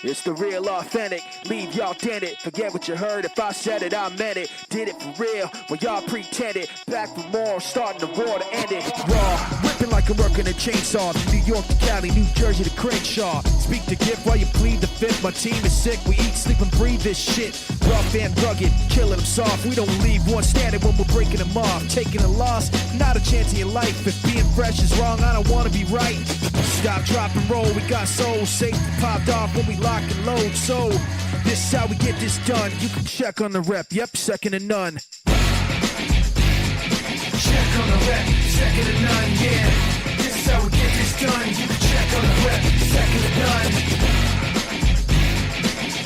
It's the real authentic, leave y'all dented. Forget what you heard, if I said it, I meant it. Did it for real, when y'all pretended. Back for more, starting the war to end it. Raw, ripping like I'm working a chainsaw. From New York to Cali, New Jersey to Crenshaw. Speak the gift while you plead the fifth. My team is sick, we eat, sleep, and breathe this shit. Rough and rugged, killing them soft. We don't leave one standing when we're breaking them off. Taking a loss, not a chance in your life. If being fresh is wrong, I don't wanna be right. Stop, drop, and roll, we got soul. Safety popped off when we lock and load. So, this is how we get this done. You can check on the rep, yep, second to none. Check on the rep, second to none, yeah. This is how we get this done. You can check on the rep, second to none.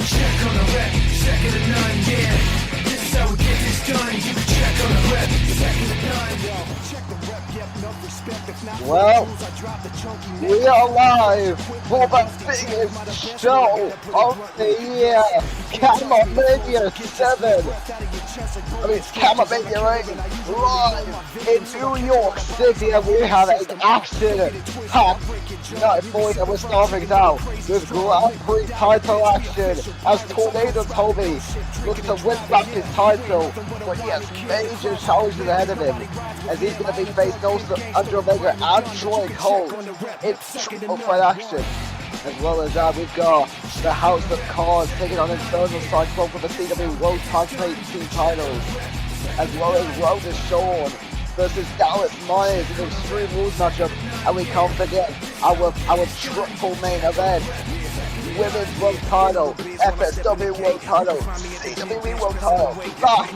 Check on the rep, second to none, yeah. This is how we get this done. You can check on the rep, second to none. Check the rep, yep, no respect. If not, well, we are live for the biggest show of the year, Camamania 7. I mean, it's Camamania 8, live in New York City, and we have an action-packed night for you. We're starting now with Grand-Prix title action as Tornado Toby looks to win back his title, but he has major challenges ahead of him, as he's going to be facing also Under Omega and Colt in triple threat action. As well as that, we've got the House of Cards taking on Inferno Cyclone for the CWE World Tag Team titles, as well as Dasean versus Dallas Myers in an Extreme Rules matchup, and we can't forget our triple main event. Women's World Title, FSW World Title, CWE World Title, back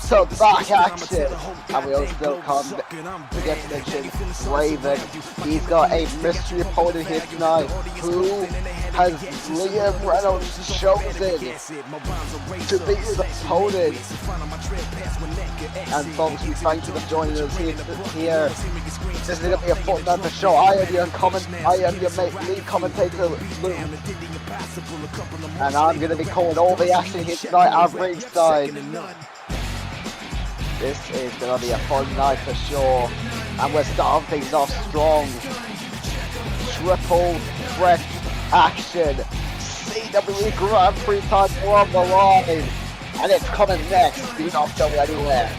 to back action. And we also can't forget to mention Raven. He's got a mystery opponent here tonight who has Liam Reynolds chosen to be his opponent. And folks, we thank you for joining us here. This is going to be a fundamental show. I am your lead commentator, Luke. And I'm going to be calling all the action here tonight at ringside. This is going to be a fun night for sure. And we're starting things off strong. Triple threat action. CWE Grand-Prix title on the line. And it's coming next. Do not go anywhere.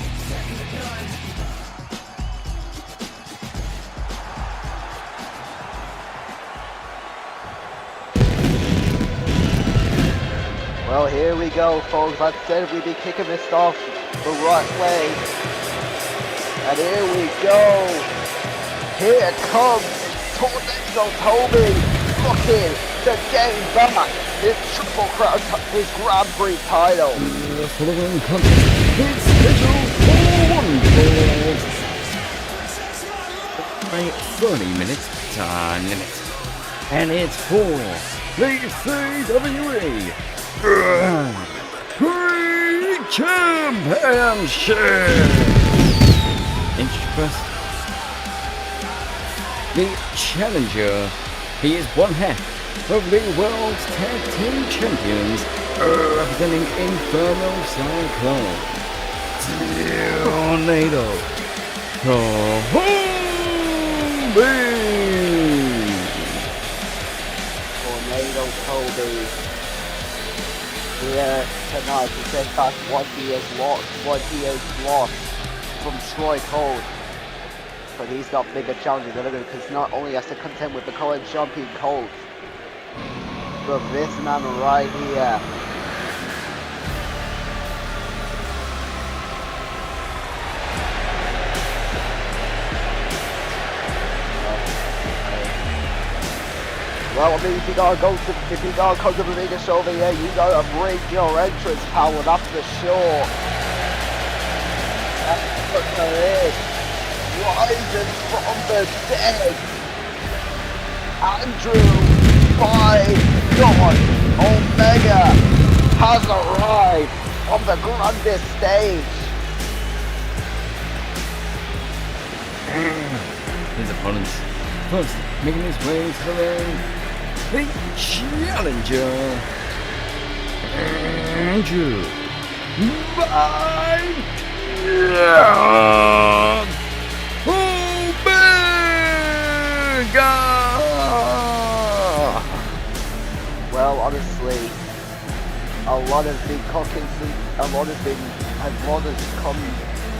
Well, here we go, folks. I said we'd be kicking this off the right way. And here we go. Here comes Tornado Toby looking to gain back his his Grand-Prix title. The following contest is scheduled for one fall. 30 minutes time limit. And it's for the CWE Grand-Prix Championship. Introduce the challenger. He is one half of the World Tag Team Champions, representing Inferno Cyclone, Tornado Toby. Tornado Toby here tonight to take back what he has lost from Colt. But he's got bigger challenges than him, because not only has to contend with the current champion Colt, but this man right here. Well, I mean, if you gotta come to the biggest show over here, you gotta break your entrance, pal, and that's for sure. That's what there is. Rising from the dead, Andrew by God Omega has arrived on the grandest stage. His opponents first making his way to the ring, the challenger, Andrew by God Omega. Well, has been cooking since a lot has come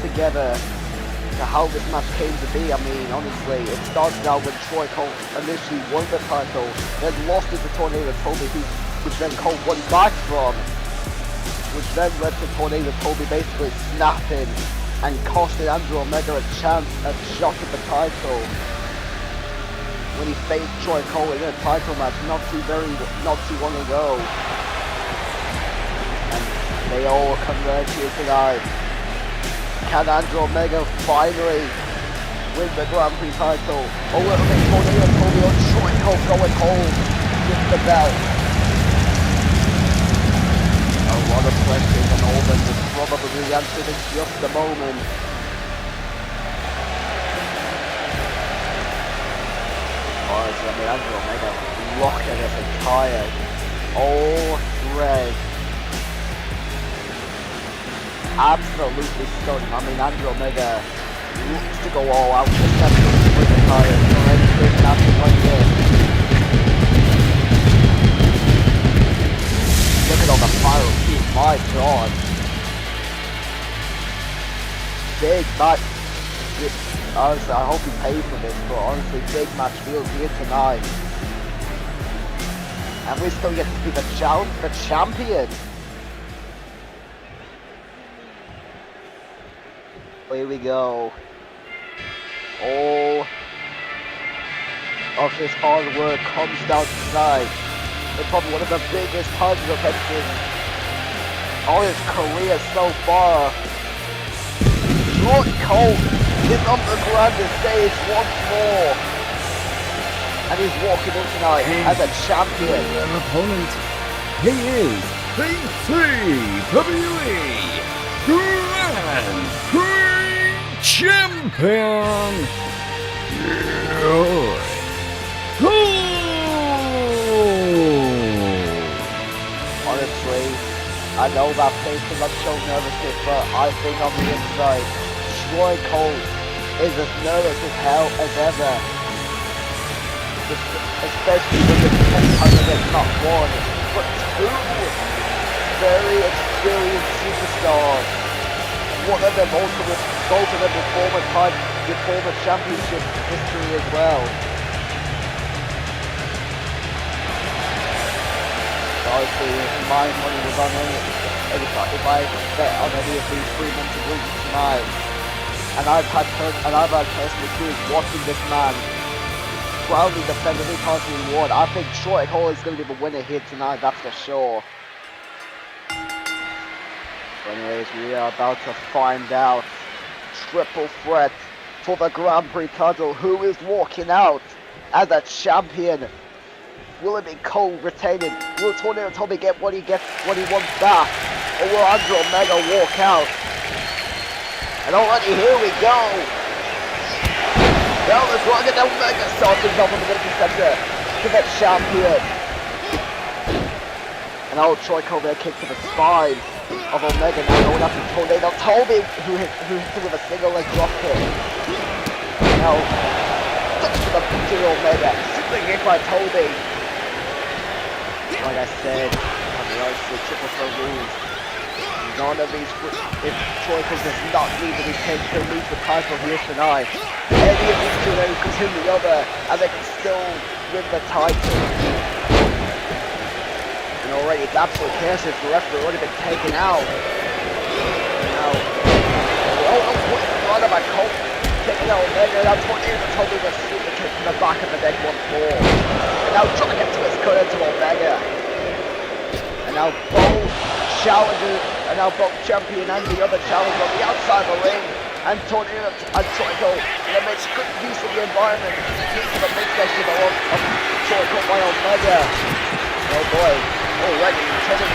together to how this match came to be. I mean, honestly, it started out when Colt initially won the title, then lost it to Tornado Toby, which then Colt won back from, which then led to Tornado Toby basically snapping and costing Andrew Omega a shot at the title when he faced Colt in a title match not too long ago. And they all converge here tonight. Can Andrew Omega finally win the Grand-Prix title? Or will it be Tornado Toby or Colt going home with the belt? A lot of questions, and all that is probably answered in just a moment. Honestly, I mean, Andrew Omega rocking his entire all red. Absolutely stunning. I mean, Andrew Omega looks to go all out with the tires for any big matches like this. Look at all the fire heat, my god. Big match. Honestly, I hope he paid for this, but honestly, big match feels here tonight. And we still get to be the champion. Here we go. All of his hard work comes down tonight. It's probably one of the biggest title defenses of his career so far. Colt is on the grandest stage once more. And he's walking in tonight as a champion. An opponent. He is the CWE Grand-Prix Champion. Honestly, I know that face can not show nervousness, but I think on the inside, Colt is as nervous as hell as ever. Especially when the title gets not one, but two very experienced superstars. One of them also with both of them with former championship history as well. Obviously, if my money was on if I bet on any of these 3 men to win tonight, and I've had personal experience watching this man proudly defend every title he won, I think Colt is going to be the winner here tonight, that's for sure. Anyways, we are about to find out. Triple threat for the Grand-Prix title. Who is walking out as a champion? Will it be Colt retaining? Will Tornado Toby get what he wants back? Or will Andrew Omega walk out? And already here we go. Now let's look at Omega starting off on the middle center to the champion. And old Colt there kick to the spine of Omega, now going after Tornado Toby, who hits him with a single leg drop kick. Now, touch to the to Omega, simply hit by Toby. Like I said, on the obviously triple threat rules, none of these, if Colt does not need to be taken to lose the title here tonight, any of these two could hit the other, and they can still win the title. And already it's absolute chaos if the referee already been taken out. Now, what is the run about Colt taking out Omega? Now Tornado Toby with a super kick to the back of the neck once more. And now trying to get to his cut into Omega. And now both challengers, and now both champion and the other challenger on the outside of the ring. And Tornado and Colt, they make good use of the environment. Into the midsection of Colt by Omega. Oh boy. Already turning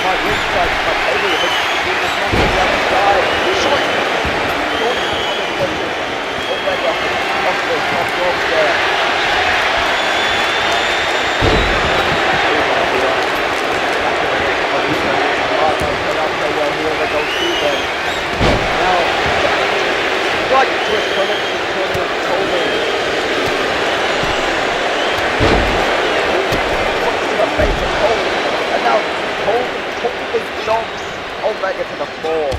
my ringside, but maybe a bit this one on the other side. Short! Already off the top rope there. Here they go through them. Now, right twist on it to Toby. Face of Colt, and now Colt big dumps Omega to the floor.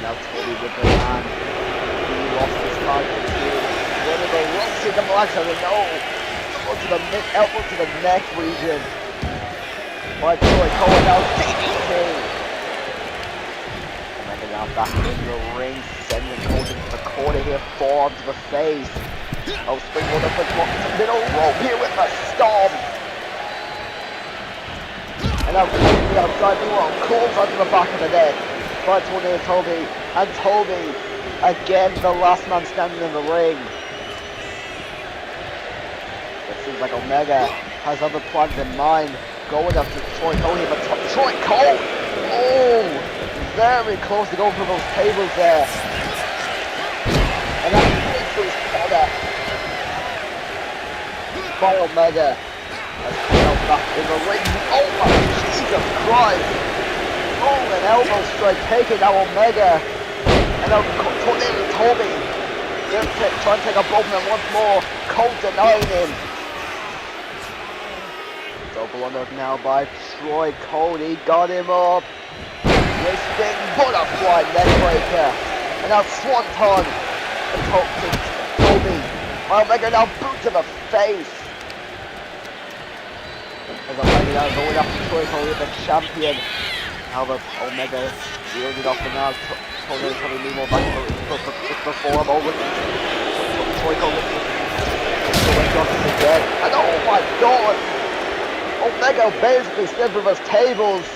Now Toby with the hand. He lost his time to two. One of the ropes in the black, I don't know. Elbow to the neck region. By Troy Cole now DDT. Omega now back in the ring, sending Colt into the corner here, forearm to the face. Oh, springboard up the middle rope here with the stomp. And now Toby outside the wall, calls onto the back of the neck. By Tornado Toby, and Toby, again the last man standing in the ring. It seems like Omega has other plans in mind. Going after Troy Cole here, but Troy Cole! Oh! Very close to going for those tables there. And that's great for his corner. By Omega. As Cole back in the ring. Oh my Jesus Christ! Oh, an elbow strike taking out Omega. And now Toby. They're trying to take a blow from him once more. Colt denying him. Double under now by Troy Cole. He got him up. Twisting butterfly neckbreaker. And now Swanton. And Toby. Omega now boot to the face. As Omega now going after Troy Cole, the champion. Now the Omega wheeled it off and now Toby probably need more back for form over. Troy Cole again. And oh my god! Omega basically stood with his tables.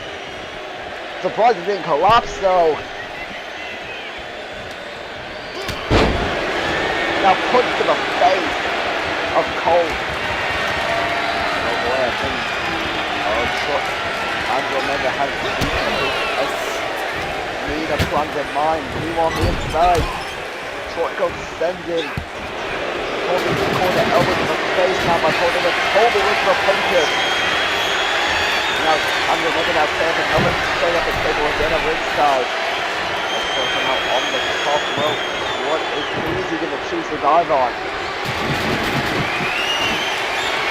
Surprised he didn't collapse though. Now punch to the face of Colt. Oh boy, I think Andrew Omega has need a plans in mind. We want the inside. Troy Cole sending Toby to the corner, elbow to the face now by Toby with the punches. Now, Andrew Omega now standing another straight up the table again at ringside. Of course, now on the top rope. What is he going to choose to dive on?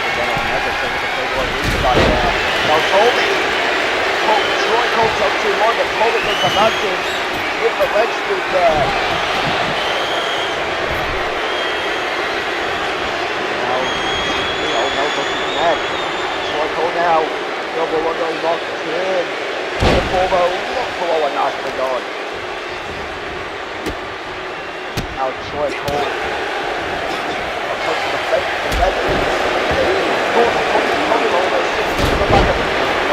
Again, Omega standing at the table at ringside there. Now, Toby! Troy Colt's up too long, but Toby makes the advantage with the leg sweep there. Now, Troy Cole now. Double under locked in. The former look below a nasty guard. Now Troy Cole. A punch to the face of the leg. Coming over. The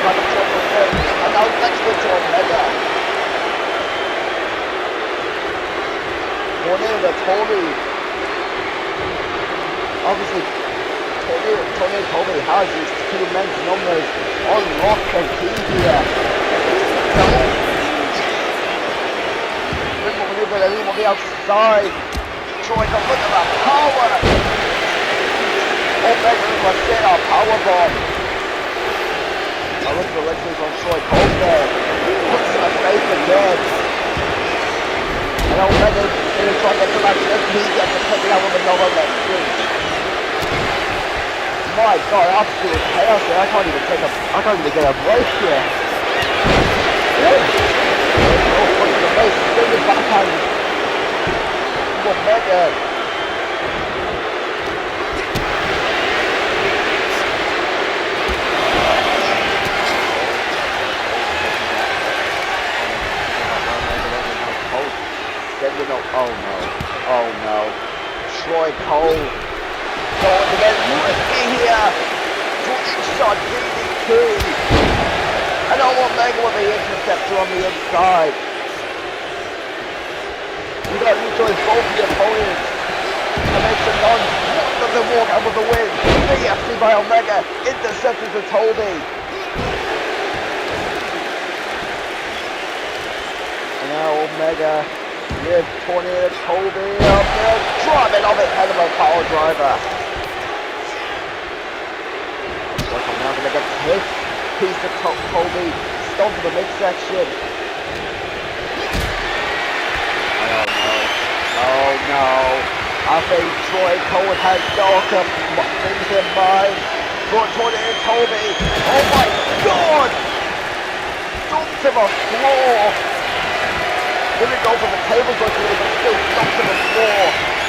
back of Troy Cole's head. And now next to Omega. One in the Toby. Obviously. Toby has his two men's numbers on lock and key here. Ring maneuver, the lead will be outside. Troy Cole, look at that power! Omega with a set up power bomb. I look for the leg sweep on Troy Cole there. Puts in the face again. And Omega is going to try and get the match. He gets to take it out with another leg sweep. My god, absolute chaos here. I can't even get a break here. Oh, punch the face, spin the backhand. Omega. Oh no. Troy Cole. Going to get risky here. Shot DDT. And Omega with the interceptor on the inside. You got to neutralize both of the opponents. To make some noise. One of them walk out with the win. BFC by Omega. Intercepted to Toby. And now Omega with Tornado Toby up there. Driving off it, head of a power driver. Now going to get hit. Piece of Toby. Stomp to the midsection. Oh no. I think Troy Cole has darker things in mind. Tornado Toby. Oh my god! stuck to the floor. Didn't go for the table but still stuck to the floor.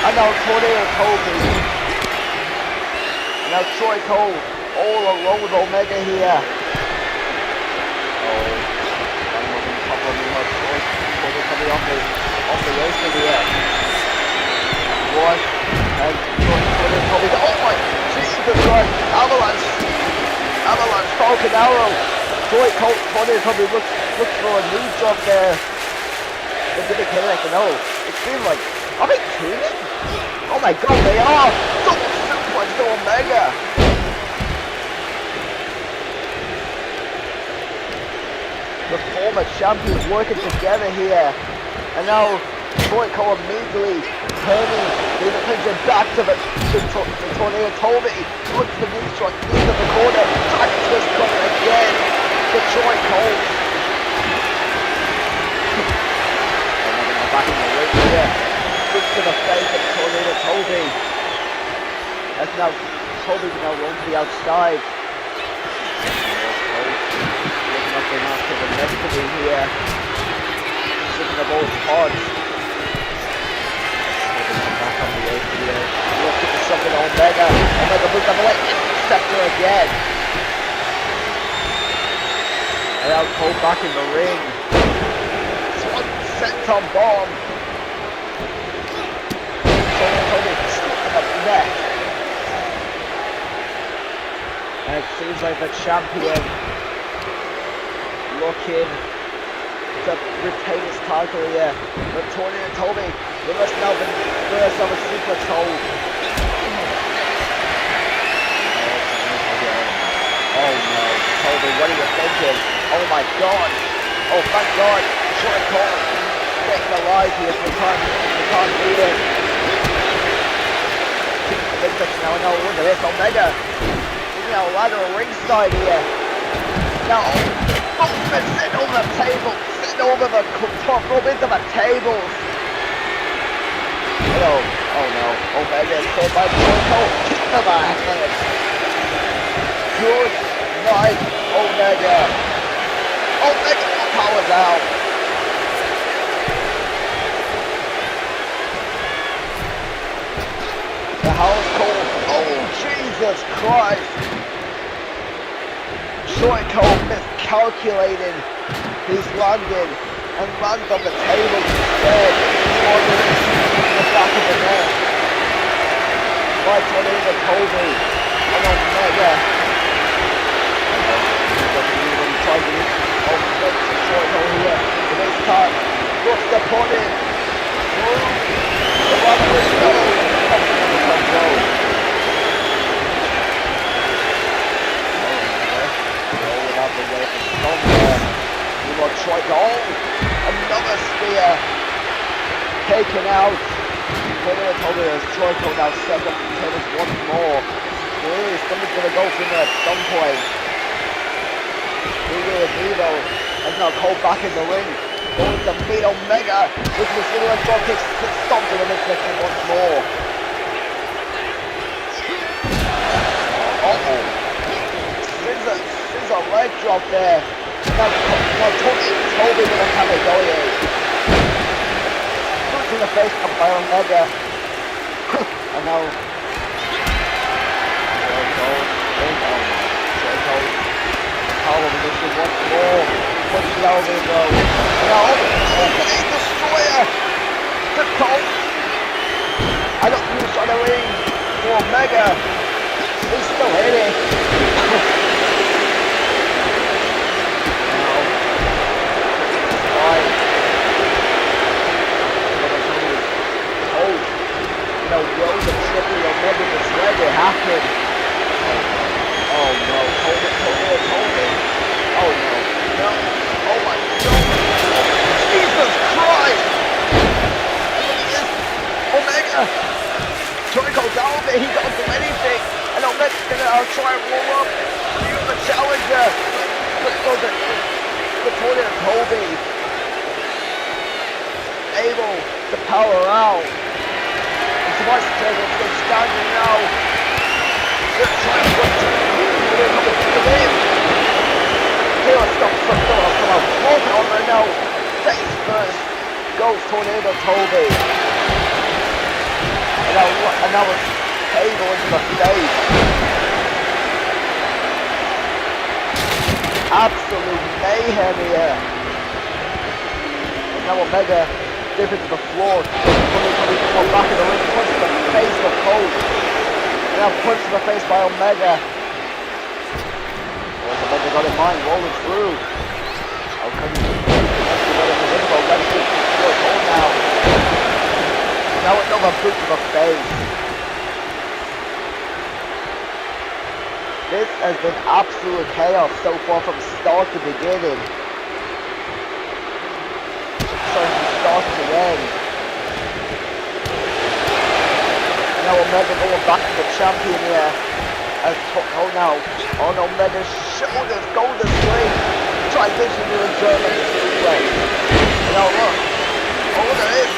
And now Tornado Toby. And now Troy Colt all alone with Omega here. Oh, I'm looking top of me, not Troy. Troy coming on the apron here. What? And Troy Toby. Oh my Jesus Christ! Avalanche Falcon Arrow. Troy Colt, Tornado Toby looks for a knee drop there. They didn't connect, no. It seemed like, are they teaming? Oh my god, they are! Double suplex to Omega! The former champions working together here. And now, Troy Colt immediately turning the attention back to the Tornado Toby. Looks for knee strike, into the corner. Dragon twist coming again. The Troy Colt. Back in the ring here. Looks to the face of Tornado Toby. As now Toby can now run to the outside. Looking up the match to the next to me here. Sitting of both parts. Back on the apron here. Looking for something on Omega. Omega moves on the way. Interceptor again. And now Colt back in the ring. Senton bomb. Toby stuck in the neck. And it seems like the champion looking to retain his title here. But Tornado Toby, we must now be first of a secret hold. Oh no, Toby, what are you thinking? Oh my god. Oh thank god. Troy Colt getting alive here, we can't beat it. Now look at this, Omega. He's now ladder ringside here. Now, Boltzmann sitting over the table, sitting over the top rope into the tables. Oh no, Omega is caught by Troy Colt, kick to the head. Good night, Omega. Omega powers out. The house call. Oh, Jesus Christ. Troy Colt miscalculating his landing and lands on the table instead. On the back of the net. By Tornado Toby and Omega. Oh, Troy Colt here. The next time. Looks to put it through the rubber window. Troy Colt, another spear taken out. Troy Colt now set up the tennis once more. Clearly something's going to go from there at some point. Who will it be though? And now Colt back in the ring. Going to meet Omega with the similar drop kick stomped in the midsection once more. Scissor leg drop there. Now Toby with a Camamania. Puts in the face up by Omega. And now Troy Colt. Power position once more. Puts Logan though. Now opening destroyer to Colt. I got used on the ring for Omega. He's still hitting. Rose and Triple Omega just let it happen. Oh no, hold it. Oh no. Oh my god. Jesus Christ! Omega! Troy Colt down there, he don't do anything. And Omega's gonna try and roll up. Use the challenger. Let's go to Tornado Toby. Able to power out. Twice still standing now. They're trying to put the win. Here stops somehow. Walking on there now. Face first. Goes Tornado Toby. And now it's Cable into the face. Absolute mayhem here. And now Omega dip into the floor. Toby come back in the ring. Punch to the face of Colt. And now punch to the face by Omega. Omega got in mind, rolling through. How can you get invisible? Let's see what's on now. Now another boot to the face. This has been absolute chaos so far from start to beginning. Sorry, from start to end. Now Omega going back to the champion here. Oh no, on Omega's shoulders, golden swing. Transition to a German suplex. Now look, oh there is.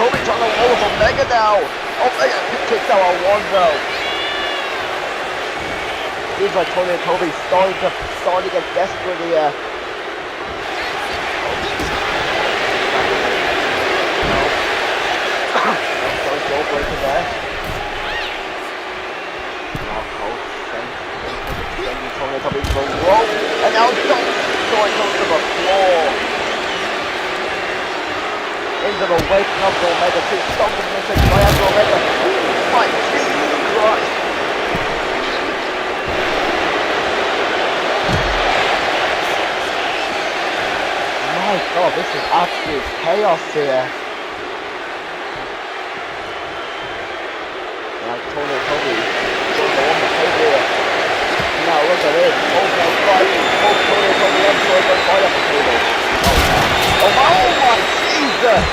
Toby trying to roll with Omega now. Omega kicks out a one though. Seems like Toby starting to get desperate here. Sorry, goal breaking there. Toby to the rope, and now Story goes to the floor. Into the waking up to Omega, two stomps him into triangle Omega. My Jesus Christ! My God, this is absolute chaos here. Now Toby goes on the table here. Now look at this. Oh my God. Oh, Toby and Troy goes right up the table. Oh my Jesus!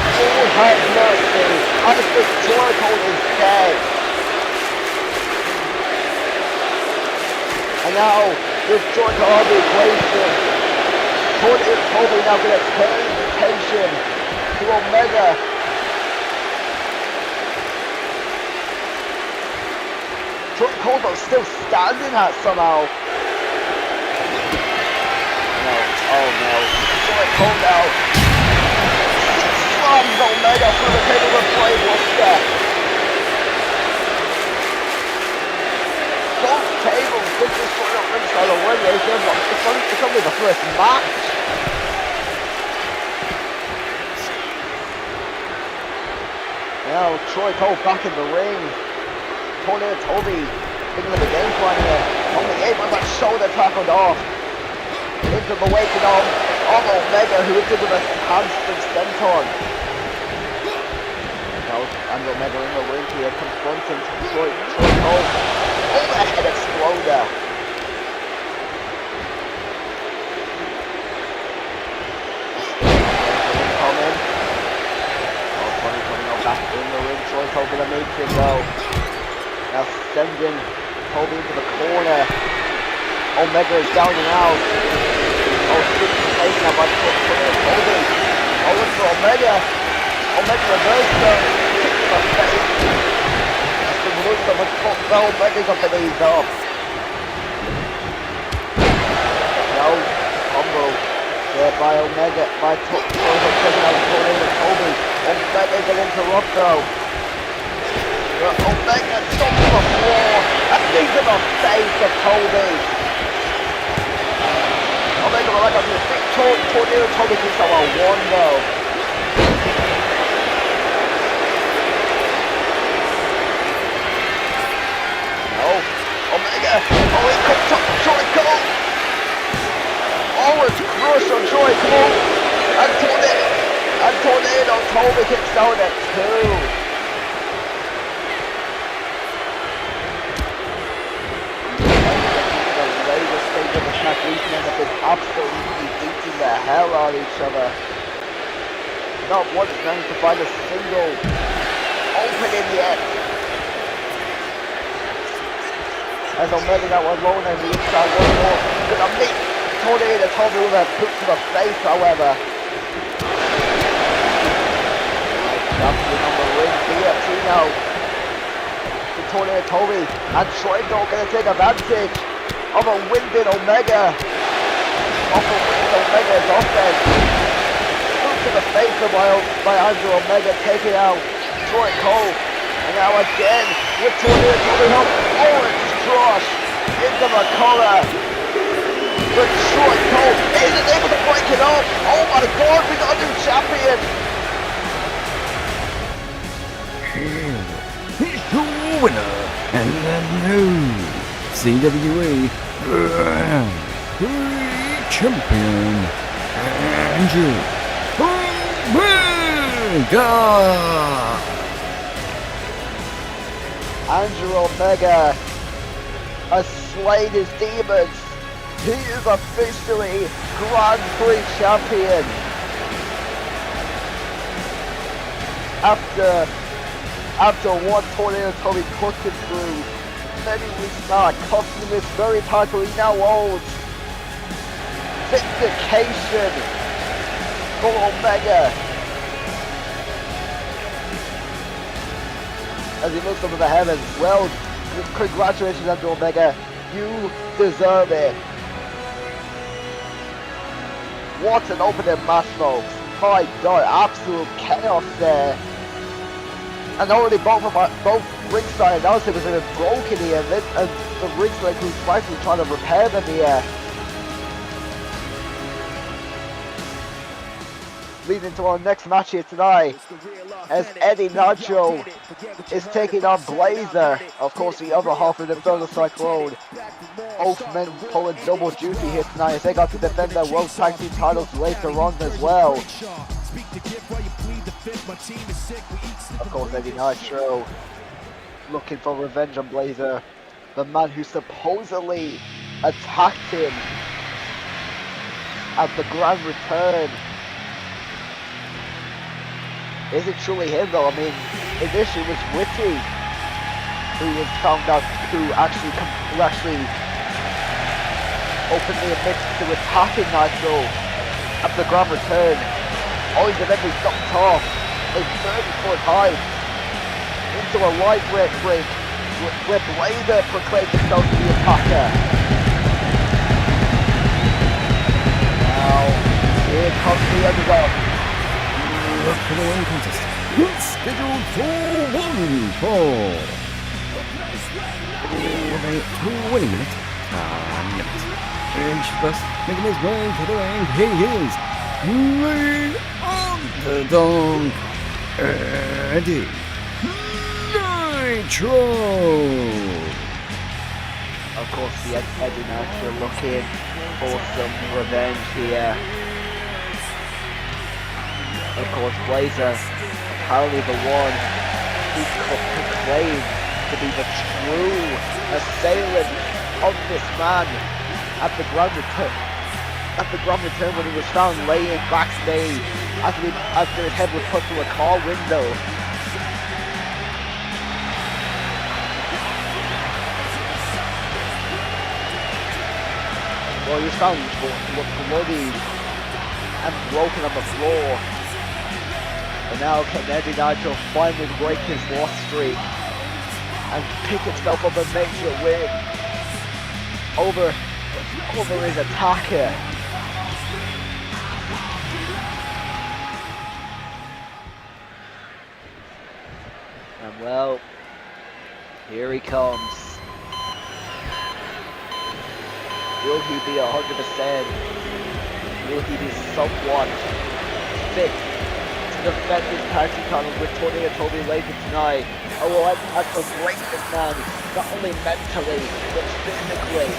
Oh, have mercy. Honestly, Troy is dead. And now, this Troy Hardy wasted. Toby now going to turn the attention to Omega. Colt still standing at somehow. No, oh no. Colt now. Slams Omega through the table with Brave Worcester. Both tables did destroy up ringside already. It's only the first match. Now Troy Colt back in the ring. Toby thinking of the game plan here. On the apron, that shoulder tackled off. Into the waking on Omega, who is into the hamstring senton. Now, and Omega in the ring here, confronting Troy Colt. Overhead exploder. Coming. Tony coming out back in the ring. Troy Colt gonna make him go. Now sending Toby into the corner. Omega is down and out. Oh, stick to the face now by Toby. Oh, look for Omega. Omega reversed though. Kick to the face. That's the look of a top bell. Omega's up and he's up. Now, combo there by Omega. By Toby taking out Toby. Omega can interrupt though. Omega stops the floor and knees in the face of Toby. Omega will like a big tornado. Toby keeps out a one though. No. Omega. Oh, he comes up to Troy Colt. Oh, it's crush on Troy Colt. And Tornado. Toby kicks out at two. These men have been absolutely beating the hell out of each other. Not one is managed to find a single opening yet. As Omega now alone on the inside one more. Gonna meet Tornado Toby with a boot to the face, however. Champion on the ring, BFT now. To Tornado Toby, and Troy don't gonna take advantage. of a winded Omega. Off a winded Omega's offense. Boot to the face by Andrew Omega, taking out Troy Colt. And now again with Tornado coming up. Oh, it's crushed into the collar. But Troy Colt isn't able to break it up. Oh my god, we got a new champion. Here's your winner and the new CWE Grand-Prix champion, Andrew Omega. Andrew Omega has slain his demons. He is officially Grand-Prix champion. After one tornado Toby put him through many weeks now, costing him this very title he now owns. Vindication for Omega. As he looks up to the heavens, well, congratulations Andrew Omega, you deserve it. What an opening match, folks. My god, absolute chaos there. And already both ringside announcers have been broken here, and the ringside crew rightfully trying to repair them here. Leading to our next match here tonight, as Eddie Nitro is taking on Blazer, of course the other half of the Inferno Cyclone. Both men pulling double duty here tonight as they got to defend their World Tag Team titles later on as well. Of course Eddie Nitro looking for revenge on Blazer, the man who supposedly attacked him at the Grand Return. Is it truly him though? I mean, initially it was Witty who was found out who actually openly admits to attacking Nitro at the Grand Return. Oh, he's eventually ducked off a 30-foot high into a light break where Blazer proclaims himself to be the attacker. Now, here comes the underdog. Look for the winning contest. Scheduled for 1 fall. With a 2 winning minute. Inch first, making his way to the ring. He is the underdog, Eddie Nitro. Of course, the Eddie Nitro looking for some revenge here. Of course, Blazer, apparently the one who proclaimed to be the true assailant of this man at the Grand Return when he was found laying backstage after his head was put through a car window. Well, he was found bloody and broken on the floor. And now can Eddie Nitro finally break his loss streak and pick himself up a major win over his attacker. And well, here he comes. Will he be 100%? Will he be somewhat fit to defend his tag team title with Tony and Toby later tonight? Oh, well, that's a great man, not only mentally, but physically.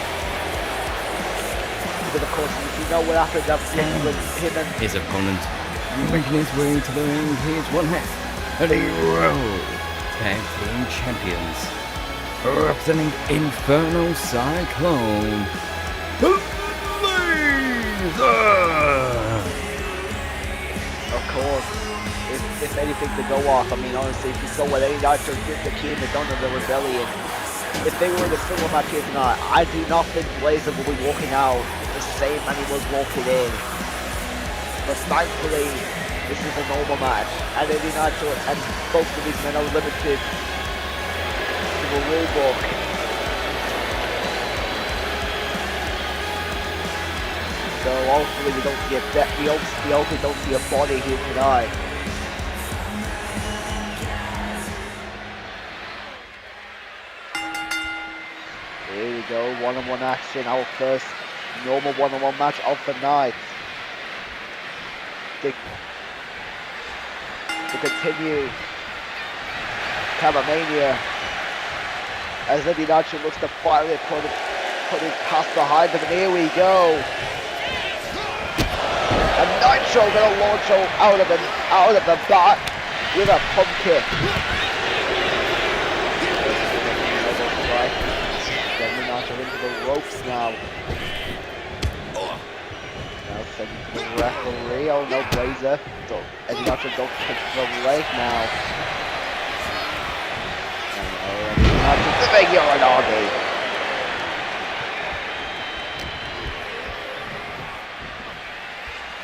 But of course, you know what happens after with him and his opponent making his way to the ring. He is one half of the World Tag Team Champions, representing Inferno Cyclone. Of course, if anything to go off, I mean, honestly, if you saw what Eddie Nitro did to Key and the Dawn of the Rebellion, if they were in a similar match here tonight, I do not think Blazer will be walking out the same man he was walking in. But thankfully, this is a normal match, and Eddie Nitro and both of these men are limited to the rule book. So hopefully we don't see we hopefully don't see a body here tonight. Here we go, one-on-one action, our first normal one-on-one match of the night. To continue Camamania as Nitro looks to finally put it past behind him, and here we go. And Nitro gonna launch out of the bat with a pump kick. Sending Nitro into the ropes now. Now sending to the referee. Oh no, Blazer. Eddie Nitro don't kick the leg now. The big Uranagi.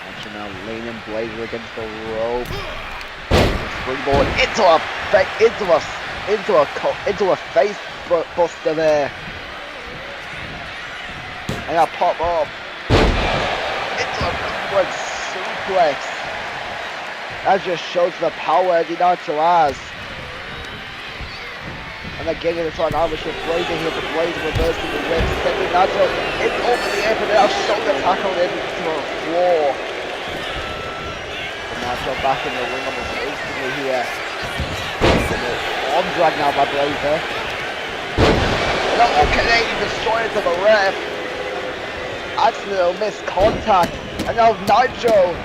Nitro now leaning Blazer against the rope. Springboard into a face buster there. And I pop up into a backward suplex. That just shows the power Eddie Nitro has. And again it's on Irish with Blazer here, but Blazer reversing the whip, sending Nitro in over the air, but now shoulder tackle into the floor. And Nitro back in the ring almost instantly here. Arm drag now by Blazer. And a Canadian destroyer to the ref. Accidental missed contact. And now Nitro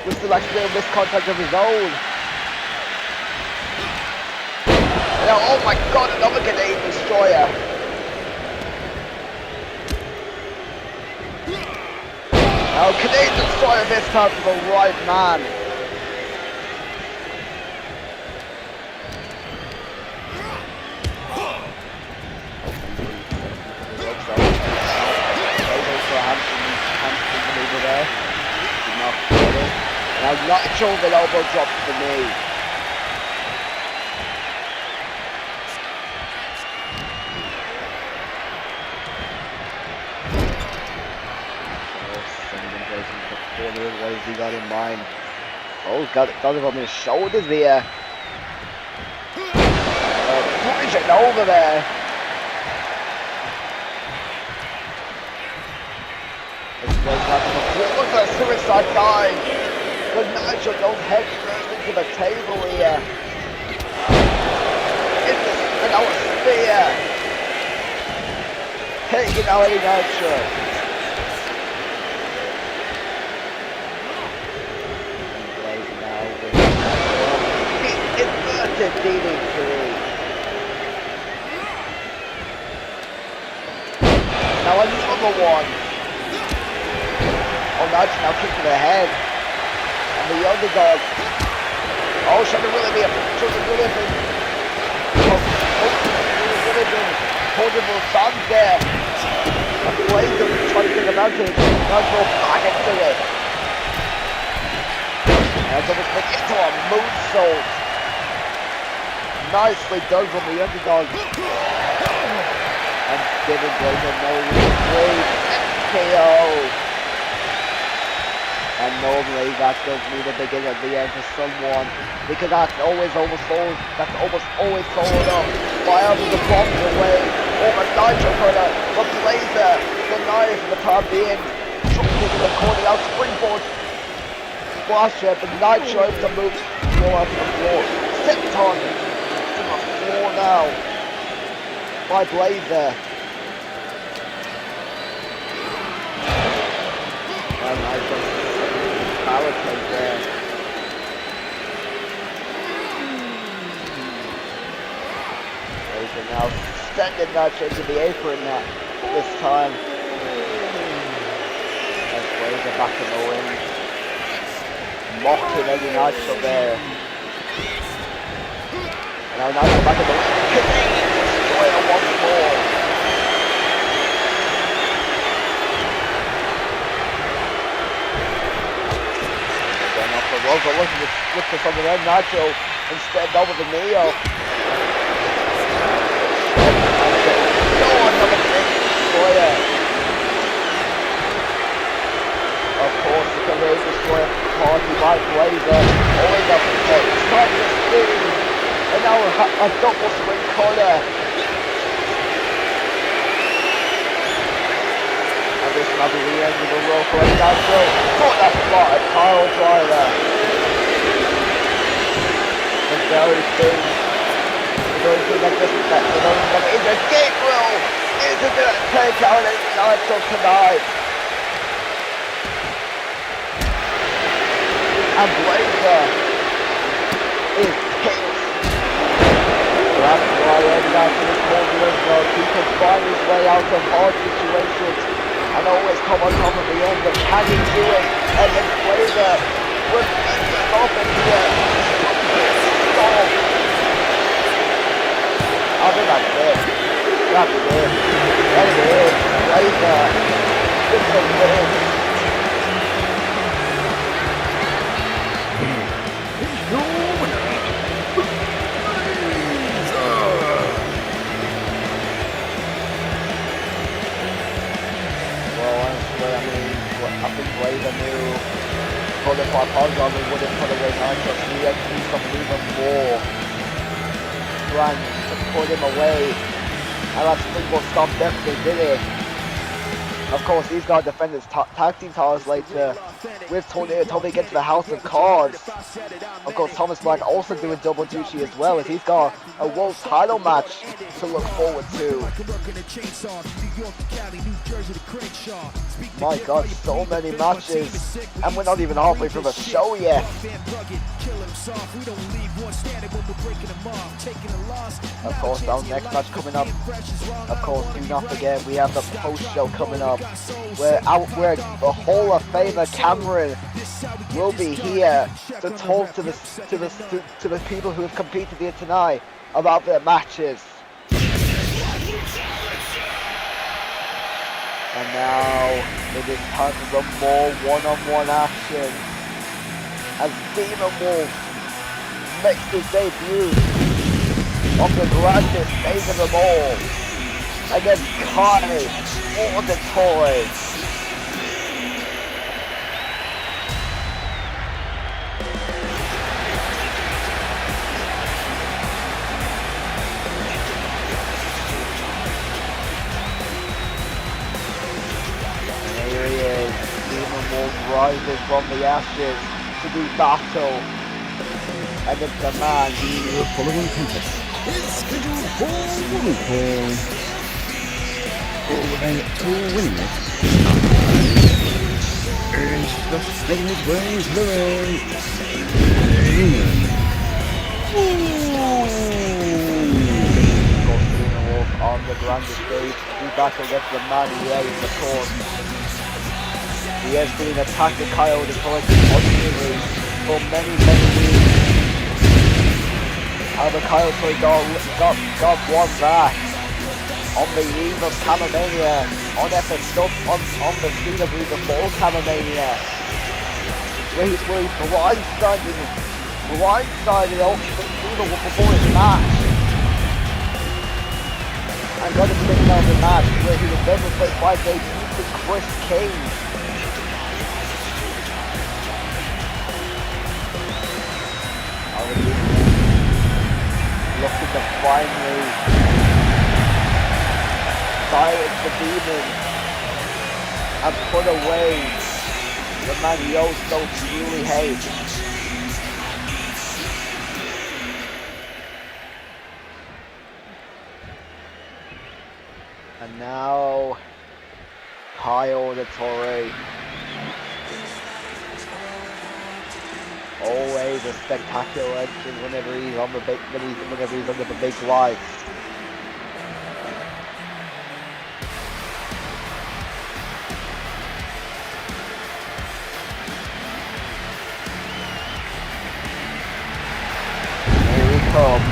with still accidental missed contact of his own. Now, oh my god, another Canadian destroyer. Now, Canadian destroyer this time to the right man. Now, Nitro with an elbow drop to the knee. What has he got in mind? Oh, he's got it on his shoulders there. Pushing over there. Look at that suicide dive. But Nitro goes head first into the table here. And now a spear. Taking out Eddie Nitro. Inverted DDT. Now another one. Oh, Nitro now kick to the head. And the underdog. Oh, should have really been holding those fans there. And Blazer trying to take him out to Nitro back into it. And double click into a moonsault. Nicely done from the underdog. And giving Blazer no retreat. KO. And normally that does mean a beginning of the end for someone, because that's almost always followed up by having the bombs away. Over Nitro for the Blazer, the knife for the time being. Drop kick in the corner, now springboard splash it, but Nitro able to move out to the floor. Stepped on to the floor now by Blazer. And Nitro power take there. Blazer now sending Nitro to the apron now this time. As Blazer back in the ring. Mocking Eddie Nitro there. And now Nitro back in the ring. Canadian destroyer once more. Rosemary looking to look for something there. Nitro instead over the Neo. No, another big destroyer. Toby destroying party by Blazer. Always up the top. Trying to spin. And now a double swing corner. And this might be the end of the roll for Nitro. Got that spot, a pile driver. The very thing that doesn't let the Logan is a gate roll. Is it going to take out Nitro tonight? And Blazer is pissed. That's why Edgar is confident that he can find his way out of hard situations and always come on top of the end. But can he do it? And then Blazer will get it off in here. Stop. I think that's it. That's it. That's it. Blazer. It's a win. I think Blazer knew qualified Polygon wouldn't put away Nitro, so he had to do something even more grand to put him away. And that springboard stop definitely did it. Of course, these guys defend his tag team titles later with Toby gets to the House of Cards. Of course, Thomas Black also doing double duty as well, as he's got a world title match to look forward to. My God, so many matches, and we're not even halfway through the show yet. Of course, our next match coming up. Of course, do not forget we have the post show coming up, where the Hall of Famer Cameron will be here to talk to the people who have competed here tonight about their matches. And now it is time for some more one-on-one action as Demon Wolf makes his debut on the grandest stage of them all against Kash Auditore. Rises from the ashes to do battle against the man. The following contest is scheduled for one fall. To win it, and just making his way to the ring. Wolf on the grandest stage to do battle against the man he is, of course. He has been attacking Kyle the constantly for many years. However, Kyle got one back on the eve of Camamania, on the CWE before Camamania, where he's blindsided Ultimate before his match, and got him taken out of the match, where he was then replaced by Chris King. Looking to finally silence the demon and put away the man he so truly hates. And now, Auditore. Always a spectacular entrance whenever he's on the big, whenever he's under the big lights. Here he comes.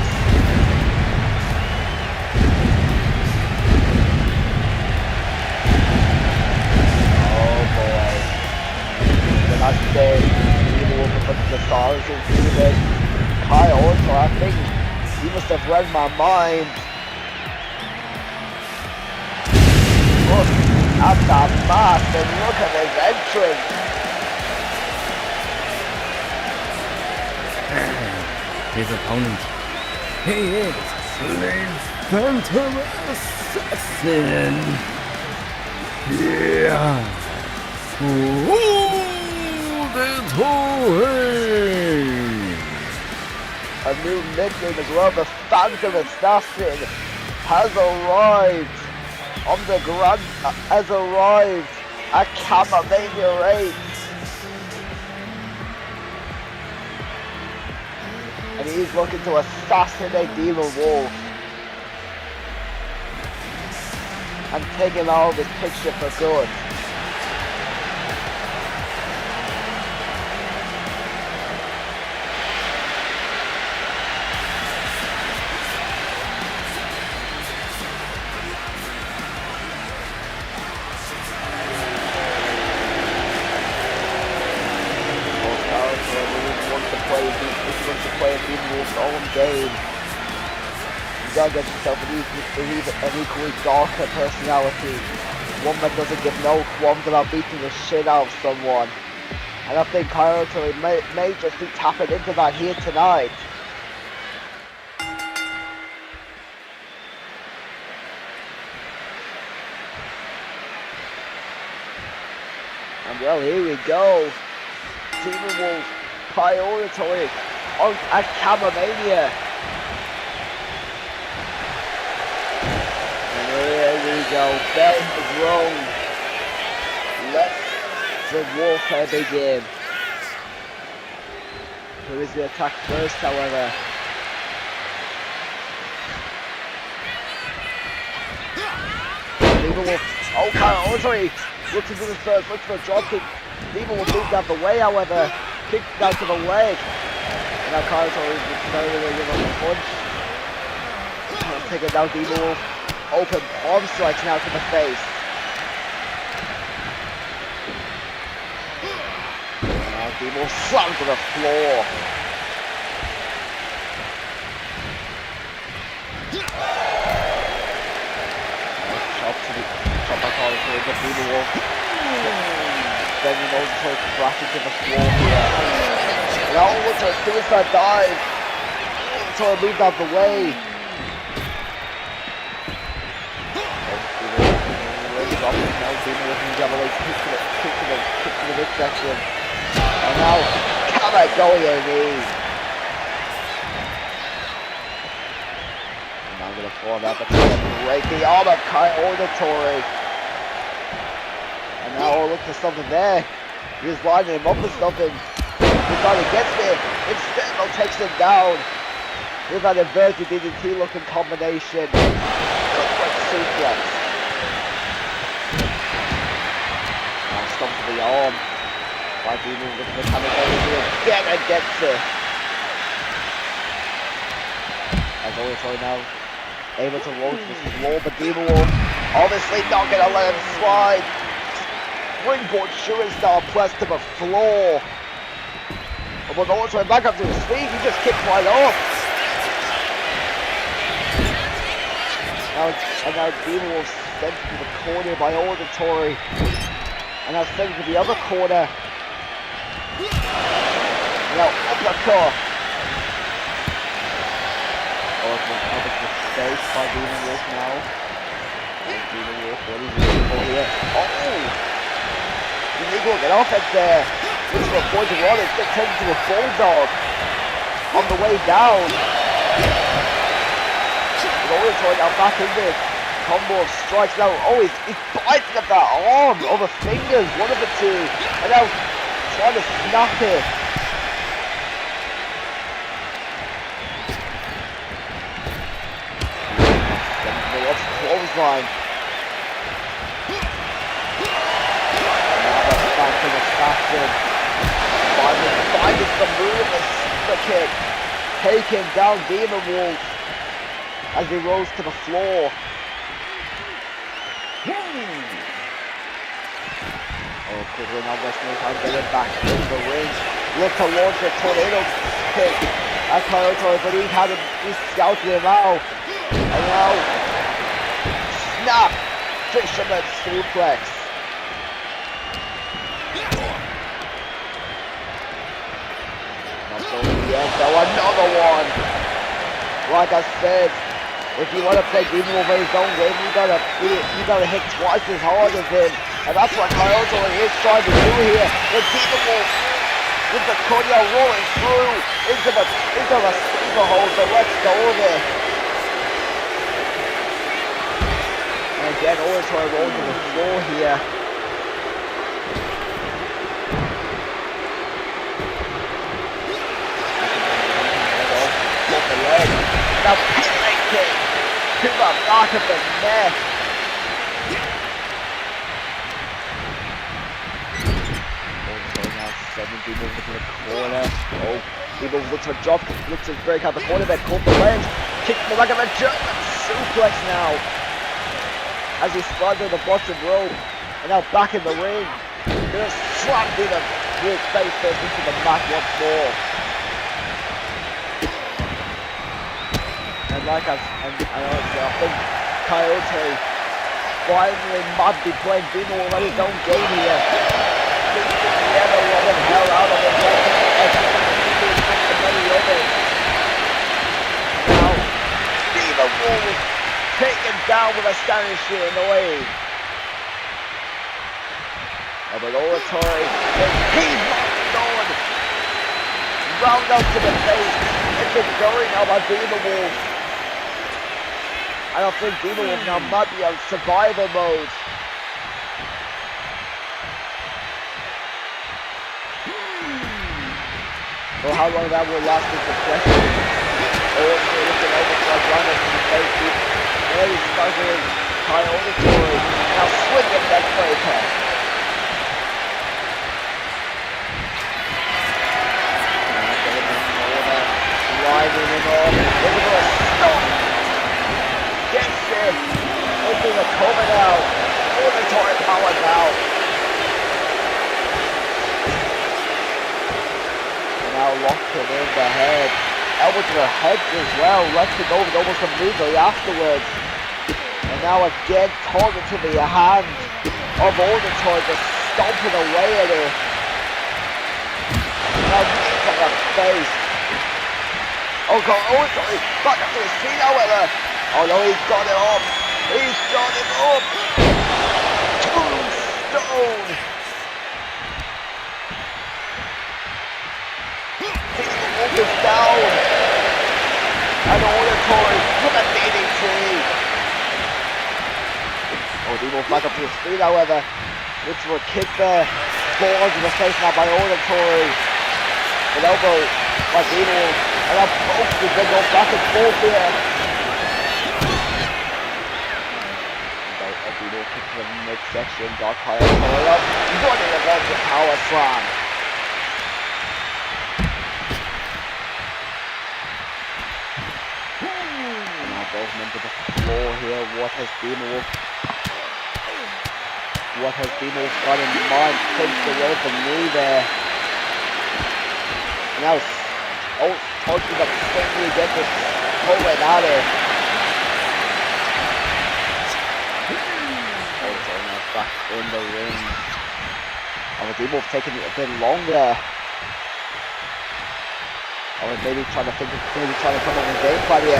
Oh boy. The last day. The stars included Kyle, so I think he must have read my mind. Look at that mask and look at his entrance. his opponent. He is the Phantom Assassin. Yeah. Auditore. A new nickname as well, the Phantom Assassin has arrived on the has arrived at Camamania 8. And he's looking to assassinate Demon Wolf and take him out of his picture for good. Game. You gotta get yourself an equally darker personality. One that doesn't give no qualms about beating the shit out of someone. And I think Auditore may just be tapping into that here tonight. And well, here we go. Demon Wolf by Auditore at Camamania. And here we go, bell is rung. Let the warfare begin. Who is the attack first, however? Demon Wolf, okay, Auditore looks into the first, looks for a drop kick. Demon Wolf moved out the way, however, kicked down to the leg. Now Auditore is very good on the punch. Take it down, Demon Wolf. Open palm strikes now to the face. Now Demon Wolf slammed to the floor. Chop back Auditore, but Demon Wolf. Then you know Auditore crashing to the floor here. Now Auditore suicide dive. Auditore moved out the way. Now Demon Wolf can gather kick to the midsection. And now Kama going at me. And now I'm gonna fall out the break the arm of Auditore. And now I'll look for something there. He was lining him up with something. He finally gets it. Instead, takes him down. With an inverted DDT looking combination. Quick suplex. Now stomp to the arm. By Demon with the Camamania again and gets it. As Auditore now able to roll to the floor, but Demon Wolf obviously not gonna let him slide. Springboard shooting star press to the floor. But Auditore back up to his feet, he just kicked right off. Now Demon Wolf sent to the corner by Auditore. And now sent to the other corner. Now uppercut. Auditore covers the face by Demon Wolf now. And Demon Wolf, what is he looking for here? Oh! Illegal get offense there. Looks for a point of order, it's turned into a bulldog on the way down. Auditore now back in this combo of strikes now. Oh, he's biting at that arm or the fingers, one of the two. And now trying to snap it. Clothesline. Assassin. Finding the move, the super kick. Taking down Demon Wolf as he rolls to the floor. Oh, quickly now Rosemary trying to get him back in the ring. Look to launch a tornado kick at Auditore, but he's scouting him out. And now, snap! Fisherman suplex. Yes, so another one. Like I said, if you want to play Demon Wolf in his own game, you gotta hit twice as hard as him. And that's what Auditore is trying to do here. The Demon Wolf with the cardio rolling through into the sleeper hole, so let's go with it. And again, Auditore rolls to the floor here. Off the leg. Now pin kick to the back of the neck. Demon Wolf into the corner. Oh, Demon Wolf looks for a drop, looks to break out the corner, then caught the leg. Kick to the back of the German suplex now. As he slides on the bottom rope. And now back in the ring. There's slammed in him. Wolf face first into the mat once more. And like I think Auditore finally might be playing Demon Wolf on his own game here. Never let him hell out of him. Now, Demon Wolf taken down with a standing shield in the way. Oh, but Auditore, he's locked on. Round up to the face. It's been going now by Demon Wolf. I don't think Demon Wolf now might be on survival mode. Well, how long that will last is the question. Auditore looking over for a run up to the face. Very struggling. Auditore now swinging that breaker. Driving him off. Look at the stop. Gets it. Looking at coming out. Auditore powers out. Now locking in the head. Elbow to the head as well. Lets it over almost immediately afterwards. And now again targeting the hand of Auditore, just stomping away at it. Now knee on the face. Oh God, Auditore back up to his feet however. Oh no, he's got it up. He's got him up. Tombstone. Wolf is down. And Auditore with a DDT. Oh, Demon Wolf back up to his feet however. Looks for a kick there. Balls in the face now by Auditore. An elbow by Demon Wolf. And now both of them go back and forth here. Demon Wolf kick to the midsection. Dark Auditore up. Running against the power slam. Rosemary to the floor here. What has Demon Wolf got in mind? Takes away the knee there. Now touching the finger against the Colt out of. Also now back in the ring. Oh, Demon Wolf taking it a bit longer. Or maybe trying to come up with a game plan here.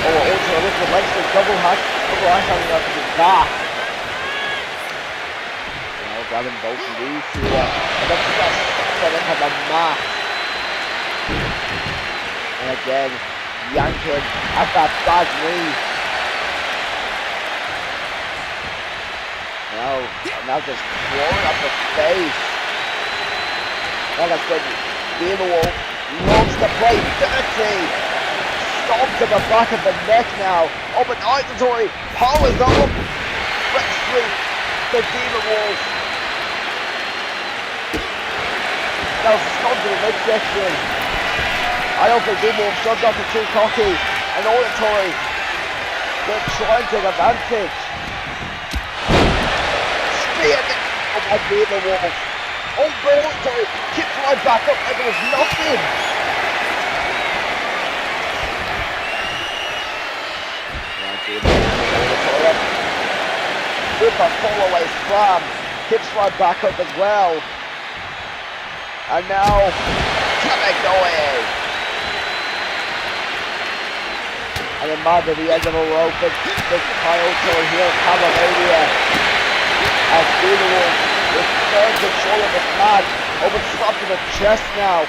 Oh, Auditore with the legs to double hack coming up to the back. Now grabbing both knees here. And then just setting on the mat. And again, yanking at that bad knee. Now just throwing up the face. Like I said, Demon Wolf loves to play dirty. Stomp to the back of the neck now. Oh, but Auditore powers up. Let's sweep the Demon Wolf. Now stomp to the midsection. I don't think Demon Wolf shoved off the too cocky. And Auditore will try and take advantage. Spear by Demon Wolf. Oh, but Auditore kicks right back up like it was nothing. With a fall-away slam, kicks right back up as well. And now, Camamania. imagine the end of a rope. Big Coyote here, Camamania. As Wolf returns control of the mat. Opens up to the chest now.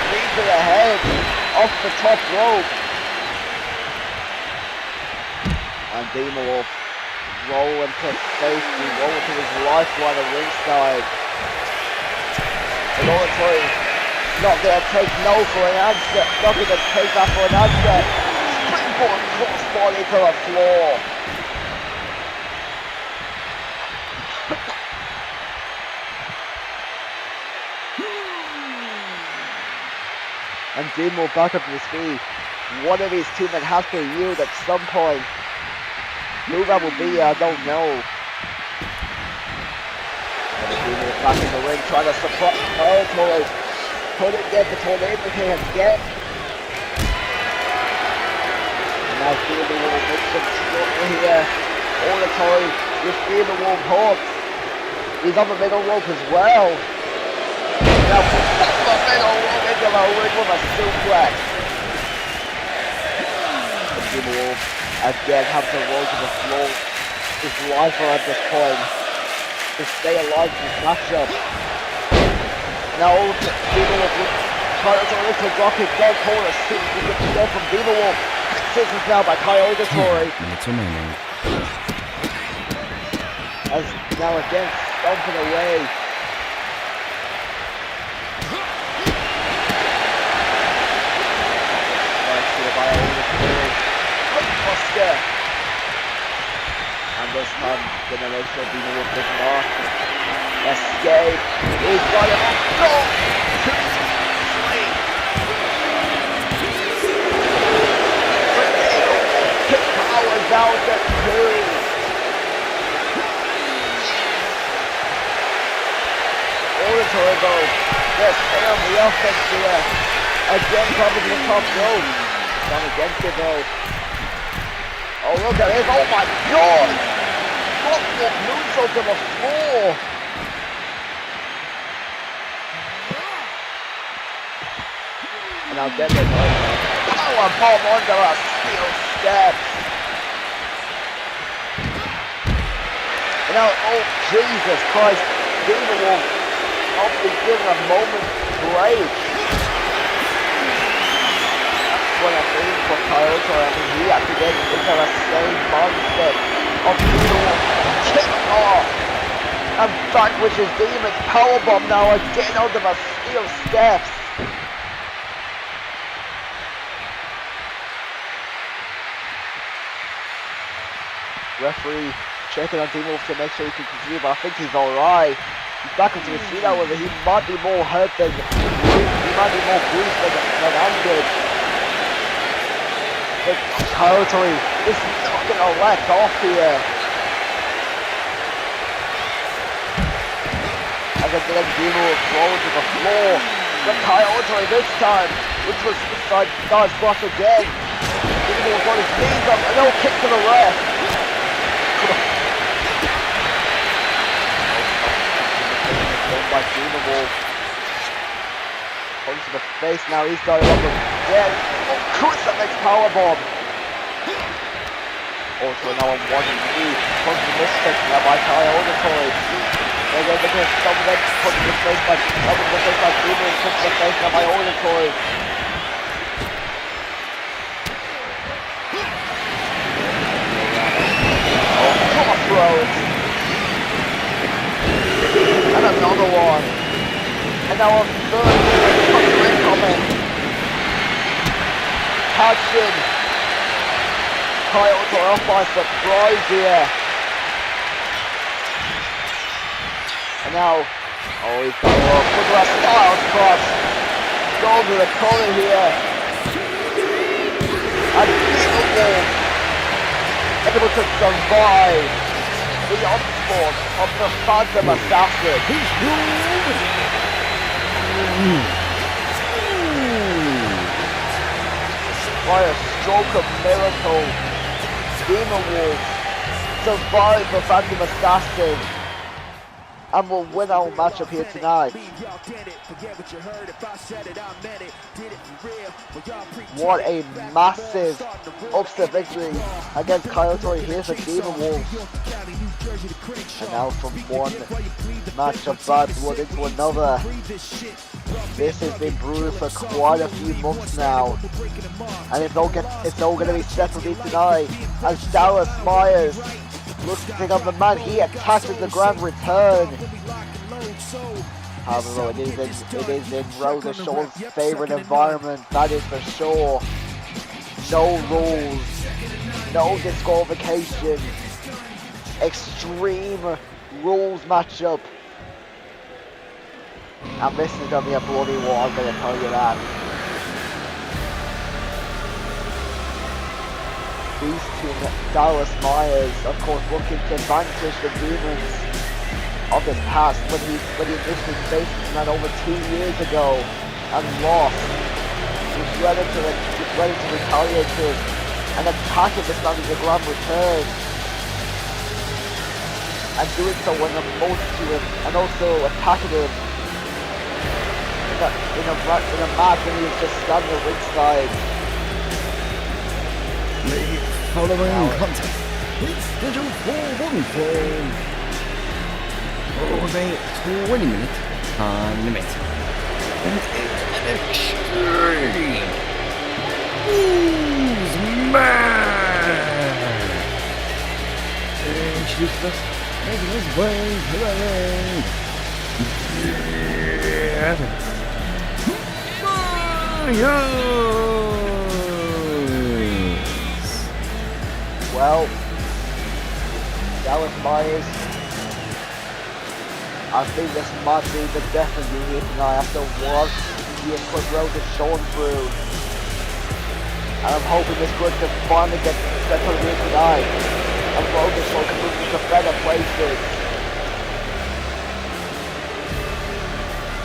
Knee to the head. Off the top rope. And Wolf rolling to safety, rolling to his lifeline at ringside. And Auditore not going to take no for an answer, not going to take that for an answer. Springboard crossbody to the floor. And Dean will back up to his feet. One of these two men has to yield at some point. Who that will be, I don't know. And Dean will back in the ring, trying to support Auditore. Couldn't get the tornado here again. And now Dean will make some trouble here. Auditore with Dean will hold. He's on the middle rope as well. Now puts the middle rope into the ring with a suplex. And Dean will again have to roll to the floor. His lifer at this point to stay alive in this matchup. Now Dean Wolf trying to little drop his dead corner. We get the dead from Dean Wolf. Scissors now by Auditore. Minutes remaining. As now again stomping away. By Auditore. Buster. And this time gonna make sure Dean Wolf doesn't off. Escape. He's got it. No! 2, 3. Kick powers out at 2. Auditore though. Yes, stay on the offense here. Again coming to the top rope. Gone against it though. Oh, look at this. Oh my god! What moonsault to the floor? And now get it. Power bomb onto a steel steps. And now, oh Jesus Christ, Dean Wolf not be given a moment's break. What I mean for Coyote, I mean he had to get into the same mindset of Nitro, kick off, and back with his Demon's powerbomb now again onto the steel steps. Referee checking on Dean Wolf to make sure he can continue, but I think he's alright. He's back into his feet now, whether he might be more hurt than he might be more bruised than injured. But Coyote is not going to let off here. As again, Dino will throw to the floor. But Coyote this time, which was inside Guy's block again. Dino will got his knees up, and no kick to the left. By Dino Wolf. Punch to the face now, he's going up again. Oh, crucifix powerbomb. Also now on one knee. Punch to the face now by Auditore. They're going to get some of that punch to the face by Dino. Punch to the face now by Auditore. Oh, crossroads. And another one. And now a third incoming. Catching Coyote off by surprise here. And now, oh, he's got it off. Look at that Styles cross. Goal to the corner here. And Dean Wolf able to survive the onslaught of the Phantom Assassin. By a stroke of miracle, Dean Wolf survived the Phantom Assassin. and will win our matchup here tonight. What a massive upset victory against Auditore. Here's the Demon Wolves. And now from one match of bad blood into another. This has been brewing for quite a few months now. And it's all going to be settled in tonight as Dallas Myers looks to take on the man he attacked in the grand return. However, it is in Rosa Shaw's favourite environment, that is for sure. No rules, no disqualification, extreme rules matchup. And this is going to be a bloody war, I'm going to tell you that. These two, Dallas Myers, of course, looking to vanquish the demons of his past when he initially faced this man over 2 years ago and lost. He's ready to retaliate to and attack this man in the grand return. And doing so when a multitude and also attacking him in a match when he was just standing at ringside. The following contest is scheduled for one fall. With a 20-minute time limit. And it's an extreme rules match. Introduce us making his way to the ring. Well, Dallas Myers, I think this might be the definitely here tonight after what he has put Rosa Shaw through. And I'm hoping this good to finally get settled here tonight. And Rosa Shaw can move into better places.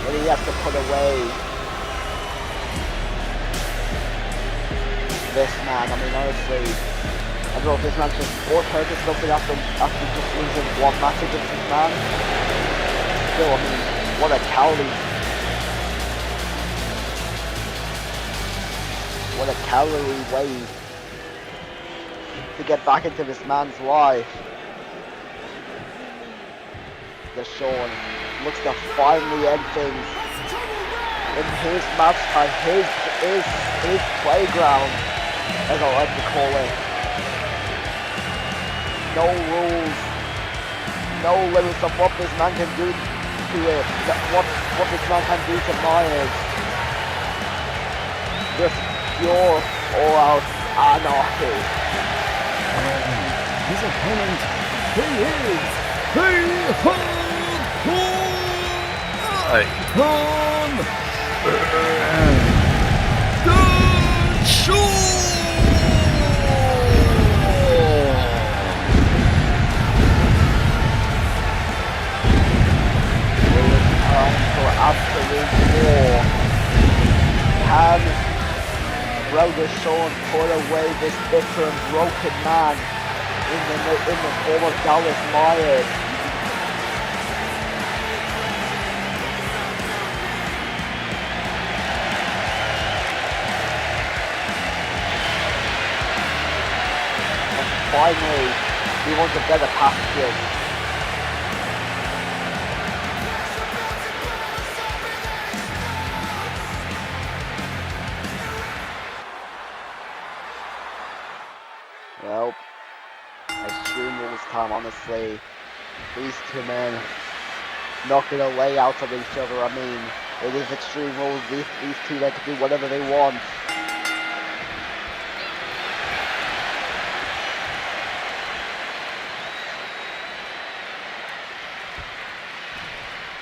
But he has to put away this man. I mean, honestly, I don't know if this man's just bought hurt or something after just losing one match against this man. Still, I mean, what a cowardly. What a cowardly way to get back into this man's life. Dasean looks to finally end things in his match time, his playground, as I like to call it. No rules, no limits of what this man can do to it, what this man can do to Myers. Just pure all-out anarchy. His opponent, he is the Icon absolute war. Can Rosa Shaw put away this bitter and broken man in the form of Dallas Myers? And finally, he wants a better passage. Well, Extreme Rules time, honestly. These two men not going to lay out on each other. I mean, it is Extreme Rules. These two, they can do whatever they want.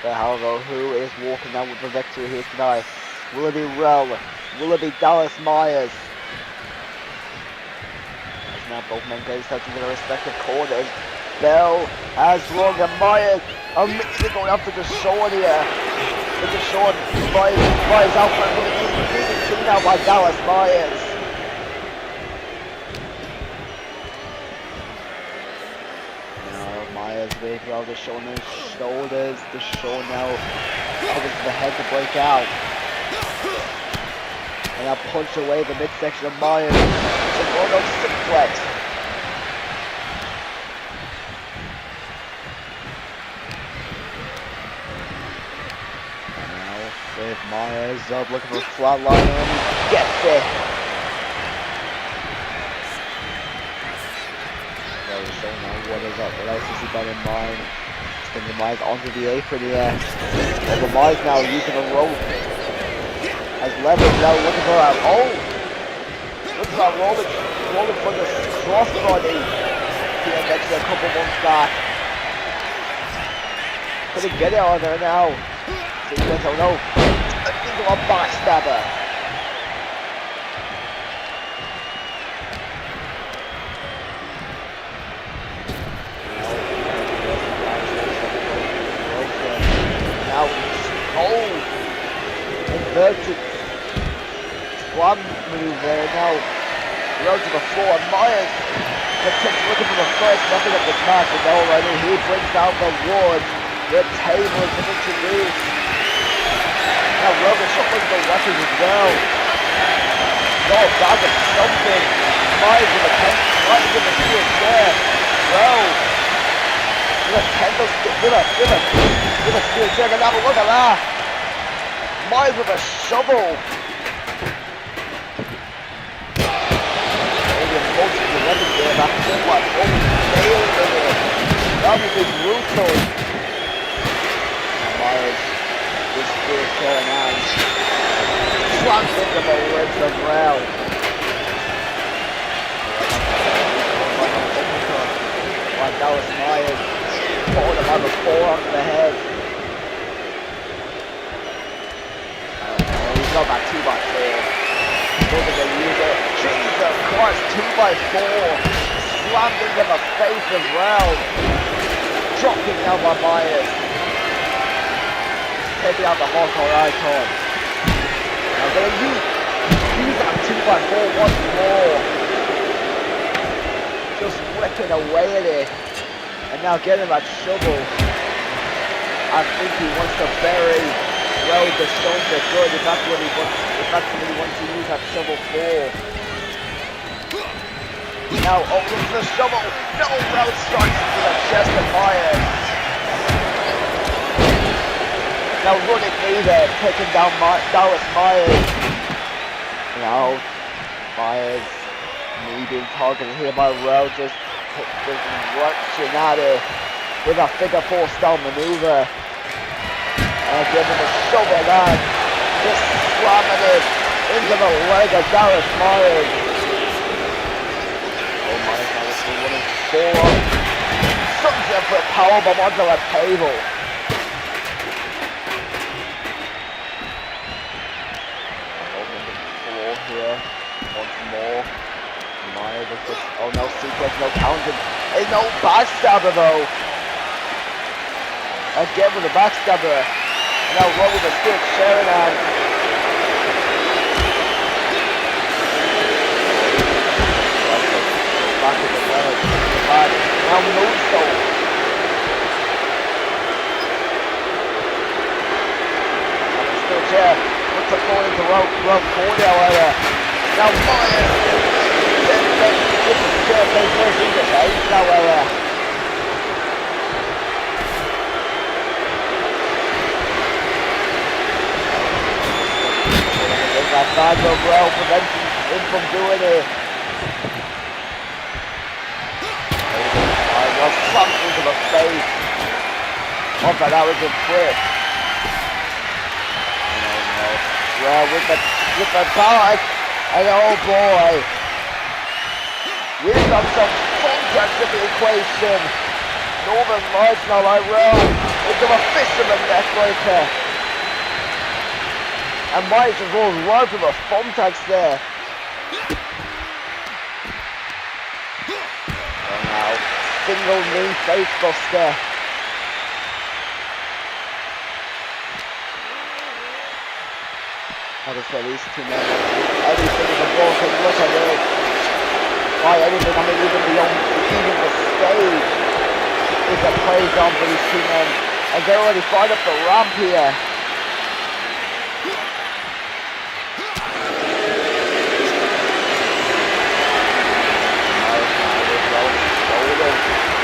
But however, who is walking out with the victory here tonight? Will it be Rel? Will it be Dallas Myers? Now both men getting themselves into their respective corners. Bell has Logan Myers immediately going after Dasean here. But Dasean flies out for a being seen out by Dallas Myers. Myers with well, just showing his shoulders, just showing now obviously the head to break out. And now punch away the midsection of Myers. It's an auto suplex. Now with Myers up looking for a flatliner and he gets it. Showing now what is up, what else has he got in mind? Sending Myers onto the apron here. Over Myers now using a rope. As leverage now looking for that. Oh! Looks like rolling for the crossbody. He had mentioned a couple months back. Couldn't get it on there now. Sequence, oh no. Into a backstabber. Now, oh! Inverted slam move there now. Road to the floor. Myers looking for the first method of the match, and already he brings down the wood. The table is introduced. Now Logan shuffling the weapons as well. Oh, that is something. Myers with the steel chair. Well, with a steel chair, and now look at that. Myers with a shovel. Most of the weapons there, that looked like nailed it. That would be brutal. Myers with steel chair in hand. Slams into the ribs as well. Like that was Myers. Pulling him on the forearm to the head. He's got that 2x4. Logan to use it. Jesus Christ, 2x4. Slammed into the face as well. Dropping down by Myers. Taking out the hardcore icon. Now they're going to use that 2x4 once more. Just whipping away at it. And now getting that shovel. I think he wants to bury well the shoulder good if that's what he wants to use that shovel for. Now over to the shovel. No, well strikes into the chest of Myers. Now running knee there, taking down Dallas Myers. Now Myers knee being targeted here by Reto, just rushing at it with a figure 4 style maneuver. And giving a shovel down, just slamming it into the leg of Dallas Myers. Oh Myers now is still running forward. Something for a powerbomb onto the table. Over the floor here, once more. Myers is just, oh no sequence, no counting. Ain't no backstabber though. Again with the backstabber. Now roll with the stick, Sheridan. Back to the leg. Now moonsault. Still chair. Looks like falling into rope corner area. Now Myers. This is chair face first into face now area. That bad job well preventing him from doing it. I was slumped into the face. Oh, but that was a flip. Well, with the back, and oh boy, we've got some contact in the equation. Northern Lights now like Reto into a fisherman neckbreaker. And Myers has rolled right with the thumbtacks there. And now, single knee face buster. Like I said, these two men, everything in the ball can look at it. By anything, I mean even beyond even the stage. is a plays on for these two men. And they're already fired up the ramp here.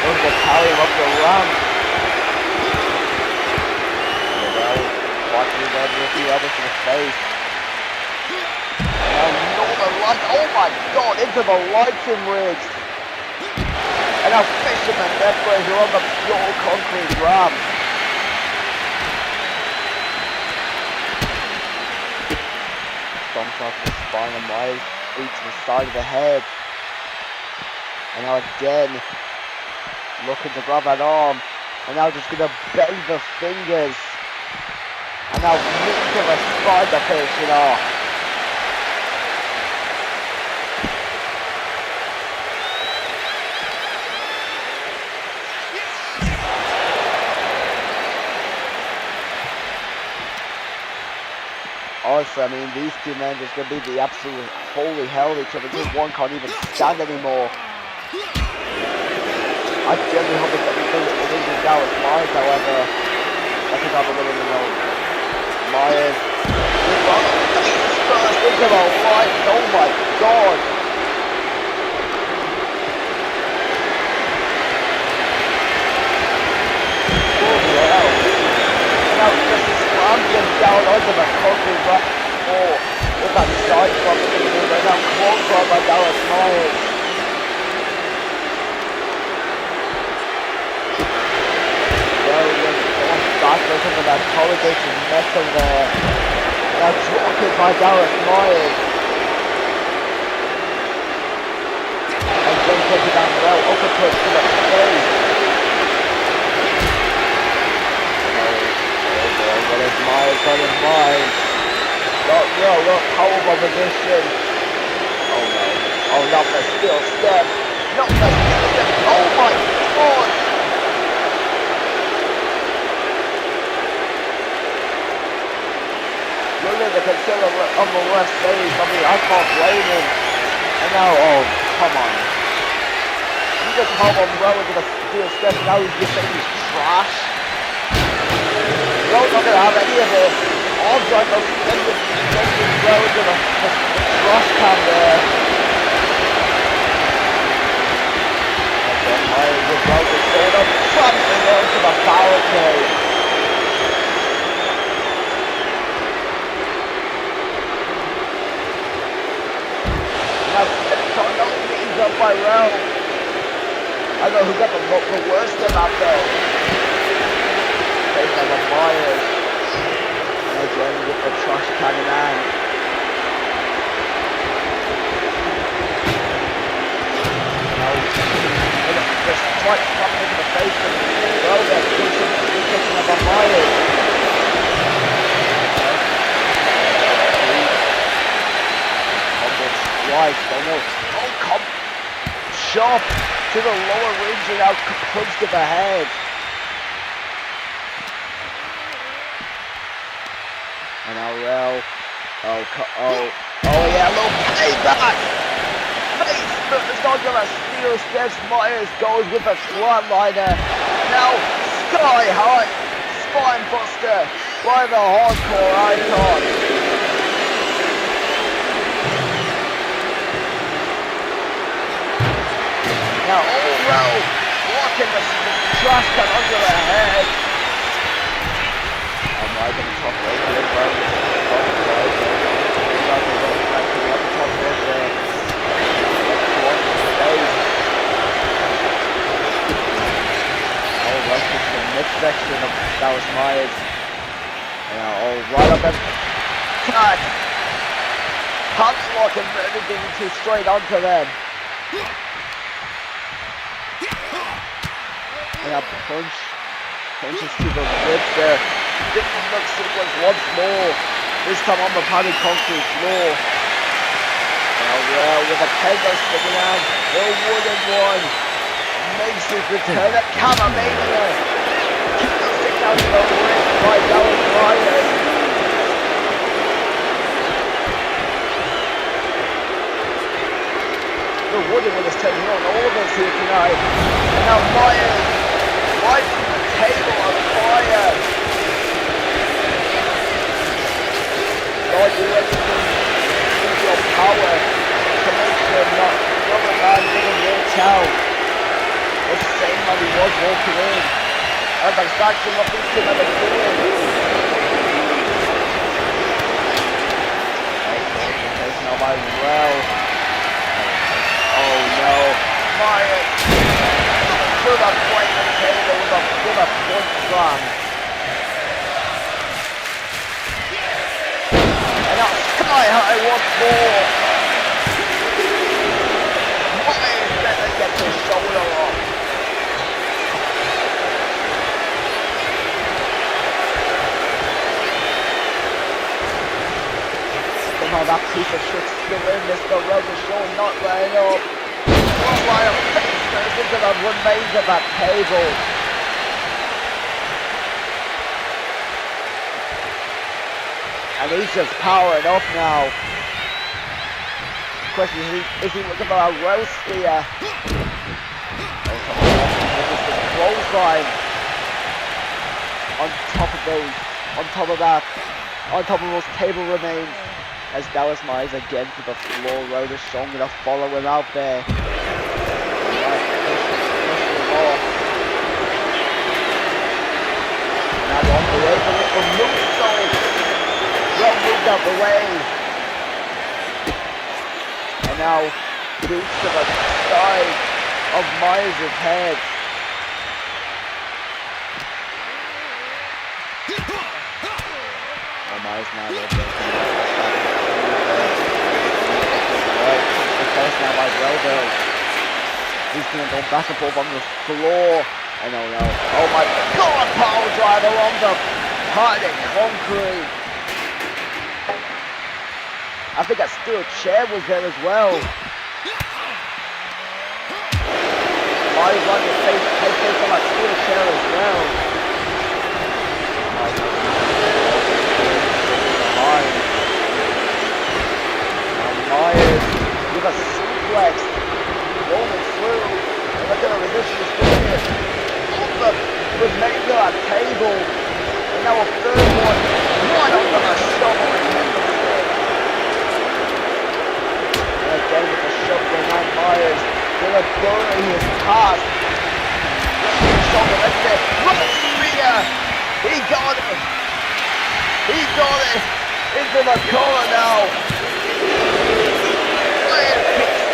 Look to carry him up the ramp. Watching that with the elbow to the face. Now Northern Light, oh my god, into the lighting rigs. And now Fisherman Deathblazer on the pure concrete ramp. Stomps off the spine of Myers, feet to the side of the head. And now again, looking to grab that arm. And now just gonna bend the fingers. And now Nitro spied the finishing off. Honestly, I mean, these two men just gonna be the absolute holy hell of each other. Just one can't even stand anymore. I genuinely hope it's losing Dallas Myers, however. I think I'll be winning the note. Myers. First into the light. Oh my god. Oh wow. And now just slams him down onto the concrete rock floor with that side drop in the middle. And now close drop by Dallas Myers. Back looking for that corrugated metal there. Now dropped by Dallas Myers. And then taking down well, upper push to the face. Oh boy, what is Myers got in mind? Look, powerbomb position. Oh no. Oh, not the steel step. Not the steel step. Oh my god. The consider on the left stage, I mean, I can't blame him. And now, oh, come on. You just hold on well into the steel step, now he's just saying he's trash. Ro's not going to have any of it. Arms like those extended well into the trash can there. And then Myers with Rogan going up, trampling into the barricade. Now, no knees up by Rel. I don't know who got the worst of that though. Based on the Myers. And again with the trash can in hand. Now, just quite slapping into the face of Rogan. Kicking up on Myers. Right, I know. Oh, come. Shot to the lower region, out punch to the head. And now Rel. Oh yeah, look, payback. Face first onto the steel steps. Myers goes with a flatliner. Now sky high spine buster by the hardcore icon. Now, Rel walking the trash can under the head. Oh my, going to top rope here, bro. Top rope. Back to the upper top rope there. Walking the stage. Oh, right to the midsection of Dallas Myers. Now, right up and tag. Punch lock and everything too straight onto them. And a punches to the ribs there. Big look sequence once more. This time on the padded concrete floor. Now Rel with a kendo sticking out. The wooden one makes his return at Camamania. Kendo sticking out to the ribs by Dallas Myers. The wooden one is taking on all of us here tonight. And now Myers lighting the table on fire. Lord, do everything in your power to make sure not another man doesn't walk out the same man he was walking in. And that's actually what this team ever doing. Now by well. Oh no. Myers through the flaming table with a punch slam. And now sky high once more. Myers then gets his shoulder off. Somehow that piece of shit's still in this, the Rogan show not laying up. While faces into the remains of that table. And he's just powering up now. The question is he looking for a roast spear? Clothesline on top of those table remains. As Dallas Myers again to the floor, Roder Strong gonna follow him out there. Now on the way for little moonsault. Well moved out the way. And now boots to the side of Myers' head. And Myers now now by Reto. He's gonna go back and forth on the floor. I don't know. Oh my god, power driver on the hardened concrete. I think that steel chair was there as well. Myers on your face on that steel chair as well. Myers with a suplex, rolling through, and they're going to resist this doing it. On the remainder of that table, and now a third one, right under the shovel and hit the stick. And again with the shovel and Myers, going to bury his past. The shovel and there, right spear, he got it, into the corner now.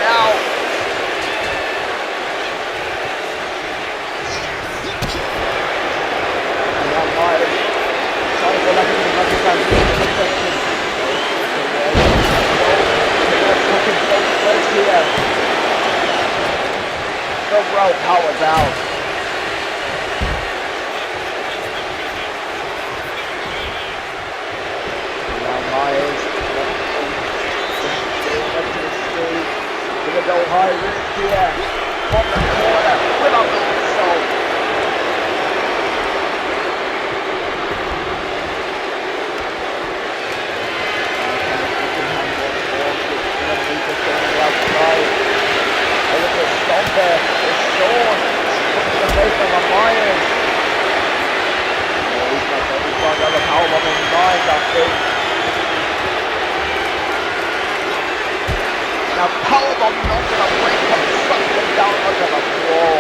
Out. And now Myers trying to go back into the midsection. Let's look in both legs here. The row powers out. And now Myers gonna go high risk here from the corner with a moonsault. A little stomp there is Sean puts the face of the Myers. He's got another powerbomb on 9, I think. Now powerbomb not gonna break him, sucks him down under the floor.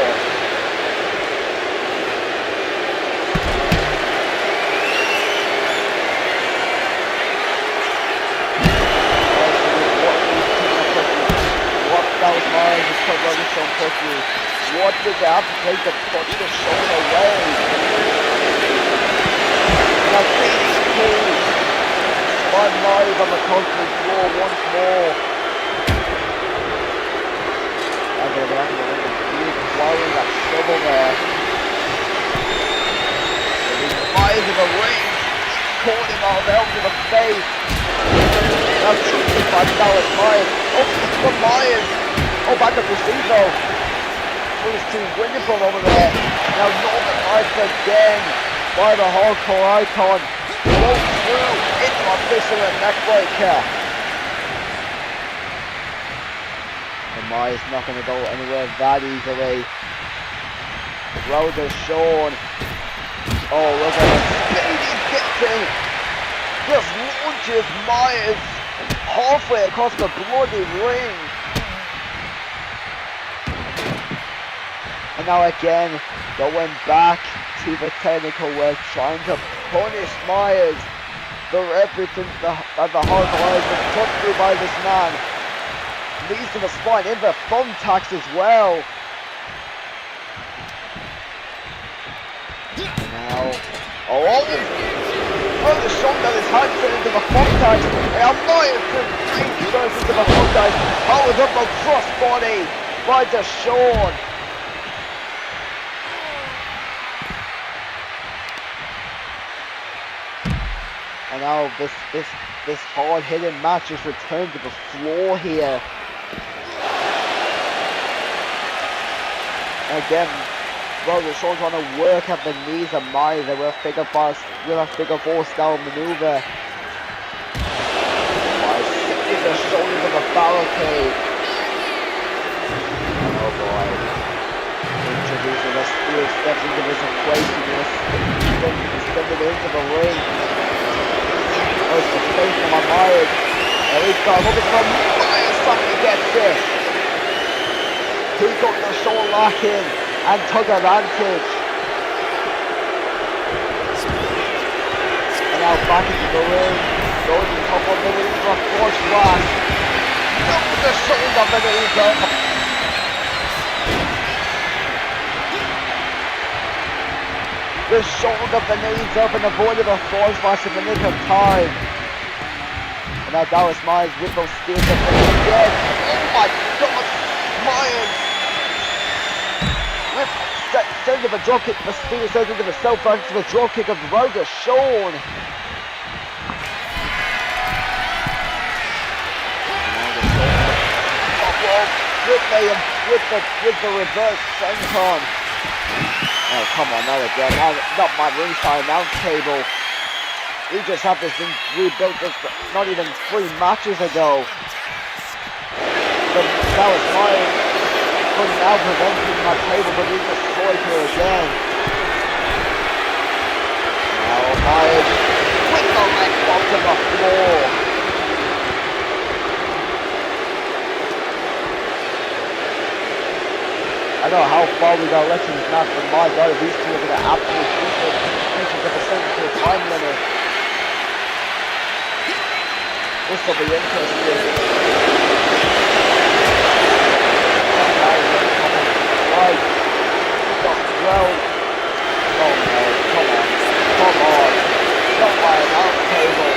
What that was Myers is covering some pussy. What did they have to take to put the shoulder away? Now DDT by Myers on the concrete floor once more. Blowing that shovel there. He's eyes of the ring. Caught him out to the face. Now choosing by Dallas Myers. Oh, for Myers. Oh, back up to Steve-O. Oh, he's too windy from over there. Now Norman Myers again by the hardcore icon. Rolls through into a fist and a neckbreaker. Myers not going to go anywhere that easily. Dasean. Oh, look at the speed he's getting. Just launches Myers halfway across the bloody ring. And now again, going back to the technical work, trying to punish Myers for everything that the hardcore has been put through by this man. Leads to the spine in the thumbtacks as well. Now, Dasean got his hand put into the thumbtacks. And Myers goes into the thumbtacks. Follows up a crossbody by Dasean. And now this hard-hitting match is returned to the floor here. And again, Dasean trying to work at the knees of Myers with a figure four style maneuver. Myers sticking the shoulders of the barricade. Oh boy. Introducing the steel steps into this equation. Extended into the ring. Oh, it's the face from Myers. There he goes, looking for Myers, finally gets it. He got Dasean lacking and took advantage. And now back into the ring, going to the top of the ring for a force blast. No, Dasean got the knees up. Dasean got the knees up and avoided a force blast in the nick of time. And now Dallas Myers with those steel steps again. Oh my god! Myers! Sends of a drop kick, the steel sends into the self back to the drop kick of Dasean. With the reverse senton. Oh come on, not again, not my ringside announce table. We just have this thing rebuilt just not even 3 matches ago. But Dallas Myers now preventing my table, but he's destroyed here again. Now Myers with the leg bomb to the floor. I don't know how far we got left in this match, but my god, these two are going to absolutely beat the percentage to a time limit. This will be interesting. Right. Well. Oh no, come on. Not my announce table.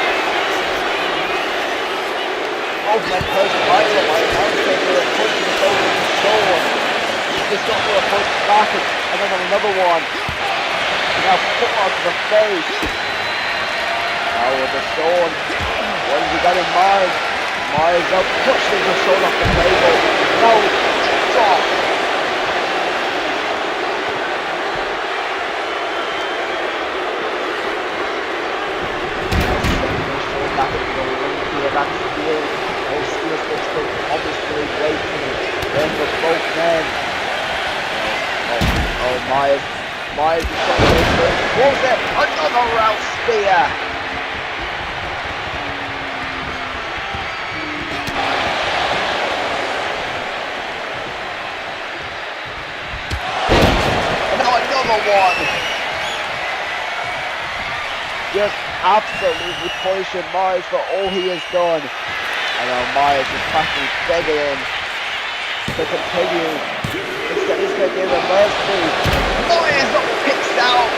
Both men first right on my announce table and punching the both of the sword. Just got to a punch back and then another one. Now foot onto the face. Now with the sword. What has he got in mind? Myers up, pushing the sword off the table. No, drop. Back into the ring here, that's steel. Those steel sticks still obviously waiting there for both men. Oh, Myers is trying to go towards it. Another route spear. And now another one. Just absolutely punishing Myers for all he has done. And now Myers is practically begging him to continue. Instead he's going to give him mercy. Myers got pitched out.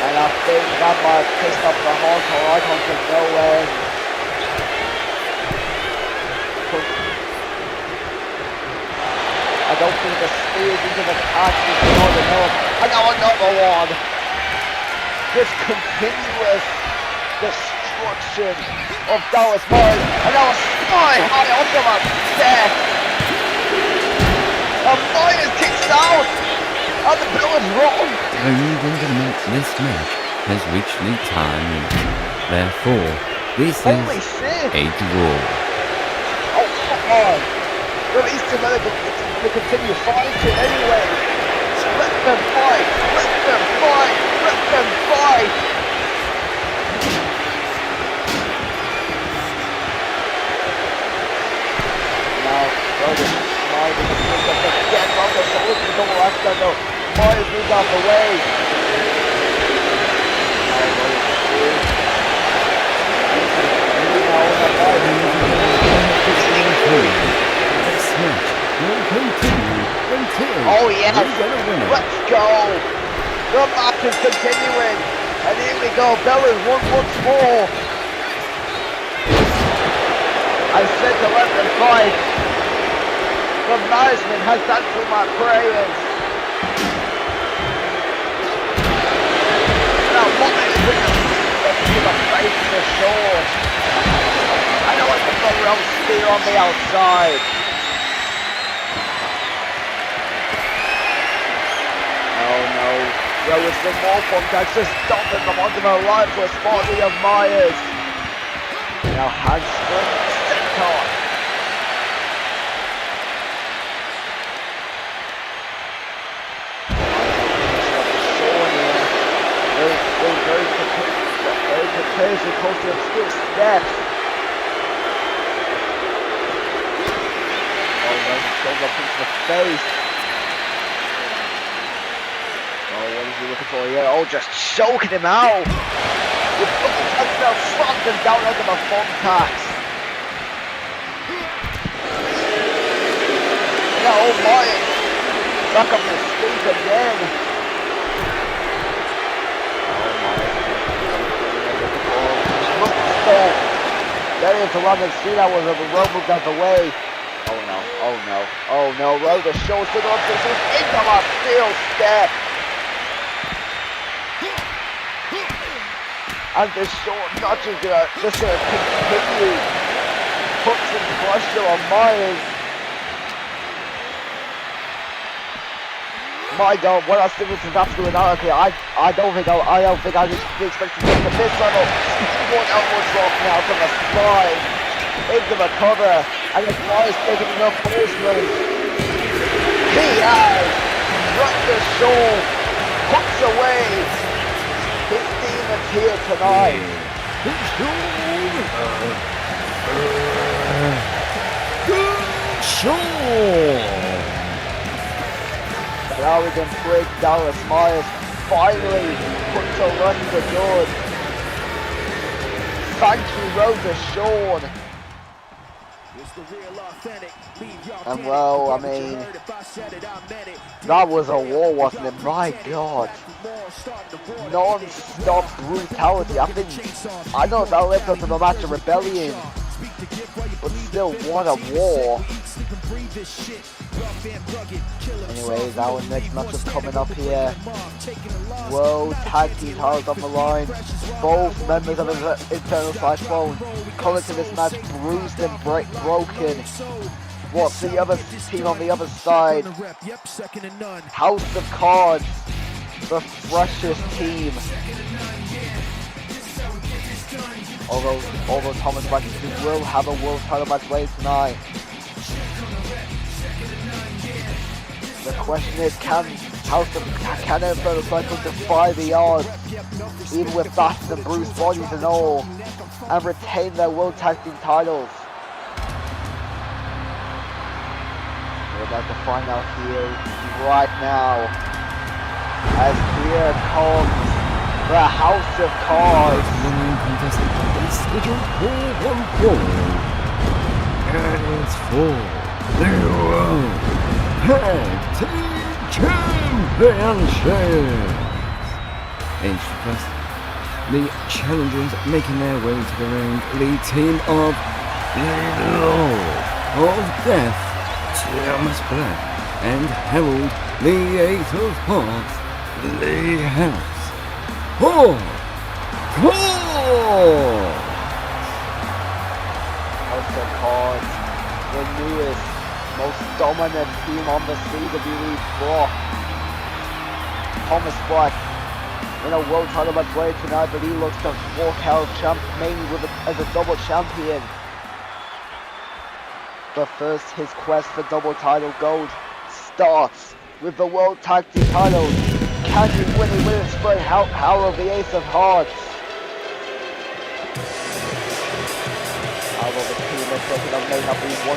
And I think that might have pissed off the hardcore icon from nowhere. I don't think the spears into the catch is not enough. And now another one. This continuous destruction of Dallas Myers. And now a spy high onto my deck. And Myers kicks out. And the bell is wrong. This match has reached the time limit. Therefore, this Holy is shit. a draw. Oh, come on. Well, East America to continue fighting anyway. Let them fight! Let them fight! Let them fight! Now, Logan, Myers is going to get on the shoulders to double after though. Myers moves out the way. Oh yes! Let's go! The match is continuing! And here we go, Bella's won once more! I said to let them fight! The management has answered my prayers! Now what is it? To the face of the shore! I know it's the real spear on the outside! There was some more from that's just stomping them onto the lifeless body of Myers. Now handspring, center. Very precariously close to the still steps. Oh, no, he's going up into the face. What is he looking for here? Oh, just choking him out! With double touchdown, slammed him down under the thumbtacks. Now, oh my! Back up his feet again. Oh my! There is the one that see that was a rumble out the way. Oh no! Oh no! Oh no! Roto shows to the officials into my steel step. And this short notch is just gonna continue put some pressure on Myers. My God, what I think this is absolute anarchy. I don't think I was expecting to get to this level. One outward drop now from the slide into the cover, and it's Myers taking enough punishment. He has brought the show, puts away. His demons here tonight. Now we can break Dallas Myers finally puts a run for good. Thank you, Rosa Sean. And well, I mean, that was a war, wasn't it? My God. Non-stop brutality. I know that led up to the match of Rebellion, but still, what a war. Anyways, our next matchup coming up here. World Tag Team titles on the line. Both members of the Inferno Cyclone coming to this match bruised and broken. What's the other team on the other side? House of Cards, the freshest team. Although Thomas Braxton will have a world title match later tonight. The question is, can Inferno Cyclone defy the odds, even with battered and bruised bodies and all, and retain their World Tag Team titles? We're about to find out here right now, as here comes the House of Cards. And it's for the World Tag Team Championships. And first, the challengers making their way to the ring, the team of the Lord of Death, Thomas Black, and Harold, the Eighth of Hearts, the House of Cards. House of Cards, the newest, most dominant team on the CWE floor. Thomas Black in a world title match later tonight, but he looks to walk out mainly as a double champion. But first, his quest for double title gold starts with the World Tag Team titles. Can he win it with his friend Harold, the Ace of Hearts? Although the team they're taking on may not be 100%.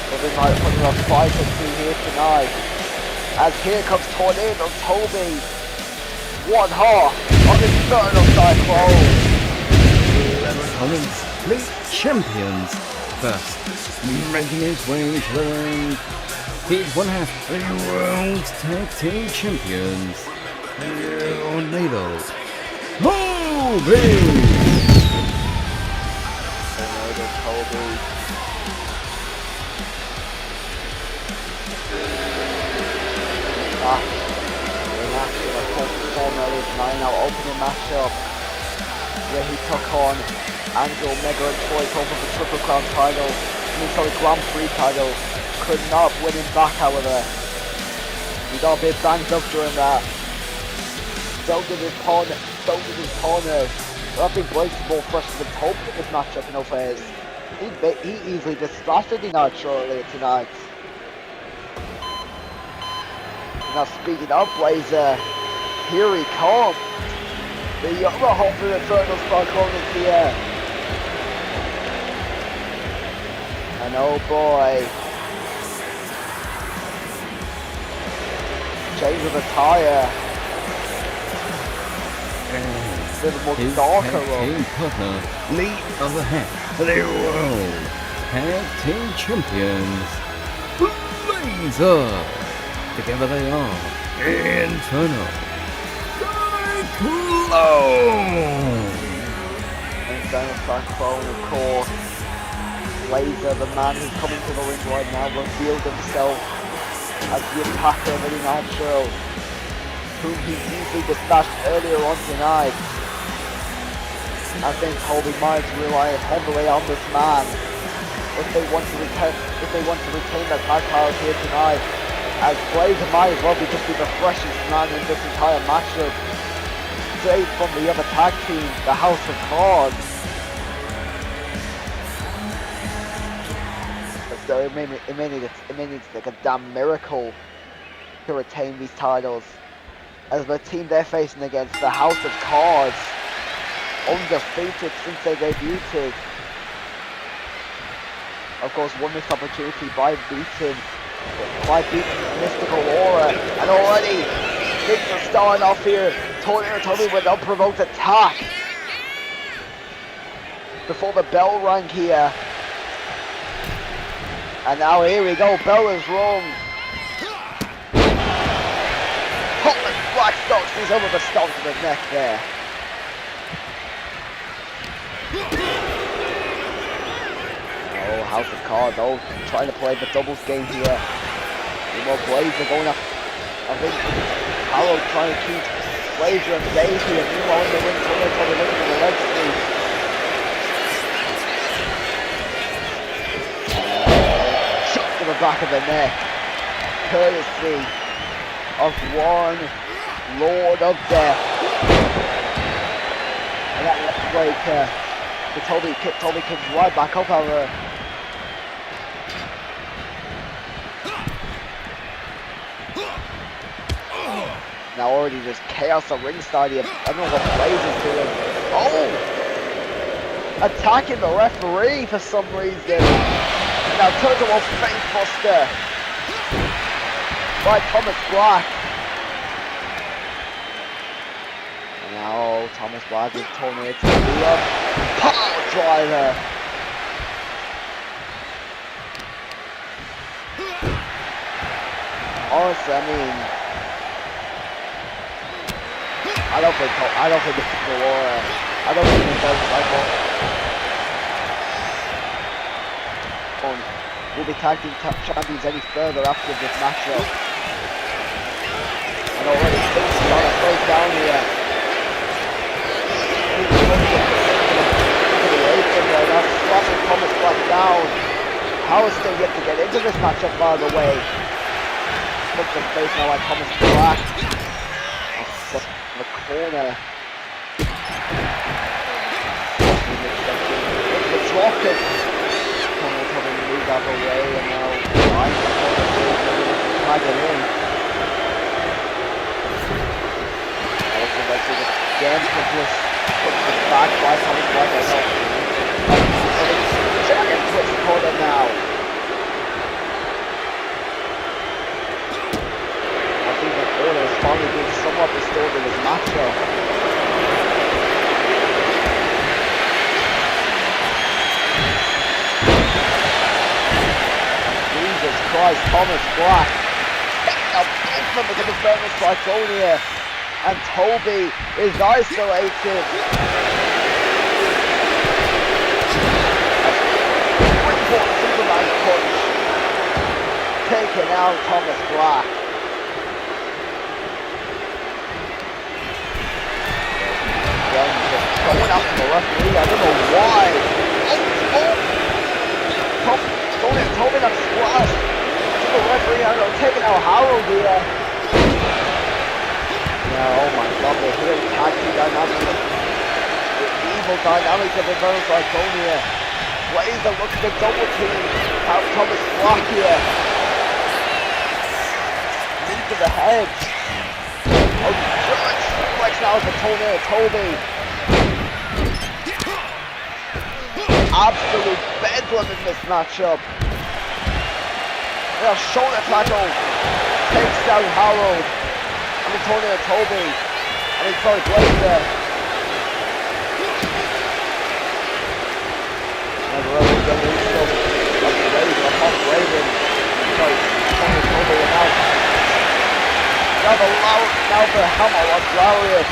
But they might put in a fight or two here tonight. As here comes Tornado Toby. One half of Inferno Cyclone. Complete champions. First, making his way to the ring. He's one half of the World Tag Team Champions. Nitro. Toby. Toby. Now opening matchup where he took on Angel, Omega and Troy over the Triple Crown title. Grand-Prix title. Could not win him back, however. He got a bit banged up during that. So did his partner. I think Blake's more frustrated than Toby in this matchup, you know, for his. He easily distracted Nitro earlier tonight. Now speaking of Blazer, here he comes. The other half of the Inferno Cyclone is here. And oh boy. Change of attire. A little more darker team partner, Lee of the Hat, the World Tag Team Champions, Blazer. Together they are Inferno Cyclone. Inferno Cyclone, of course. Blazer, the man who's coming to the ring right now, revealed himself as the attacker of the Nitro, whom he easily dispatched earlier on tonight. I think Toby might rely heavily on this man if they want to retain their tag titles here tonight. As Blazer might as well just be the freshest man in this entire matchup. Save from the other tag team, the House of Cards. So it may need like a damn miracle to retain these titles. As the team they're facing against, the House of Cards, undefeated since they debuted. Of course, won this opportunity by beating Mystical Aura, and already things are starting off here. Toby with an unprovoked attack before the bell rang here. And now here we go, bell is rung. Thomas Blackstocks is over the stomp to the neck there. Oh, House of Cards, trying to play the doubles game here. More Blazer going up. I think Harold trying to keep Blazer and Daisy, and meanwhile in the ring, Toby looking for the leg sweep. Shot to the back of the neck, courtesy of one Lord of Death. And that left breaker. Toby kicks right back up, however. Now already just chaos at ringside here. I don't know what Blazer's doing. Oh! Attacking the referee for some reason. Now turns to a face buster by Thomas Black. And now Thomas Black is torn it to the power driver. Honestly, I don't think this is Laura. I don't think this does cycle. We'll be tag team champions any further after this matchup. And already things are going to break down here. That's slapping Thomas Black down. Howard's still yet to get into this matchup, by the way. Look at the face now like Thomas Black. The corner. The drop kick. away and now trying to tag it in. Also, let's see the dance of this back by coming back. I know. Dragon twist corner now. I think that order is finally being somewhat restored in his matchup. Jesus Christ, Thomas Black taking out both members of Inferno Cyclone here, and Toby is isolated. Springboard Superman punch, taking out Thomas Black. Again, just going after the referee, I don't know why. Toby that splash to the referee, I don't know, taking out Harold here. Yeah, oh my god, the heel tag team dynamics, the evil dynamics of Inferno Cyclone here. Blazer looks to double team, have Thomas Black here. Knee to the head. Oh, good suplex now for Toby. Absolute bedlam in this matchup. A shoulder tackle takes down Harold. Toby. Blazer. And Rowan getting himself up Raven. Toby now. Now the hammer on Lariat.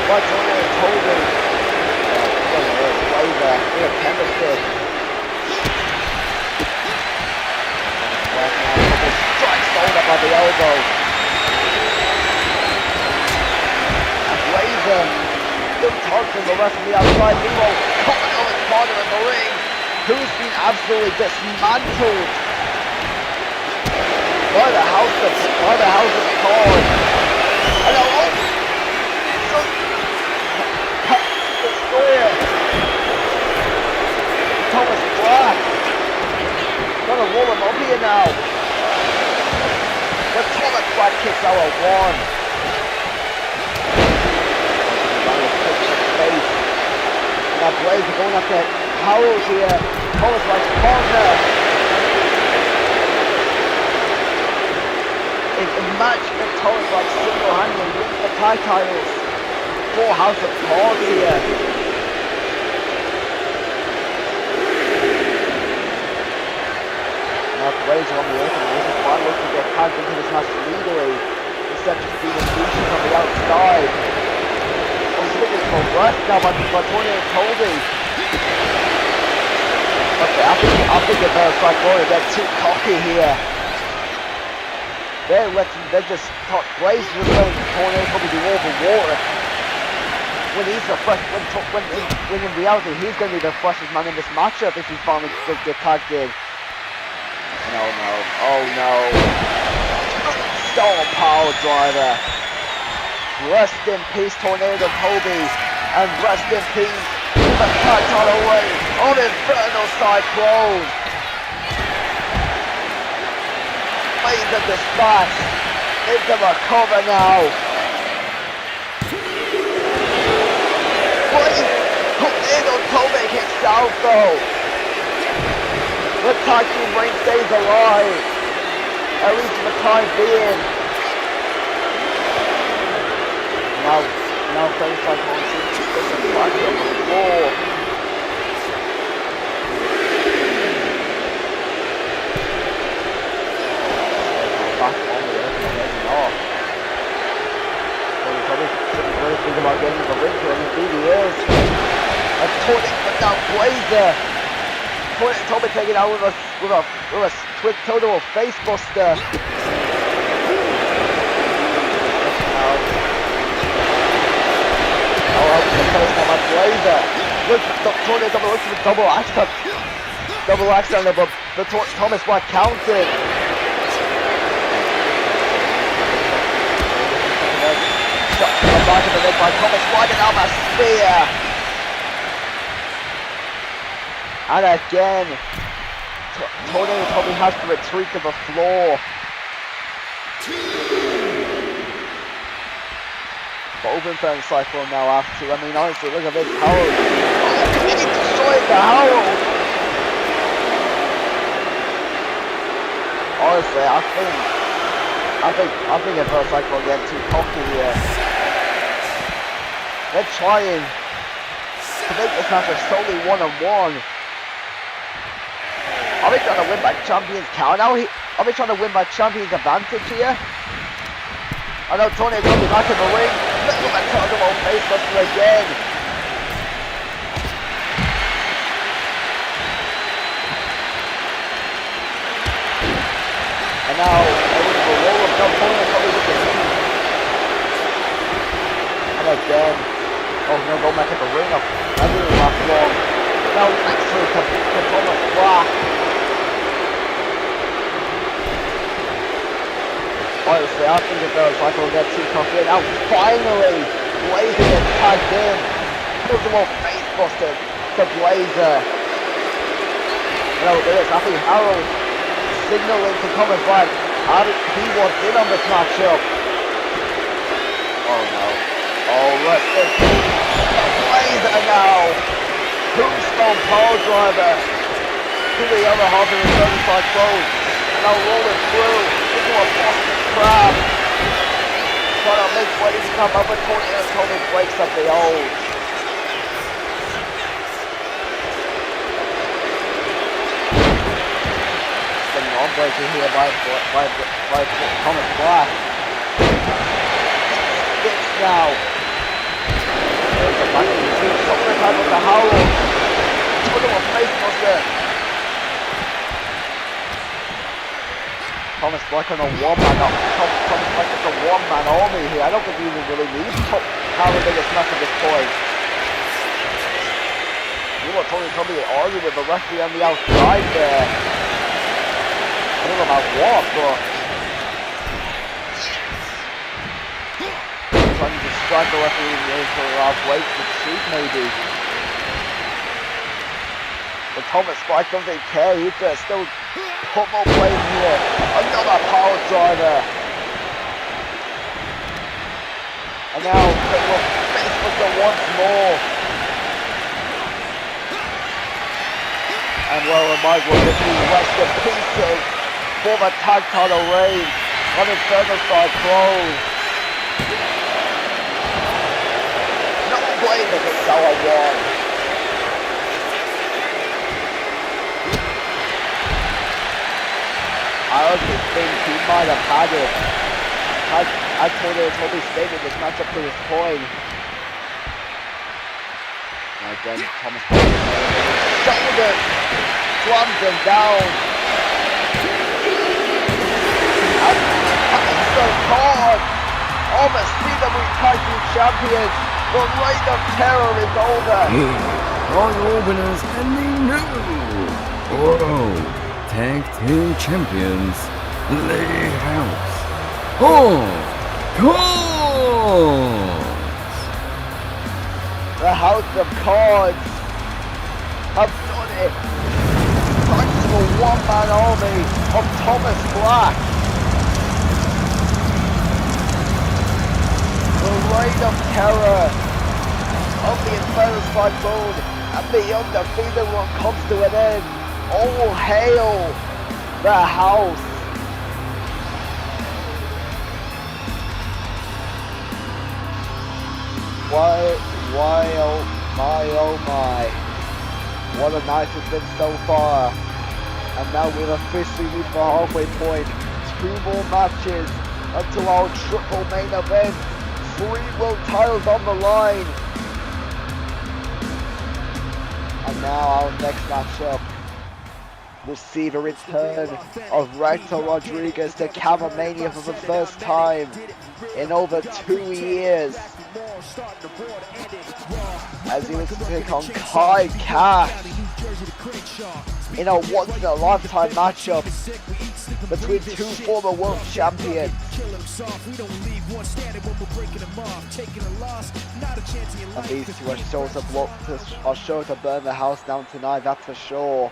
By Toby. Blazer in a candlestick. Strikes shoulder by the elbow. And Blazer still taunting the rest of the outside. Meanwhile, coming on his partner in the ring, who's been absolutely dismantled by the House of Cards. And Destroyer. Thomas Black. Gonna roll him up here now. The Thomas Black kicks out at one. Now Blazer going after Harold here. Thomas Black's partner. In match with Thomas Black single-handedly wins the tag titles for House of Cards here. Blazer on the open, Blazer finally looking to get tagged into this match legally instead of just being induced from the outside. I'm looking for breath now by Tony and Toby. Okay, I think they're Cyclone, they're too cocky here. They're just Blazer just letting Tony and Toby do all the water. When he's the fresh, when in reality he's going to be the freshest man in this matchup if he finally does get tagged in. No, oh no. Star power driver. Rest in peace, Tornado Toby. And rest in peace, the tag title reign of Inferno Cyclone. Blazer dispatch into the cover now. Tornado Toby kicks out though. The tag team reign stays alive, at least for the time being. Now things like on the back on the floor. Back on the earth and heading off. So you're probably really thinking about getting the ring for him, indeed he is. And Tony, but now Blazer. Toby taking out with a quick total face buster. Blazer. Look, Tony looks for the double axe on but Thomas Black counted. Shot to the back of the neck by Thomas Black and now a spear. And again, Tornado probably has to retreat to the floor. Both Inferno and Cyclone now have to. I mean, honestly, look at this Harold. Oh, he destroyed the Harold. Honestly, I think Inferno and Cyclone getting too cocky here. They're trying to make this match a solely one-on-one. Are they trying to win by Champions count now? Are they trying to win by Champions advantage here? I know Tony will be back in the ring. Look at that Toby face buster again. And now, over to the wall of Tony probably with the knee. And again. Oh no, go back at the ring up. That didn't last long. Now actually to Thomas Black. Honestly, I think if there's like we'll get too cocky. Now finally Blazer gets tagged in. Pulls him off face busted to Blazer. You know there is, I think Harold signaling to Thomas Black. He wants in on this matchup. Oh no. Oh, look, this Blazer now! Tombstone power driver to the other half of the 35 goal. And now rolling through into a Boston Crab. Trying to make Blazer come up, but Tony breaks up the old. Some non-breaker here by Thomas Black. Sticks now. There's a back in the team, something had with the Howell. Look at what face was there. Thomas Black on a one-man up. Thomas Black is a one-man army here. I don't think he even really needs Howell biggest match at this point. You know what Toby argued with the referee on the outside there. I don't know about what, but trying to distract the referee for wait to shoot maybe. But Thomas Black doesn't care, he's still put more play here. Another power driver. And now it will face with the once more. And well, it might well be rest in pieces for the tag title reign on Inferno Cyclone. Blazer gets our one. I honestly think he might have had it. I totally stayed in this matchup to this point. And again, Thomas shoulder slams him down. And so hard. All the CWE Tag Team Champions. The reign of terror is over. Our winners and the new World Tag Team Champions, the House of Cards. The House of Cards have done it. Thanks to a one-man army of Thomas Black. The reign of terror of the Inferno Cyclone and the undefeated one comes to an end. All hail the house. Why, oh my. What a night it's been so far. And now we've officially reached the halfway point. 2 more matches until our triple main event. 3 world titles on the line. And now our next matchup will see the return of Reto Rodriguez to Camamania for the first time in over 2 years. As he was to take on Kash in a once-in-a-lifetime matchup between 2 former world champions. And these 2 are sure to burn the house down tonight, that's for sure.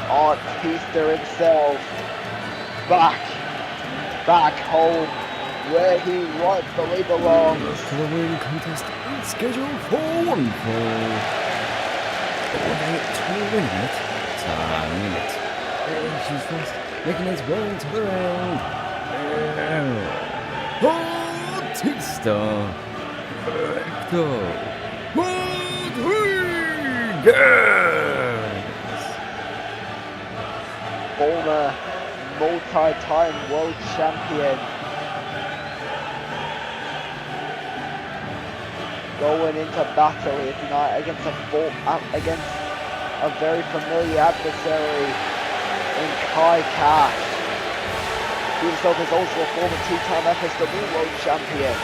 Artista himself back home where he rightfully belongs. To the winning contest is scheduled for one fall. To win it. Time it. She's first, making his way to the round. Artista. Reto. Former multi-time world champion. Going into battle here tonight against a very familiar adversary in Kash. He himself is also a former two-time FSW world champion.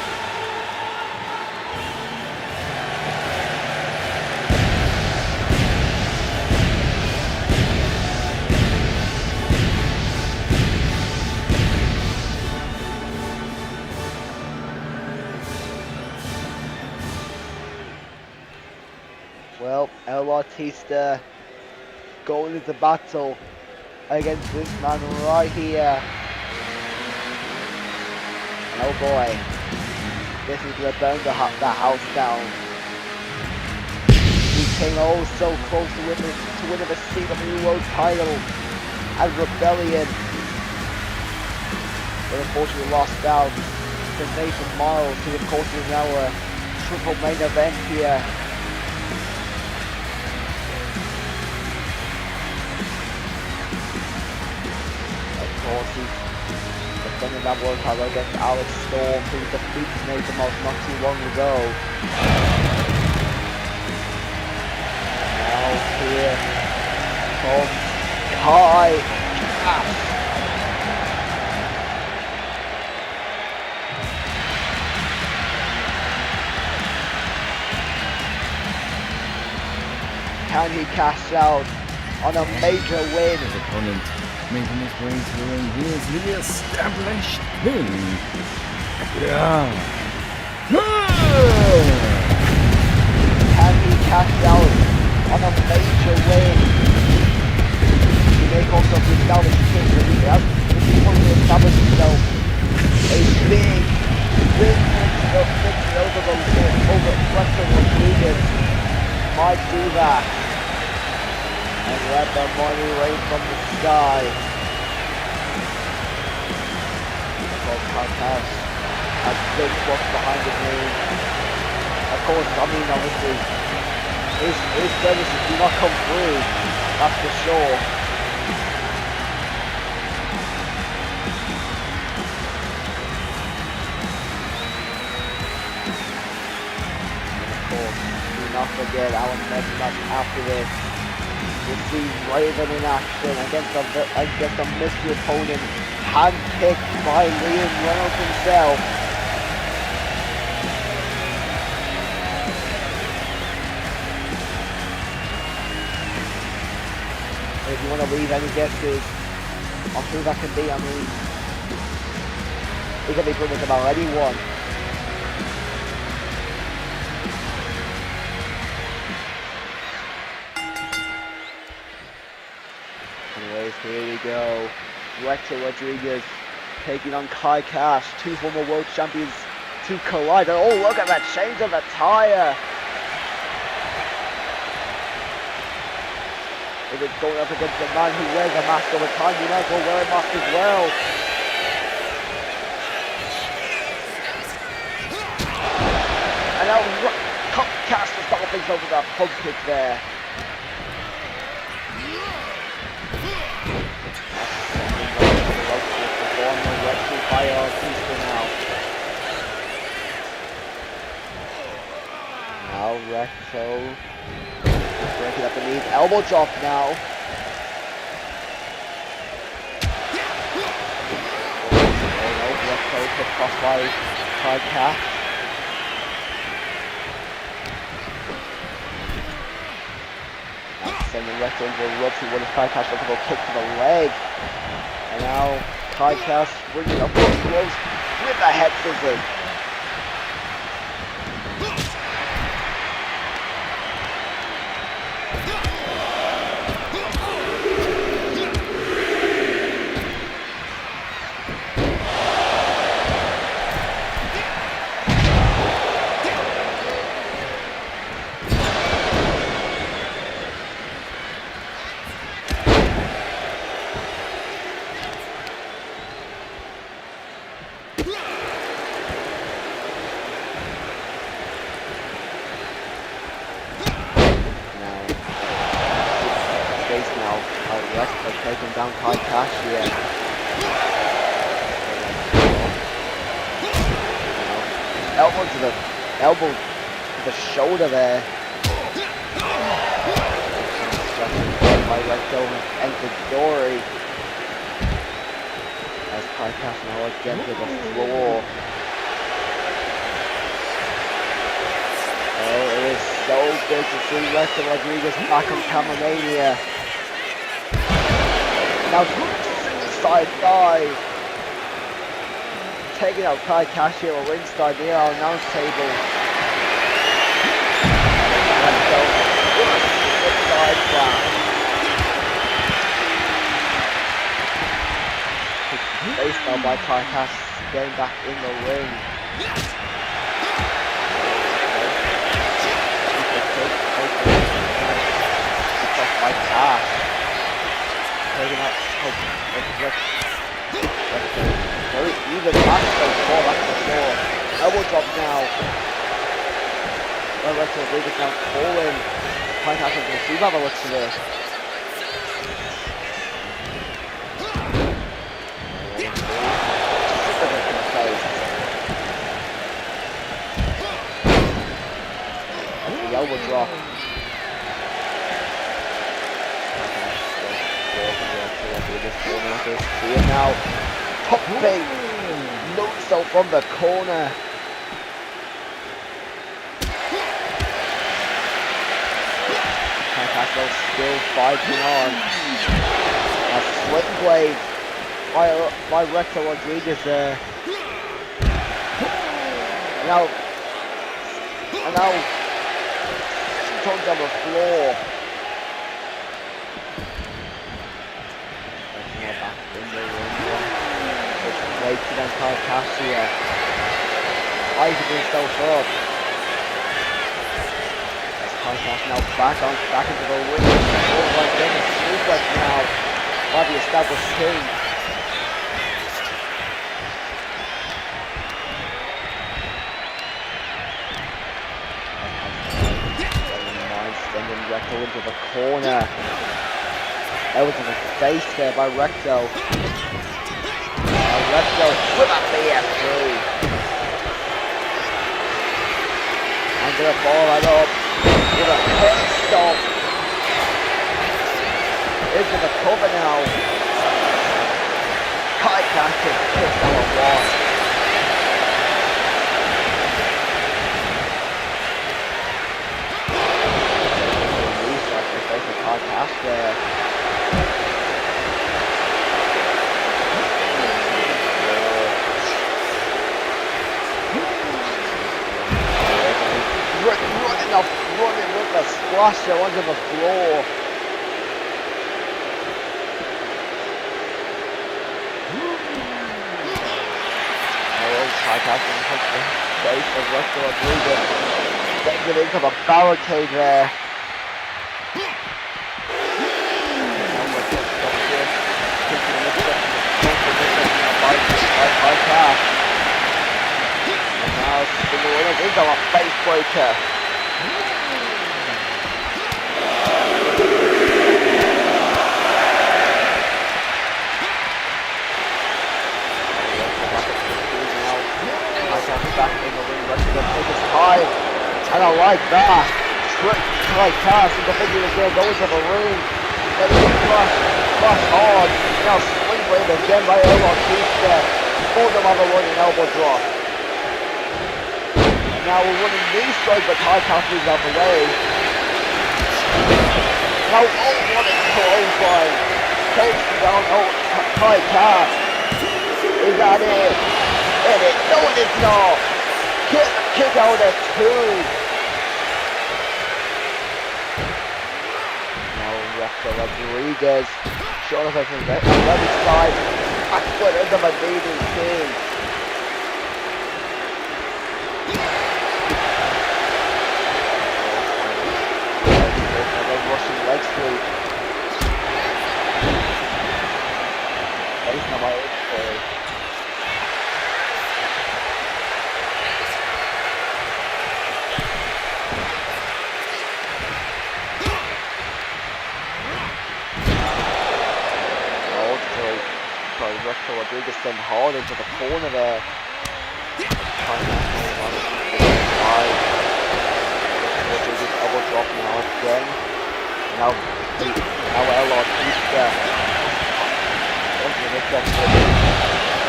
Well, El Artista going into battle against this man right here. Oh boy, this is going to burn the house down. He came oh so close to winning the CWE World title at Rebellion, but unfortunately lost out to Nathan Miles, who of course is now a triple main event here. He's defending that world title against Alex Storm, who defeated Nathan Miles not too long ago. Now here comes Kash. Can he cash out on a major win? His opponent making his way to the ring. He is the established king. Yeah. Can he cash out on a major win? He may also be established king, but he has established himself a big win over Reto Rodriguez. Might do that and let the money rain from the sky. Kash has big boss behind his name. Of course, I mean obviously his services do not come through, that's for sure. And of course, do not forget our next match after this. We'll see Raven in action against a mystery opponent handpicked by Liam Reynolds himself. If you want to leave any guesses on who that can be, I mean, it can be pretty much about anyone. Anyways, here we go. Reto Rodriguez taking on Kash, two former world champions to collide. Oh, look at that change of attire. If it's going up against a man who wears a mask all the time, you might as well wear a mask as well. And now Kash to start things over that pump kick there. By Artista now. Now Reto breaking up the knees. Elbow drop now. Oh no, Reto gets crossed by Kash. That's sending Reto into a ropes. He wanted Kash looking for a kick to the leg. And now Kash bringing up those gloves with the head scissors. knocking down Kash here. Elbow to the shoulder there. By Reto entered Dory. As Kash now again to the floor. Oh, it is so good to see Reto Rodriguez back on Camamania. Now suicide dive. Taking out Kash here on ringside near our announce table. Reto with a suicide flash. Baseball by Kash getting back in the ring. By Kash. Taking out very even match so far, that's for sure. Elbow drop now. Well, Reto Rodriguez now calling. Kash is going to see how it looks to this. Elbow drop. Here now, top bait, so from the corner. Kash still fighting on. A swing blade by Reto Rodriguez there. And now turns on the floor. Back in the ring. Waiting on Kash here. Rising himself up. As Kash now back into the ring. Looks like getting a suplex now by the established king. Sending Reto into the corner. Elbow to the face there by Reto. Reto with a BF3. And gonna follow that up with a pit stop. Into the cover now. Kash is pissed out of one. Kash there. Running with a splasher onto the floor. Kash and hit the face of Reto Rodriguez. Getting it into the barricade there. By Kash. And now the winner is a face breaker. Back in the ring, Reto going to take his time. And I like that. Trick Kash, and the figure is there, goes to the ring. Ready to flush hard. Now swing blade again by Auditore. Hold them on the running elbow drop. Now we're running knee strike, but Kash moves out the way. Now running clothesline. Takes down Kash. Is that it? And it, no it is not. Kick out at 2. Now Reto Rodriguez showing us from the left side. Back foot into the leading king. Russian leg sweep. Facing my Auditore. Reto Rodriguez then hard into the corner there. Rodriguez elbow drop now again. Now Batista.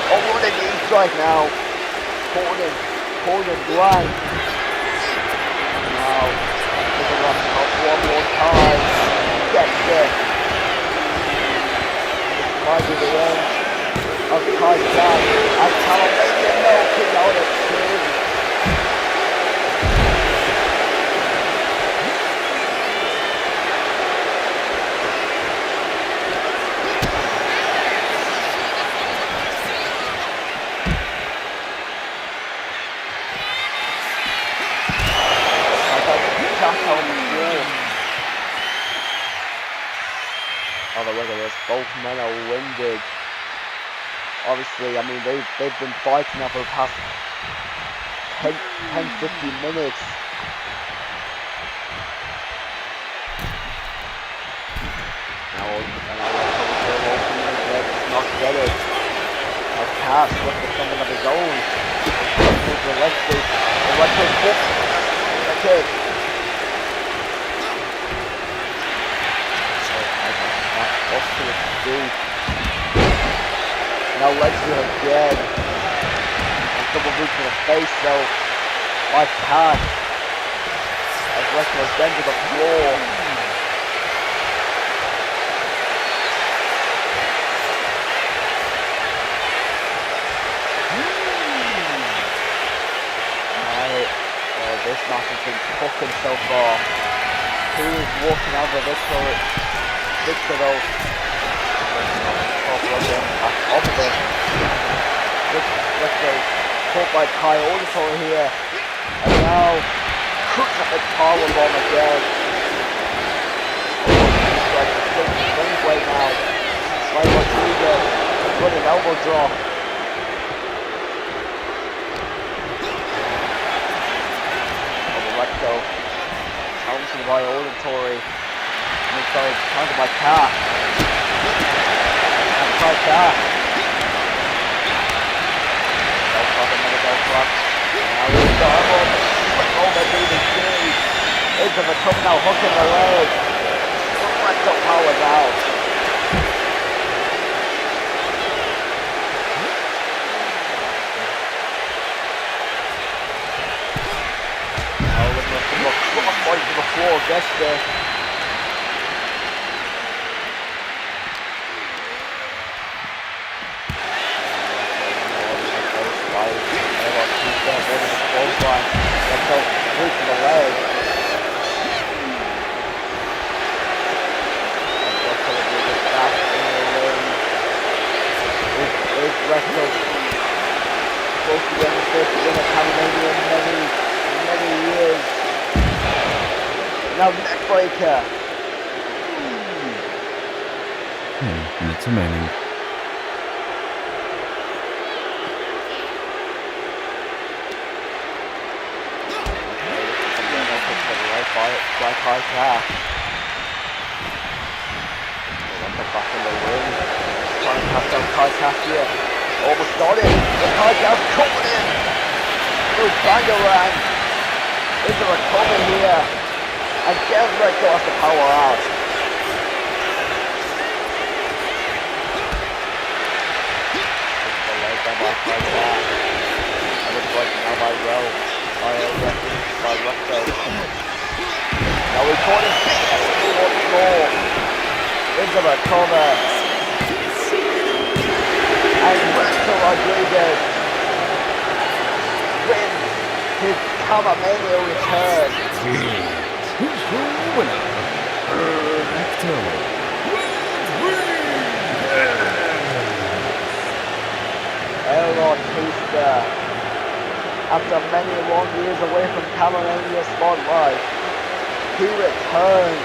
Oh, what a knee strike now. Corner blind. Now, take a run up one more time. Gets it. This might be the end of Kash and Camamania melting out at 2. Oh, look at this. Both men are winded. Obviously, I mean, they've been fighting now for the past 10-15 minutes. Now, not get it. Now, Kash with the something of his own. The leg sweep. The leg sweep. That's it. Up to its feet. Now legs to again. And double boot to the face though. By Kash. As Reto again to the floor. This match has been cooking so far. Who is walking out of the victory though? Off of it. Let's go. Caught by Auditore here. And now cooks up the powerbomb again. Like the way now. Right Rodriguez. Good an elbow drop. Reto, countered by Auditore, and sorry, countered by Kash. And by Kash. Another bell drop. Now here's the elbow. Oh, my baby Jimmy. Into the cup now, hooking the leg. Reto powers out. Crossbody to the floor, gets there. Let's go through to the leg. And Reto will get back in the ring. Is Reto supposed to win the first win of Camamania in many years? Now neckbreaker. Minutes remaining. Right high Kash. Back in the ring. Trying to pass down Kash here. Almost got it. The Kash coming in. Little bangarang. Is there a cover here? And Reto has to power out. The leg down by Kash. And it's breaking now by Reto. Now recording once more. Into the cover. And Reto Rodriguez wins his Camamania return. Who's your winner? Reto. Batista, after many long years away from Camamania spotlight, he returned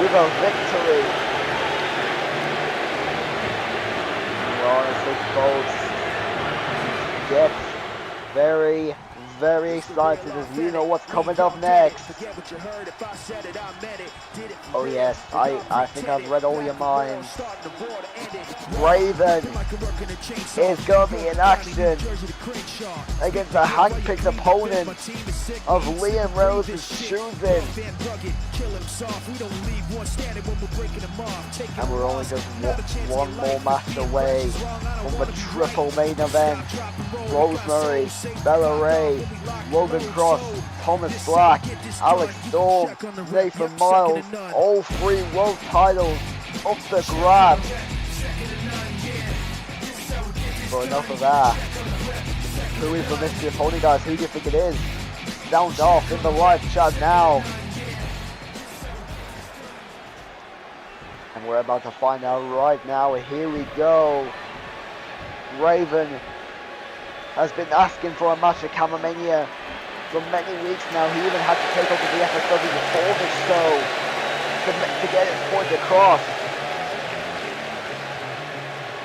with a victory. Honestly, folks, get very excited as you know what's coming up next. Oh yes, I think I've read all your minds. Raven is going to be in action against a handpicked opponent of Liam Rose's choosing. And we're only just one more match away from the triple main event. Rosemary, Bella Ray, Logan Cross, Thomas Black, Alex Storm, Nathan Miles, all 3 world titles up the grab. But enough of that. Who is the mystery opponent, guys? Who do you think it is? Sound off in the live chat now. And we're about to find out right now. Here we go. Raven has been asking for a match at Camamania for many weeks now. He even had to take over the FSW before this show to get his point across.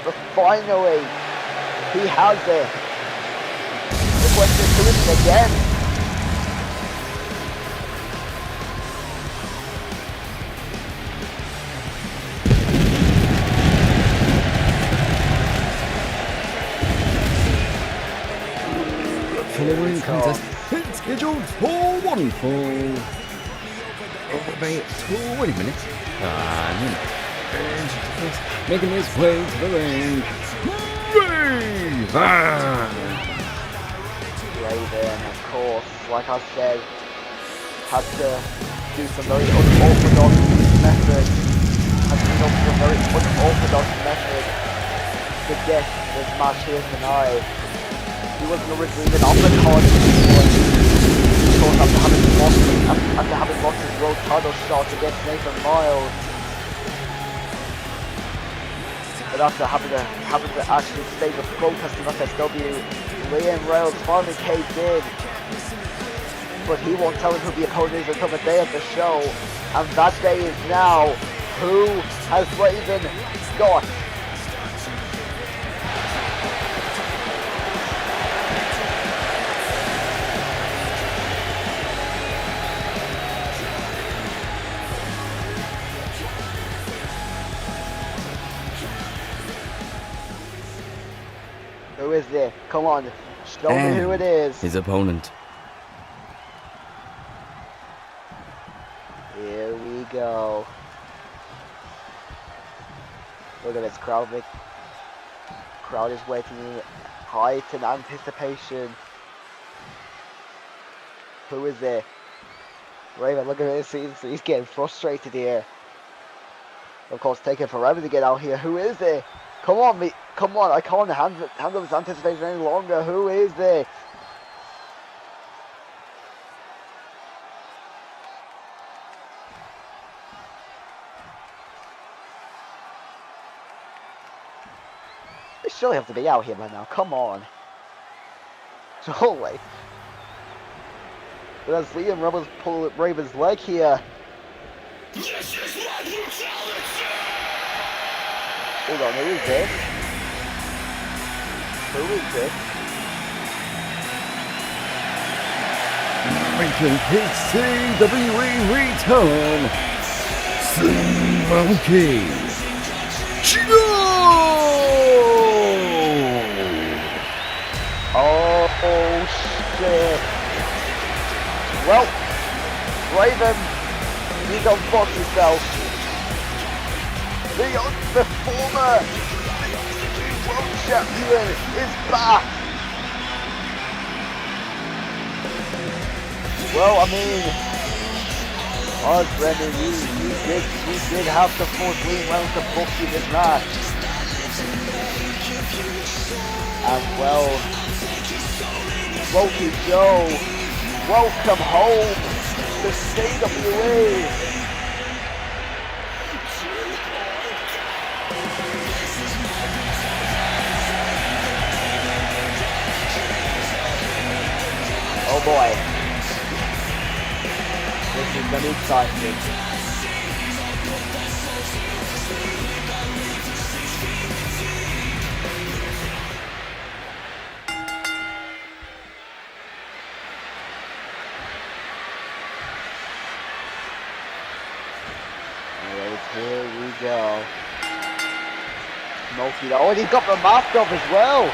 But finally, he has it. The question is, who is it again? Following contest is scheduled for one fall. About 20 minutes. Making his way to the ring. Raven, of course, like I said, had to do some very unorthodox method. To get this match here tonight. He wasn't originally even on the card before. Of course, after having lost his world title shot against Nathan Miles. But after having to actually save a protest in FSW, Liam Rails finally caved in. But he won't tell him who the opponent is until the day of the show. And that day is now. Who has Raven got? Who is there? Come on, show me who it is. His opponent. Here we go. Look at this crowd. The crowd is waiting in heightened anticipation. Who is there? Raven, look at this. He's getting frustrated here. Of course, taking forever to get out here. Who is there? Come on, come on, I can't handle this anticipation any longer. Who is there? They surely have to be out here by now. Come on. Surely. But as Liam Rebels pull at Raven's leg here. This is my brutality! Hold on, who is this? Who is this? Making his CWE return, Smoky Joe! Oh shit. Well, Raven, you done fucked yourself. The former world champion is back. Well, I mean, Brendan, you did have to force Liam Reynolds to book you this match. And well, Smoky Joe, welcome home to CWE. Oh boy, this is gonna be exciting. Alright, here we go. Smokey though. And he's got the mask off as well.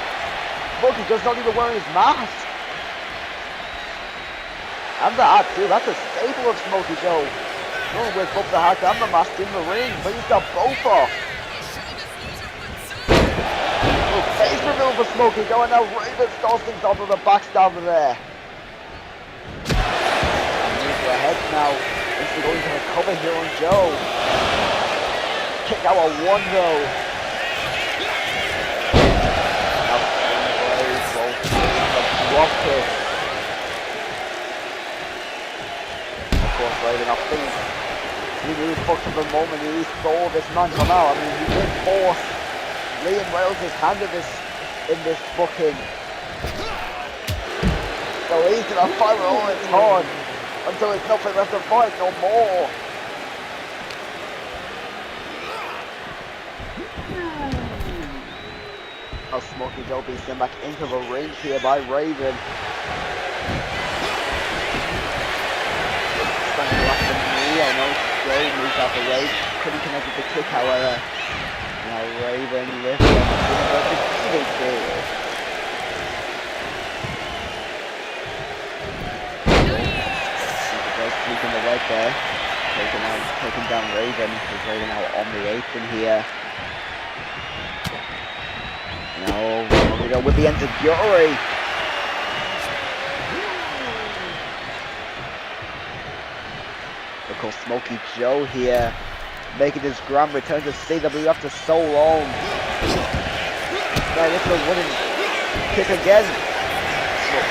Smokey just not even wearing his mask. And the hat too. That's a staple of Smokey Joe. Not only wears both the hat and the mask in the ring, but he's got both off. Face reveal for Smokey Joe, and now Raven starts things off with a backstabber there. Nitro ahead now. He's going to the cover here on Joe. Kick out a 1 though. Now drop kick. Of course, Raven, I think he really fucked up the moment he saw this man come out. I mean, he did force Lee and Wales' hand in this booking. So he's gonna fight with all his heart until there's nothing left to fight no more. Now Smokey Joe being sent back into the ring here by Raven. Standing back the knee, I know Joe moves out the way. Couldn't connect with the kick, however. Now Raven lifts up the defeated. Sneaking the right there. Taking down Raven. With Raven now on the apron here. Now we go with the Enziguri. Of course, Smokey Joe here, making his grand return to CWE after so long. Now this is a winning kick again.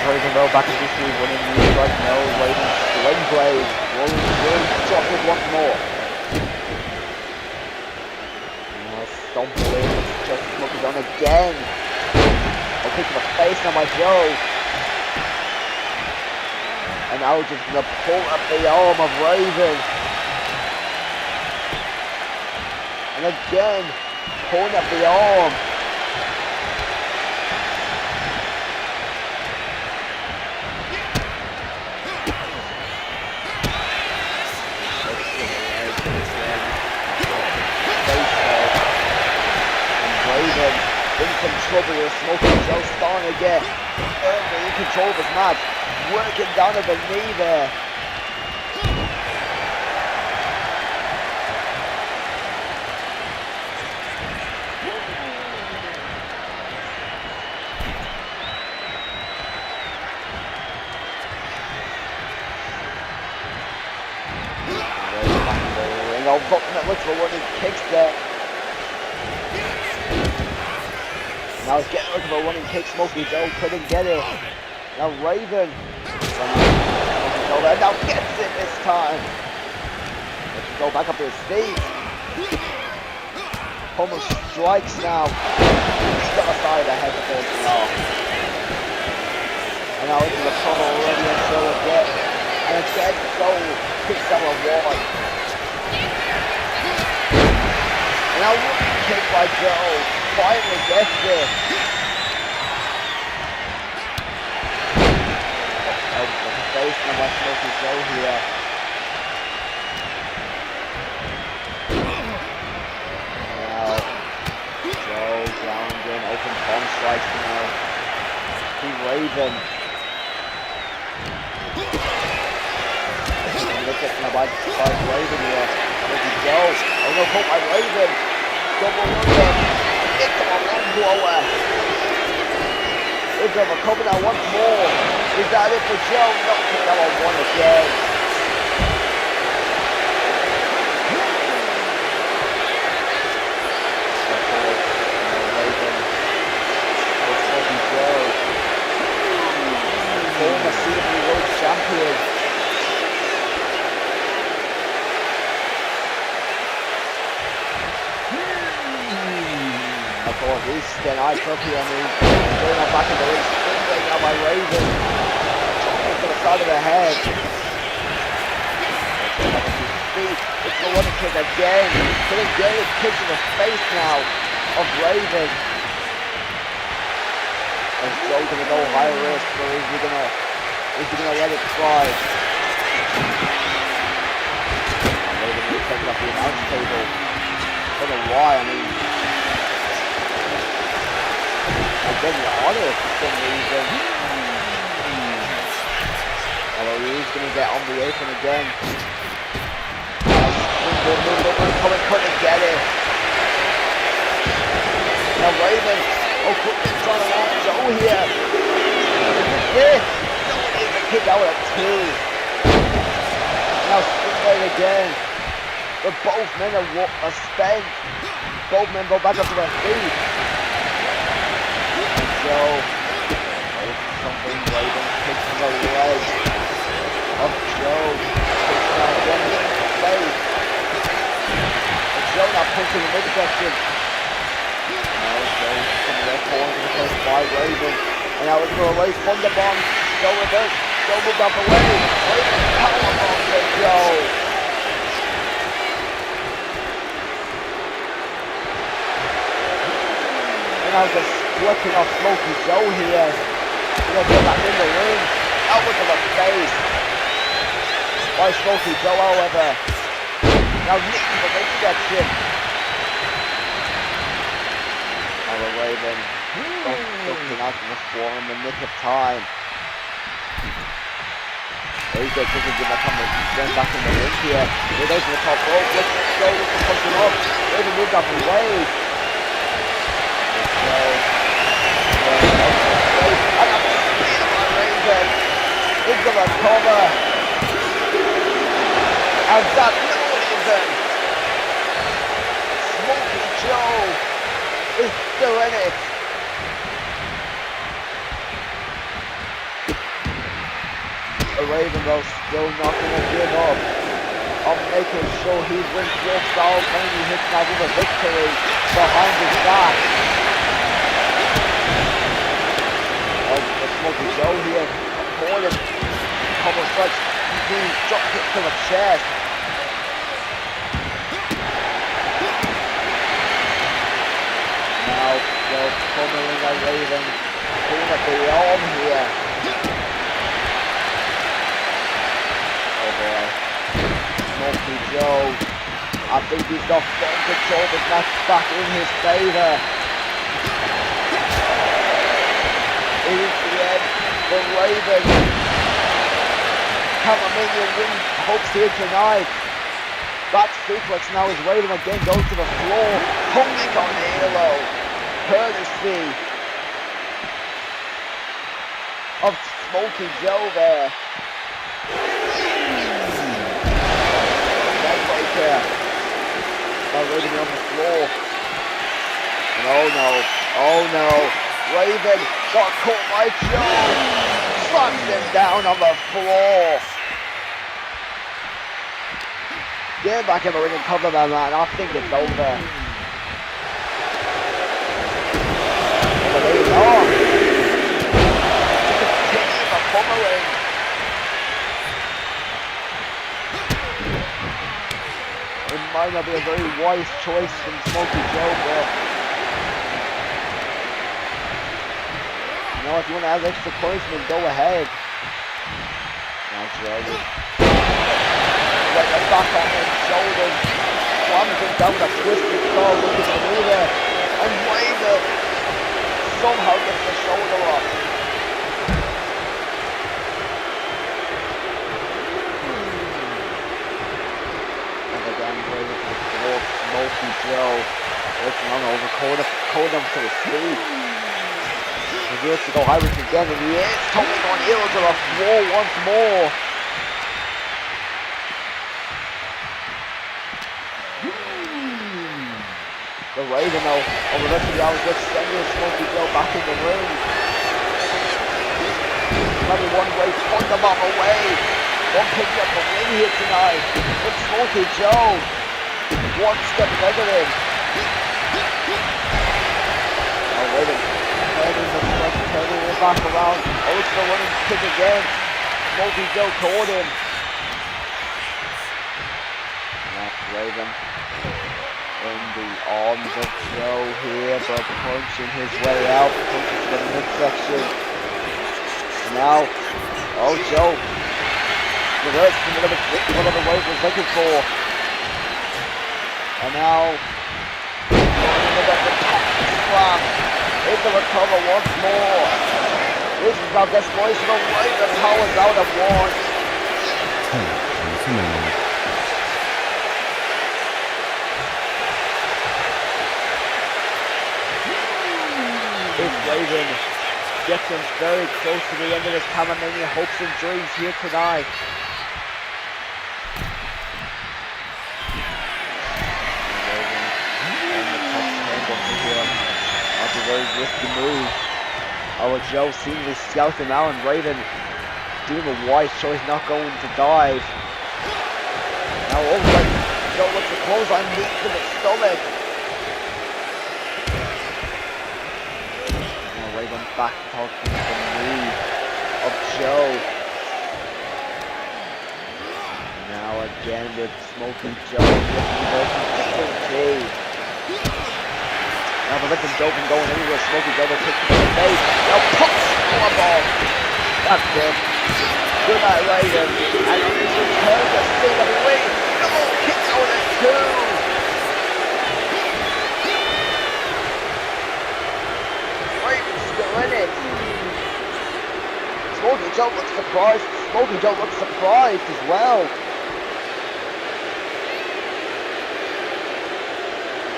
Raven though back into the winning move right now. Raven sling blade. Rolling drop it once more. Now stomp away. Just Smokey on again. I'll kick to the face now by Joe. And now just gonna pull up the arm of Raven. And again, pulling up the arm. Raven in control here, Smokey Joe starting again. Firmly in control of his match. Working down at the knee there. Now Buckner looks for one of his kicks there. Now he's getting looking for one and kick. Smokey Joe couldn't get it. Now Raven. Smokey Joe there now gets it this time. Let's go back up to his feet. Homer strikes now. He's got a side of the head of this now. And now into the cover already and so again. And again Joe picks up a 1. And now one kick by Joe. Finally gets it. Face now by Smokey Joe here. Now Joe grounding, open bomb strikes now. To Raven. Look at now by Raven here. Smokey Joe. Oh no, caught by Raven. Double under. Into a long blower. Into a cover now once more. Is that it for Joe? No, pick out on 1 again. Raven. Smokey Joe. Former CWE World Champion. He's getting eyes up here, and he's going on back in the ring, spring now by Raven. Chopping to the side of the head. Back to his feet. It's the one kick again. Couldn't get it. Kick to the face now of Raven. Is Joe gonna go high risk, or is he gonna let it slide? Raven will take it off the announce table. I don't know why, I mean, getting on it for some reason. Although he is going to get on the apron again. Coming, couldn't get it. Now Raven, quickly trying to launch Joe here. This, no, it is a kick out at 2. Now Springblade again. But both men are spent. Both men go back up to their feet. Joe, something Raven kicks in the leg of Joe. Kicks down again in the face. And Joe now punching the midsection. Now Joe coming left forward to the face by Raven. And now it's for a race from the bomb. Joe reverse. Joe moved out the way. Raven powerbomb to Joe. And now just splitting off Smokey Joe here. He's going to get back in the ring. Out with the face. By Smokey Joe, however. Now nicking the midsection. Now the Raven looking out from the floor in the nick of time. He's going to give him going back in the ring here. Here goes to the top rope. Let's go with the pushing up. Raven moved up the way. Let's go. And a spear by Raven. Into the cover. And that no isn't. Smokey Joe is still in it. The Raven though still not going to give up on making sure he wins this style when he hits now with a victory behind his back. Smokey Joe here, avoided couple of strikes, he dropped it to the chest. Now Joe pummeling the Raven, pulling at the arm here. Oh boy, Smokey Joe, I think he's got full control of the match back in his favour. It is the end for Raven. Camamania win hopes here tonight. That sequence now is Raven again goes to the floor, hanging on the halo, courtesy of Smokey Joe there. Neckbreaker. Now Raven on the floor. And oh no. Raven got caught by Joe, slams him down on the floor. Get back in the ring and cover that man, I think it's over. But there you go. Continue the pummeling. It might not be a very wise choice from Smokey Joe, but if you want to add extra punishment, go ahead. Now Joe is like a back on his shoulders, slams him down with a twisted claw, looking to move it, and Raven somehow gets the shoulder up. And again, Raven to the floor, Smokey Joe looking on over, called him to his feet. He wants to go Irish again, and he is tumbling on heels of a floor once more. The Raven now, over the rest of the hours, gets sending Smokey Joe back in the ring. Maybe one way, point them off away. One picking up the win here tonight. But Smokey Joe, one step negative. Now Raven. Turning it back around. Oh, it's the running kick again. Smokey Joe caught him. That's Raven in the arms of Joe here, but punching his way out, punching to the midsection. Now, oh Joe, reverse from whatever Wade was looking for. And now, another slam. Into the cover once more. This is our desperation of Raven powers out of one. If Raven gets him very close to the end of his Camamania hopes and dreams here tonight. That's a very risky move. Our Joe seemingly scouts him out, and Raven doing a wise choice, not going to dive. Now over, Joe looks to close on knee to the stomach. Now Raven back talking the knee of Joe. Now again with Smoky Joe looking versus TNT. Now the victim Joe can go anywhere. Smoky Joe will take to the face. Now pops for a ball. That's it. Good night, Raven. And on his return to CWE. Double kick out at 2. Raven's still in it. Smoky Joe looks surprised. Smoky Joe looks surprised as well.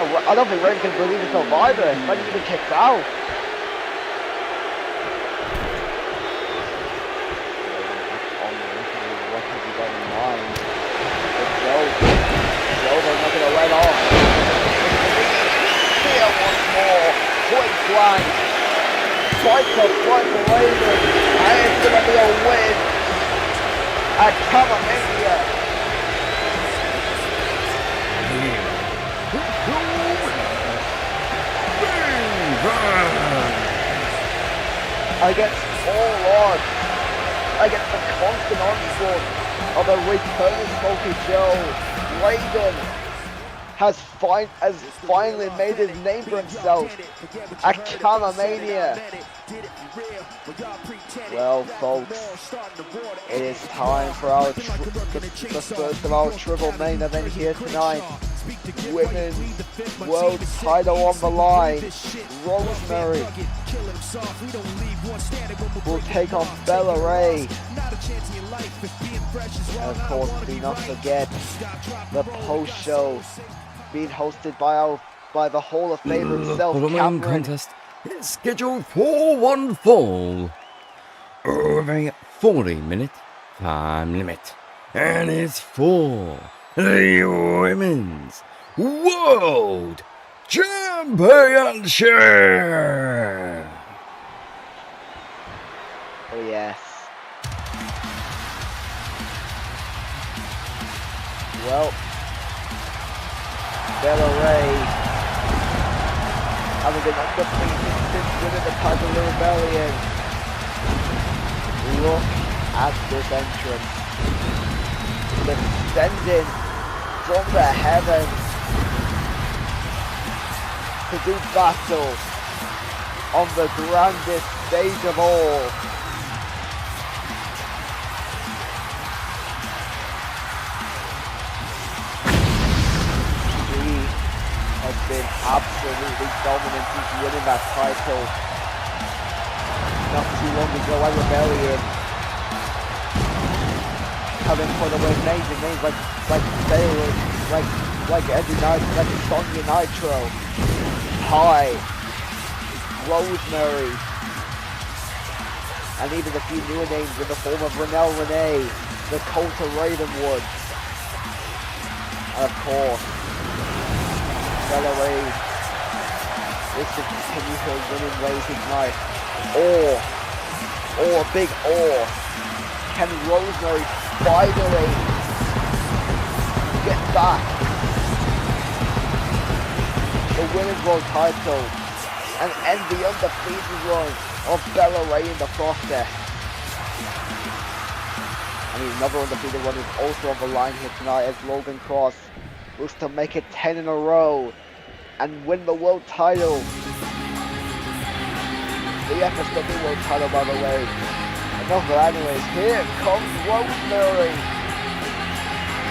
I don't think Raven can believe it's either. He might even kicked out. What has he got in mind? But Joe, they're not going to let off. Here once more. Point blank. Fight to fight for Raven. And it's going to be a win at Camamania. Against all odds, against the constant onslaught of a returning Smoky Joe, Raven has finally made his name for himself at Camamania. Well, folks, it is time for our the first of our triple main event here tonight. Women's world title on the line. Rosemary will take on Bella Ray. And of course, do not forget the post show being hosted by the Hall of Fame himself, Cameron. Contest is scheduled for one fall over a 40-minute time limit, and it's for the Women's World Championship. Oh yes. Well, Bella Ray, having been undefeated since winning the title of the Rebellion. Look at this entrance. Descending from the heavens to do battle on the grandest stage of all. She has been absolutely dominant since winning that title not too long ago at Rebellion. Having put away amazing names like Baylor, like Eddie Knight, like Sonya Nitro, High, Rosemary, and even a few newer names in the form of Renee, the Colt of Ravenwood, and of course, Bella Ray is to continue her winning ways tonight. Or big or. Can Rosemary finally get back the Women's World title and end the undefeated run of Bella Ray in the process? I mean, another undefeated run is also on the line here tonight as Logan Cross looks to make it 10 in a row and win the world title. The FSW world title, by the way. Enough of that anyways. Here comes Rosemary,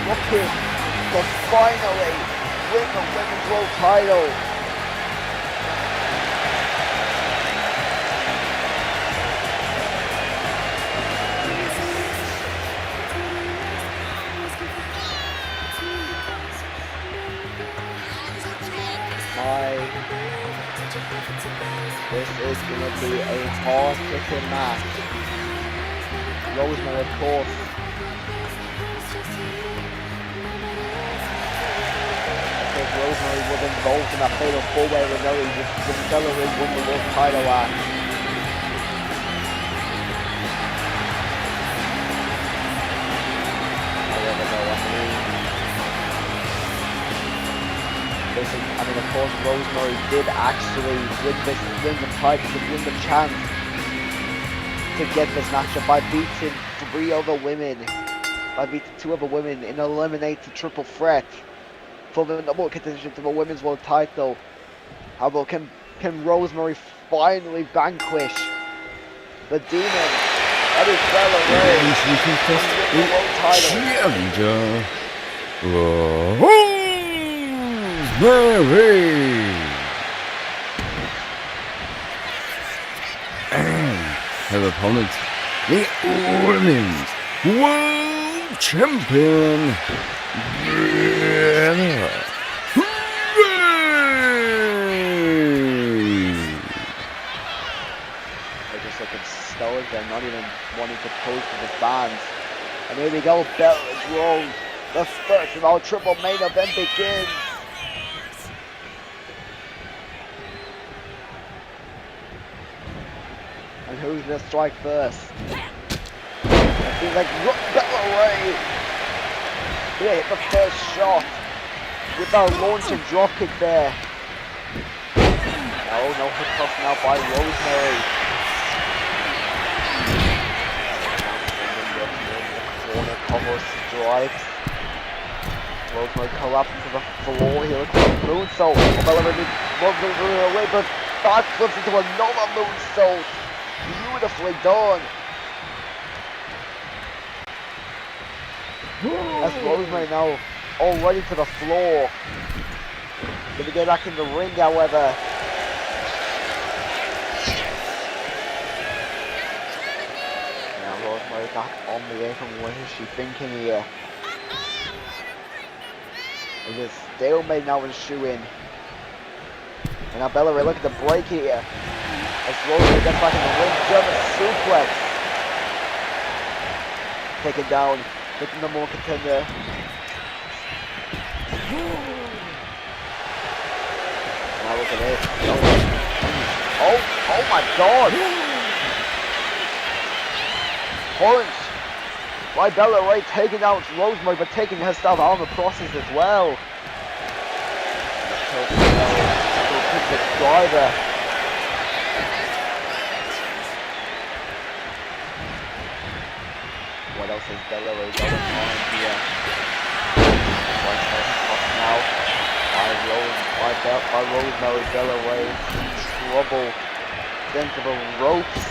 looking to finally win the Women's World title. This is going to be a hard-hitting match. Rosemary, of course. If Rosemary was involved in that fatal four-way with Bella Ray won the world title at. However, no, I mean, of course, Rosemary did actually win the title, win the chance to get this matchup by beating 2 other women in an eliminated triple threat for the number contention to the women's world title. How about can Rosemary finally vanquish the demon that is Bella Ray and she can test the challenger, Rosemary, and her opponent, the Women's World Champion, Bella Ray. They're just looking stoic, they're not even wanting to pose for the fans. And here we go, Bella's Rose. The first of our triple main event begins. And who's gonna strike first? It seems like Bella Ray. Yeah, hit the first shot with our launching drop kick there. No hit toss now by Rosemary. Corner cover strikes. Rosemary collapses to the floor here. Looks like a moonsault. Bella Ray moves away, but back flips into another moonsault. Beautifully done. That's Rosemary now already to the floor. Gonna get back in the ring, however. Now Rosemary back on the apron. What is she thinking here? Is it stalemate now ensuing? And now Bella Ray looking to break here. As Rosemary gets back in the ring, German suplex. Taken down, hitting the more contender. Now look at it. Oh my god! Punch by Bella Ray taking out Rosemary, but taking herself out of the process as well. The driver. What else is Bella Ray going on here? One second now. By Rosemary, Bella Ray in trouble. Into the ropes.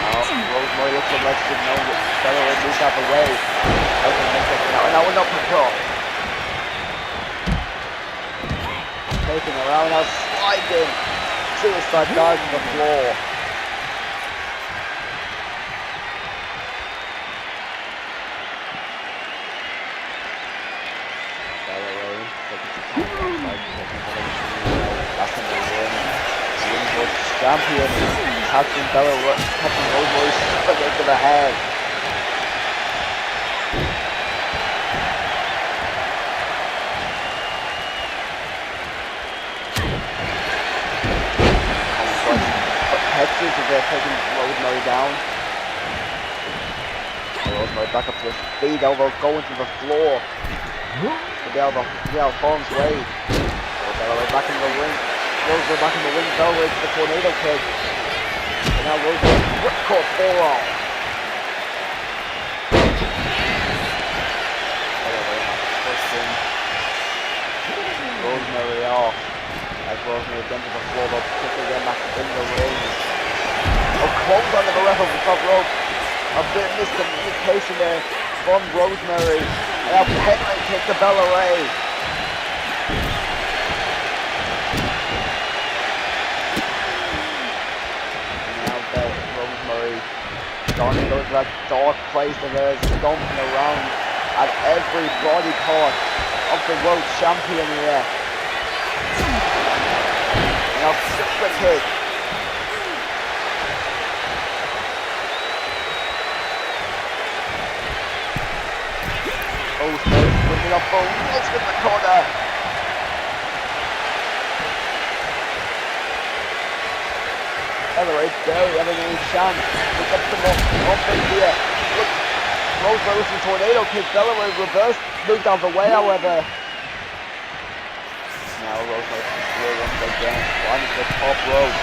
Now Rosemary looks to let you know that Bella Ray moves out the way. Now we're not control. Taking around now, sliding. Suicide dive to the floor. Champion catching Rosemary straight into the head. Hexes as they're taking Rosemary down. Rosemary back up to his feet, elbow going to the floor. The Form's way. Bella Ray back in the ring. Rosemary back in the ring, Bella Ray to the tornado kick. And now Rosemary ripcord forearm. Bella Ray pushing Rosemary off. As Rosemary again to the floor, but quickly again back in the ring. Close under the ref of the top rope. A bit miscommunication there from Rosemary. And now headline kick to Bella Ray. Starting to go to that dark place and they're stomping around at every body part of the world champion here. Now super kick. Rosemary bringing up both legs with the corner. Anyway, barely having any chance to get them up in here. Look, Rosemary with the tornado kick. Belleray reversed, moved out of the way, however. Now Rosemary through once again, climbing to the top rope.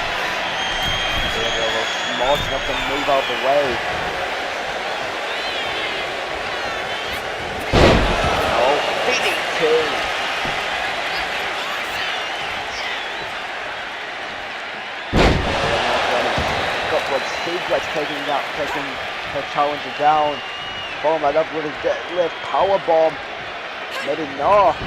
They're smart enough to move out of the way. Oh, DDT! Suplex taking her challenger down. Follow that up with a deadlift powerbomb. Maybe not.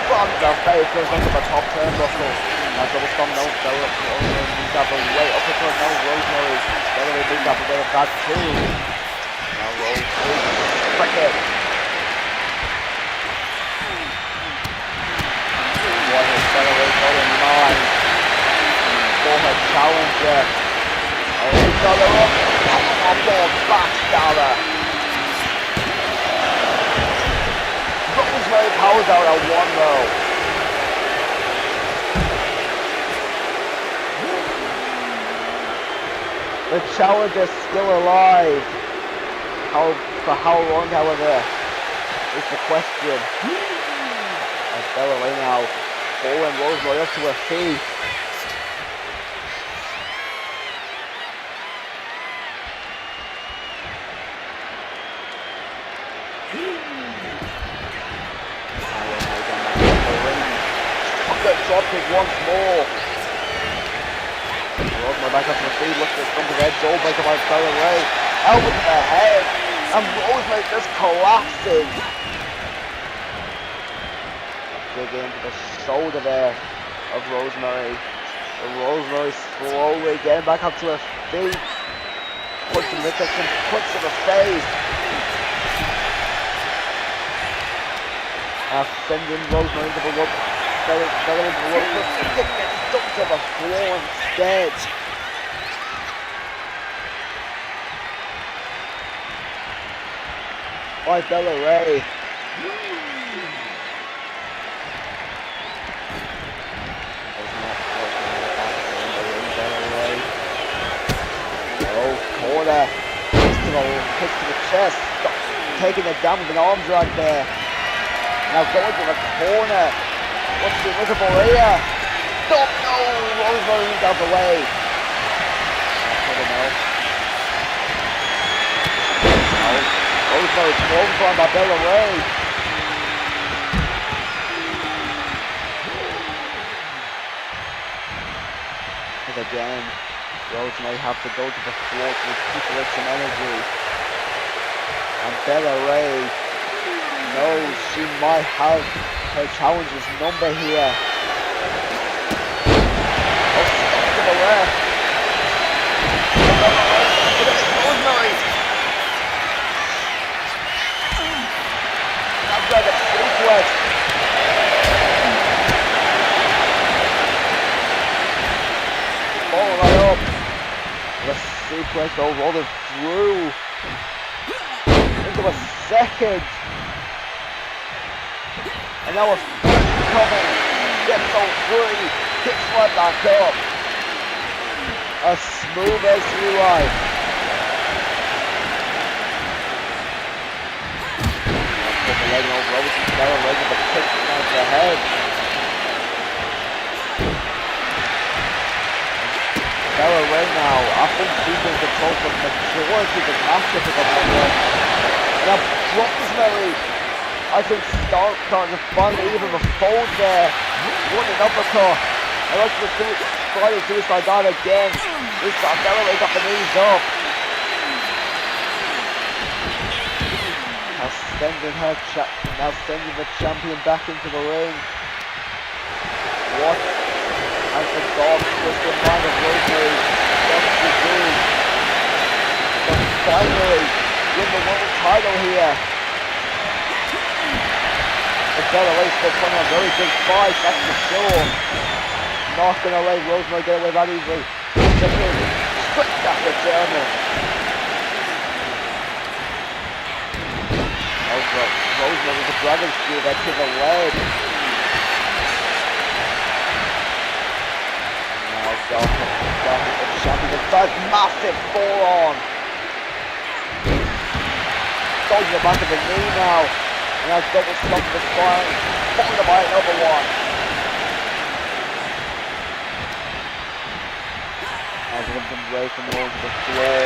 From the face goes onto the top turnbuckle. Now double stomp, no Bella. Moves out the way. Uppercut, no Rosemary. Bella moves out the way of that too. Now Rosemary. Frick it. What has Bella got in mind for her challenger? Dollar up, and more backstabber. Rosemary powers out at one though. The challenger still alive. For how long, however, is the question. And Bella right now pulling Rosemary up to her feet. Dropkick once more. Rosemary back up to the feet, looks at something head, goal breaker by Belleray. Elbow to the head, and Rosemary just collapsing. Dig into the shoulder there of Rosemary. And Rosemary slowly getting back up to her feet. Puts the midsection, puts to the face. Sending Rosemary into the rope. Belleray into the rope, kick gets stuck to the floor instead. By Belleray. Oh, corner. Kicks to the chest. Taking it down with an arm drag there. Now going to the corner. What's the visible here? Stop! No! Rosemary moved out of the way. Rosemary thrown from by Belleray. And again, Rosemary have to go to the floor to recuperate some energy. And Belleray knows she might have her challenger's number here. Oh, stop to the left. Rosemary. That's like a suplex. Follow that up. The suplex all rolling through into a second. And now a first coming, gets on free, kicks right back up. As smooth as you like. Put the leg over Rosemary, Belleray with a kick down to the head. Belleray now, I think she's in control for the majority of the match if it's up. And now Rosemary, I think starting to finally even the fold there. Running uppercut. I like to do Friday suicide dive again. This time Belleray got the knees up. Now sending the champion back into the ring. What has the dog twisted mind of Rosemary got to do? But finally win the world title here. Belleray still putting on a very big fight, that's for sure. not going to let Rosemary get away that easily. Strict after German. Rosemary with the dragon screw there to the leg. Now Dark the champion. The first massive forearm. Dodging the back of the knee now. And now double stomp the spine. Followed by another one. As Linton Ray from the floor.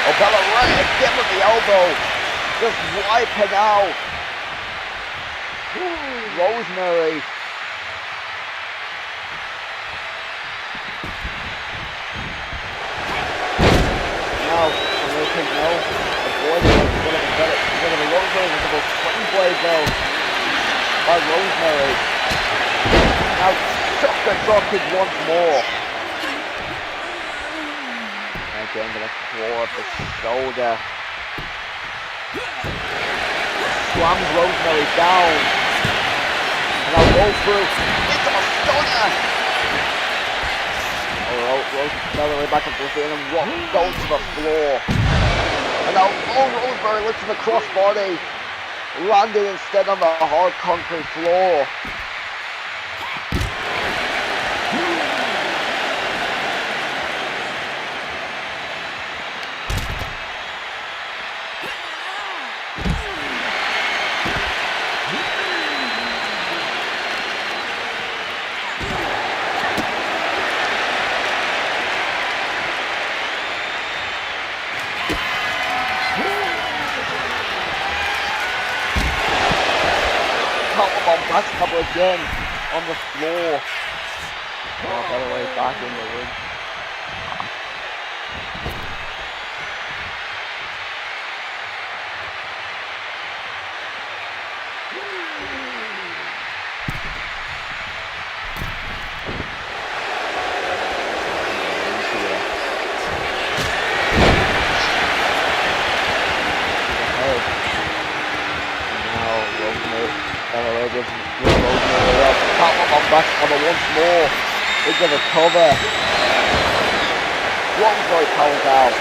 Oh, Bella Ray again with the elbow. Just wiping out. Rosemary. Now, no. Avoiding a bit of a Rosemary with a double swing blade though. By Rosemary. Now, sucker drop kick once more. Again, gonna claw up the shoulder. Slams Rosemary down. And now roll through into a stunner. Rosemary back up to the feet and goes to the floor. And now Rosemary lifts the crossbody. Landing instead on the hard concrete floor. Back couple again on the floor. Oh, by the way, back in the ring. Once more into the cover. Rosemary powers out.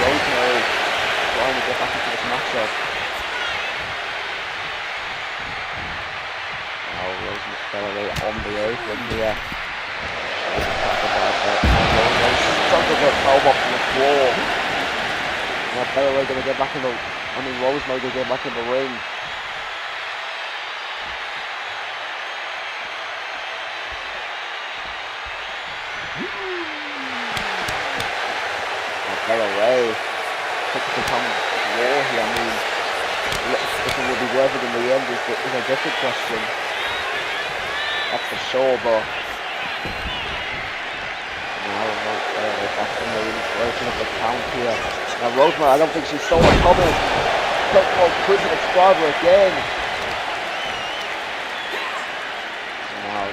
Rosemary trying to get back into this matchup. Now Rosemary on the apron here. Rosemary struggles with her elbow from the floor. Now Bella going to get back in the. Rosemary going to get back in the ring. Bella Ray took to become war here. If it will be worth it in the end is a different question. That's for sure, but now Bella Ray back in the ring, breaking up the count here. Now Rosemary, I don't think she saw it coming. Prison Explorer again. Now,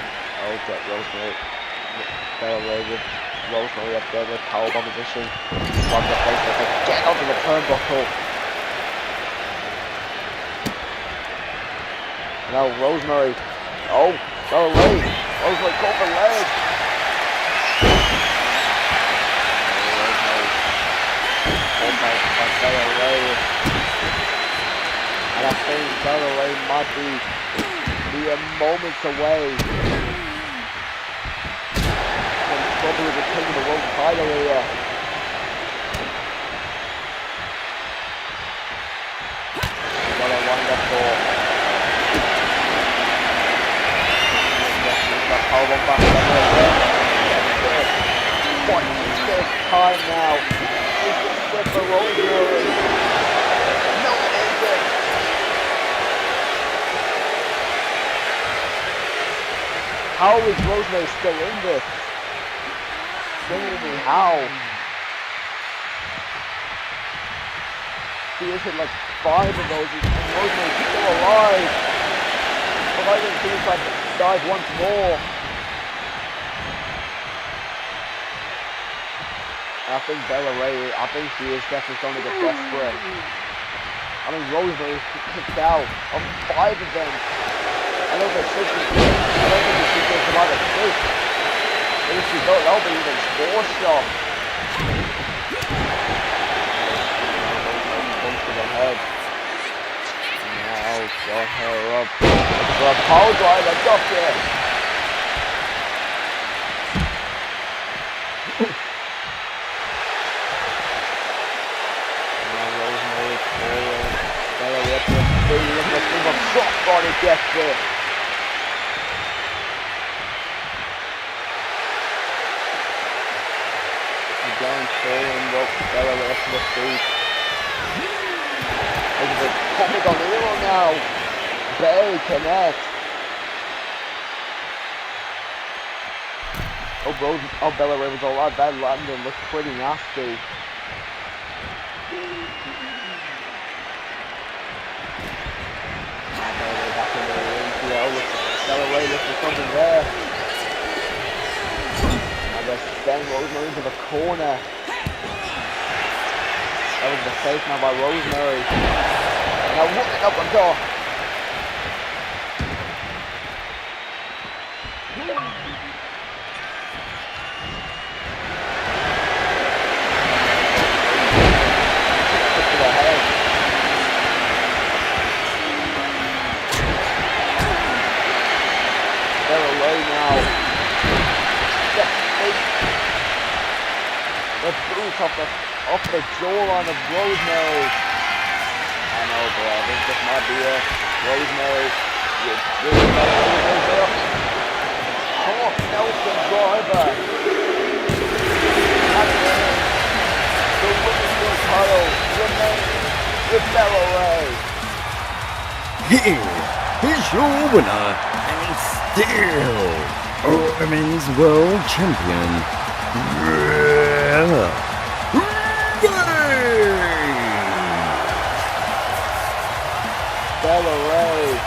get Rosemary. Bella Ray with Rosemary up there with powerbomb position. One the face like get onto the turnbuckle. Now Rosemary. Oh, Bella Ray. Rosemary caught the leg. Rosemary by Bella Ray. And I think Bella Ray might be mere moments away. Probably retaining the world title here. Got a lined up for. Powerbomb back again. What this time now? Is it good for Rosemary? No, it isn't. How is Rosemary still in this? How? She has hit like 5 of those and Rosemary's still alive. But I think she's like dive once more. I think Bella Ray, I think she is definitely going to get desperate. I mean, Rosemary kicked out on 5 of them. I don't think she should come out of 6. But if she don't, that'll be even 4 shots. Punch to the head. Now got her up. For a power driver, got it. Body gets it. Again, throwing up Bella up to the feet. There's a comic on the wheel now. Barely connect. Oh, Bella Ray was alright. That landing looked pretty nasty. Bella Ray looks for something there. And they're sending Rosemary into the corner. That was the safe now by Rosemary. Now looking up the door. Off the jawline of Rosemary. I know, boy, I think this might be it. Rosemary. Hawk Nelson driver. And the women's title remains with Bella Ray. Here is your winner and still Women's World Champion, Reto. Bella Ray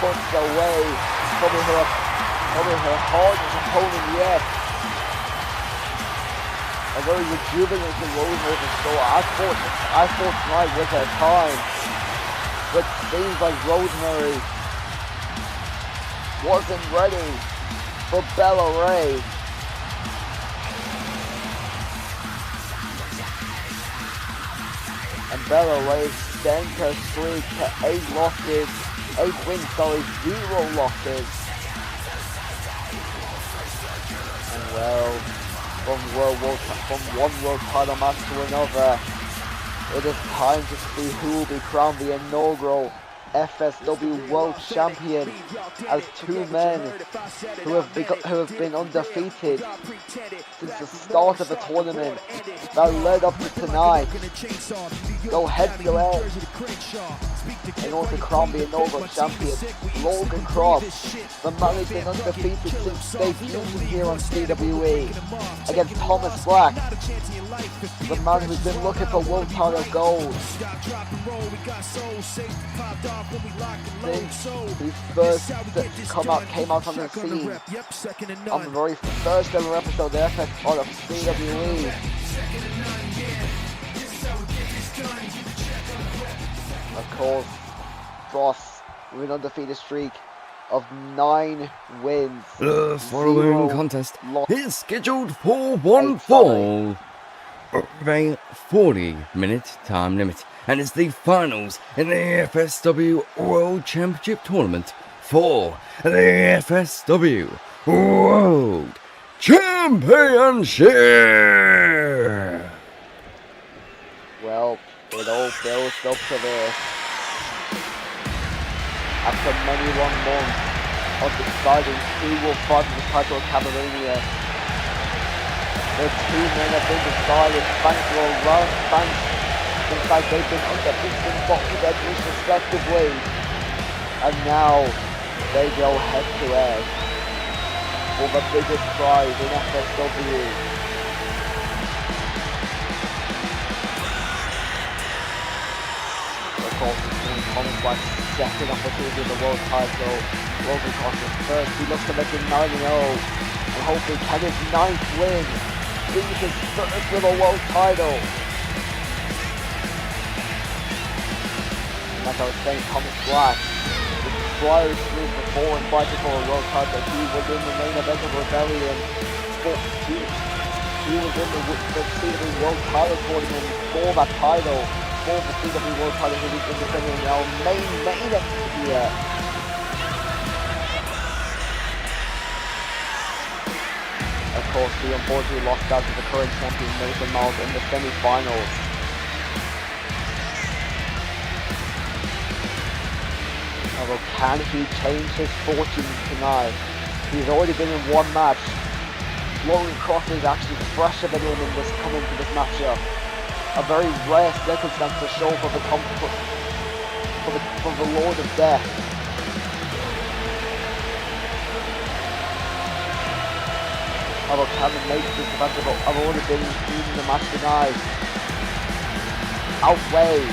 puts away probably her hardest opponent yet. A very rejuvenating Rosemary to score. I thought tonight was her time, but seems like Rosemary wasn't ready for Bella Ray. And Bella Ray extends her streak to 8 losses, 8 wins, 0 losses. And well, from one world title match to another, it is time to see who will be crowned the inaugural FSW World Champion, as 2 men who have been undefeated since the start of the tournament that led up to tonight go head to head in order to crown the inaugural champion. Logan Cross, the man who's been undefeated since debuting here on CWE, against Thomas Black, the man who's been looking for world title gold since he first came out on the scene on the very first ever episode of the FS of CWE. Of course, Cross with an undefeated streak of 9 wins. The following contest is scheduled for one fall of a 40-minute time limit, and it's the finals in the FSW World Championship Tournament for the FSW World Championship. Well, it all builds up to this. After many long months of deciding who will fight for the title of Camamania, the 2 men have been decided thanks to a round thanks since they've been undefeated boxing edges respectively. And now they go head to head for the biggest prize in FSW. Thomas Black's second opportunity of the world title. Logan Cross is first. He looks to make it 9-0 and hopefully can his 9th win be his first with a world title. Like I was saying, Thomas Black, the prior through before and fighting for a world title, he was in the main event of Rebellion. He was in the CWE World Title tournament for that title, for the CWE World Title that he's been defending in our main event here. Of course, he unfortunately lost out to the current champion Nathan Miles in the semi-finals. Although, can he change his fortune tonight? He's already been in one match. Logan Cross is actually fresher than him in this coming to this matchup. A very rare circumstance to show for the Lord of Death. Although Cameron makes this event I've already been included in the match tonight, outweigh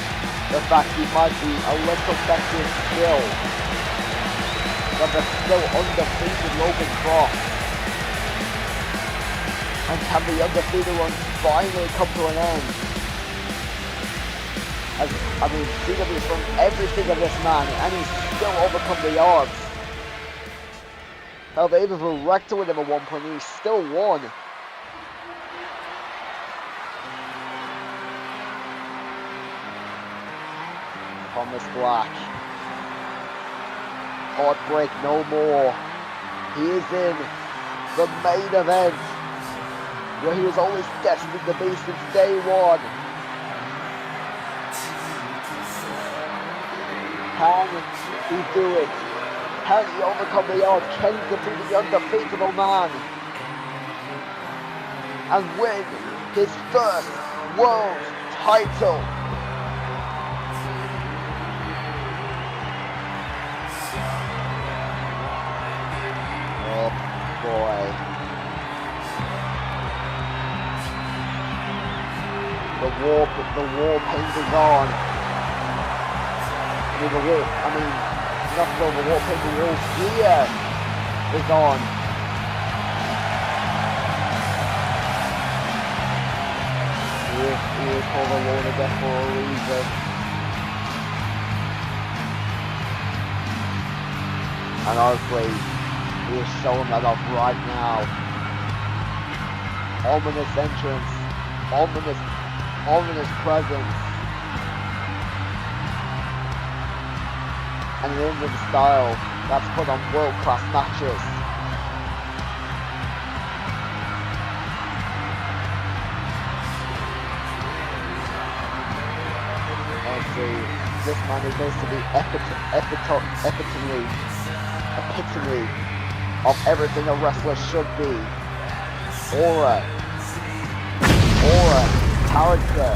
the fact he might be a little better still than the still undefeated Logan Cross. And can the undefeated one finally come to an end? As, I mean, CW has thrown everything at this man and he's still overcome the odds. Hell, they even wrecked with him at one point and he still won. Thomas Black. Heartbreak no more. He is in the main event, where he was always destined to be since day one. Can he do it? Can he overcome the odds? Can he defeat the undefeatable man and win his first world title? Oh boy. The war paint is on. Not the war paint, the war gear is on. He is called the Lord of Death for a reason. And honestly, he is showing that off right now. Ominous entrance, ominous presence, and an Indian style that's put on world-class matches. Honestly, this man is supposed to be epitome of everything a wrestler should be. Aura, character,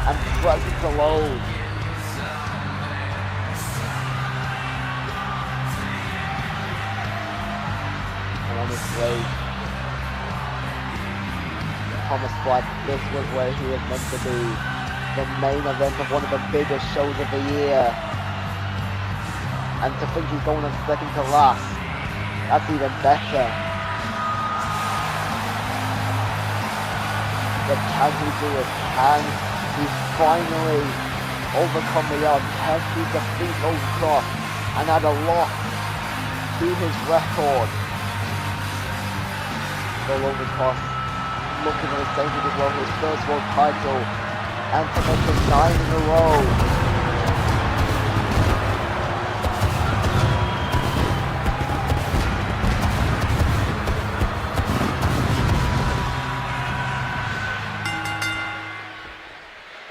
and presence alone. And honestly, Thomas Black, this was where he was meant to be. The main event of one of the biggest shows of the year. And to think he's going on second to last, that's even better. But can he do it? Can he finally overcome the odds? Can he defeat Logan Cross and add a loss to his record? So Logan Cross looking at his stage as well, his first world title, and to make it 9 in a row.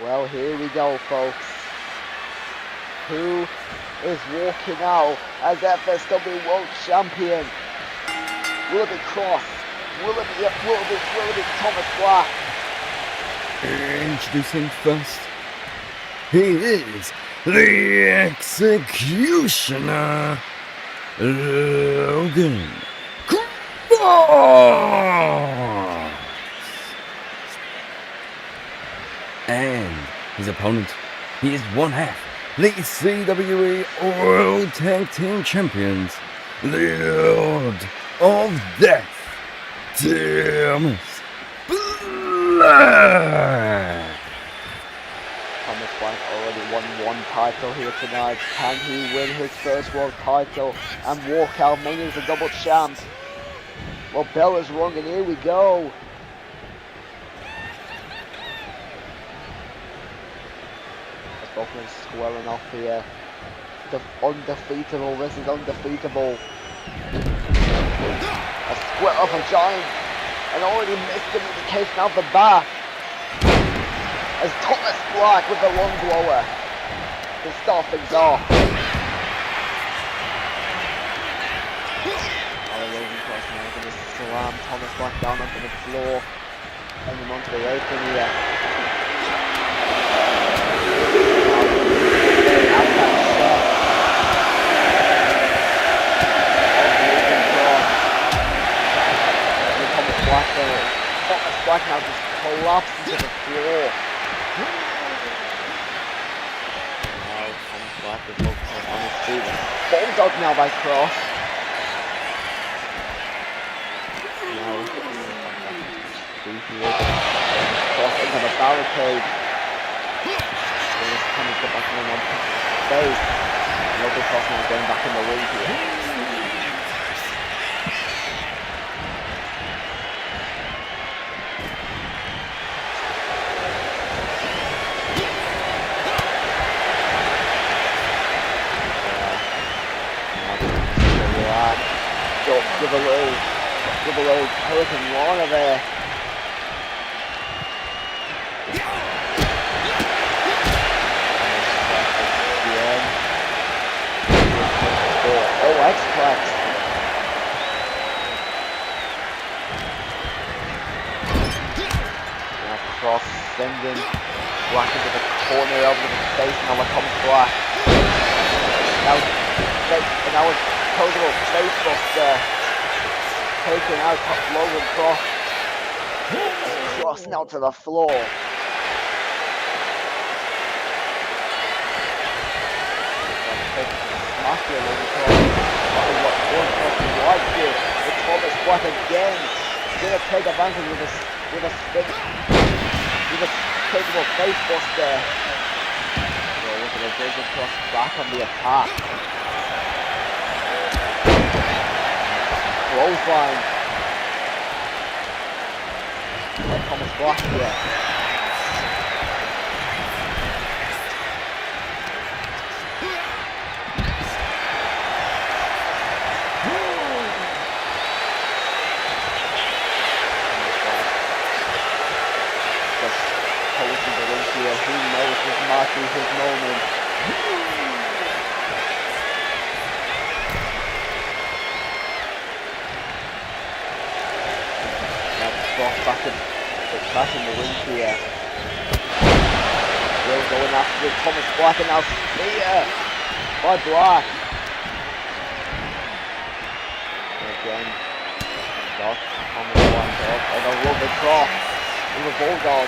Well, here we go, folks. Who is walking out as FSW World Champion? Will it be Cross? Will it be Thomas Black? Introducing first, he is the Executioner, Logan Cross. And his opponent, he is one half the CWE World Tag Team Champions, Lord of Death, Thomas Black. Thomas Black already won one title here tonight. Can he win his first world title and walk out Mania as a double champ? Well, bell is rung and here we go. Logan squaring off here. The undefeatable versus undefeatable. A square off a giant and already missed him indication out the back. As Thomas Black with the lung blower to start things off. Logan Cross now going to slam Thomas Black down onto the floor and him onto the apron here. Thomas Black now just collapses to the floor. Now Thomas Black is focusing on his feet. Bulldog now by Cross. Now Cross into the barricade. This Thomas get back on one face. Logan Cross now going back in the ring here. Give a little Hurricane Lana there. Oh, X-Plex. Now Cross sending Black into the corner over the face. Now it comes Black. Now it's total face buster. Taking out Logan Cross. Cross now to the floor. Smash here, Logan Cross. What Logan Cross likes here. It's Thomas Black again. Gonna take advantage with a spin. With a capable face buster. So look at Logan Cross back on the attack. Clothesline. Thomas Black here. Just posing the ring here. Who knows, this might be his moment. Back in the ring here. Still going after it. Thomas Black and now spear by Black. Again, Thomas Black and a lovely cross with a bulldog.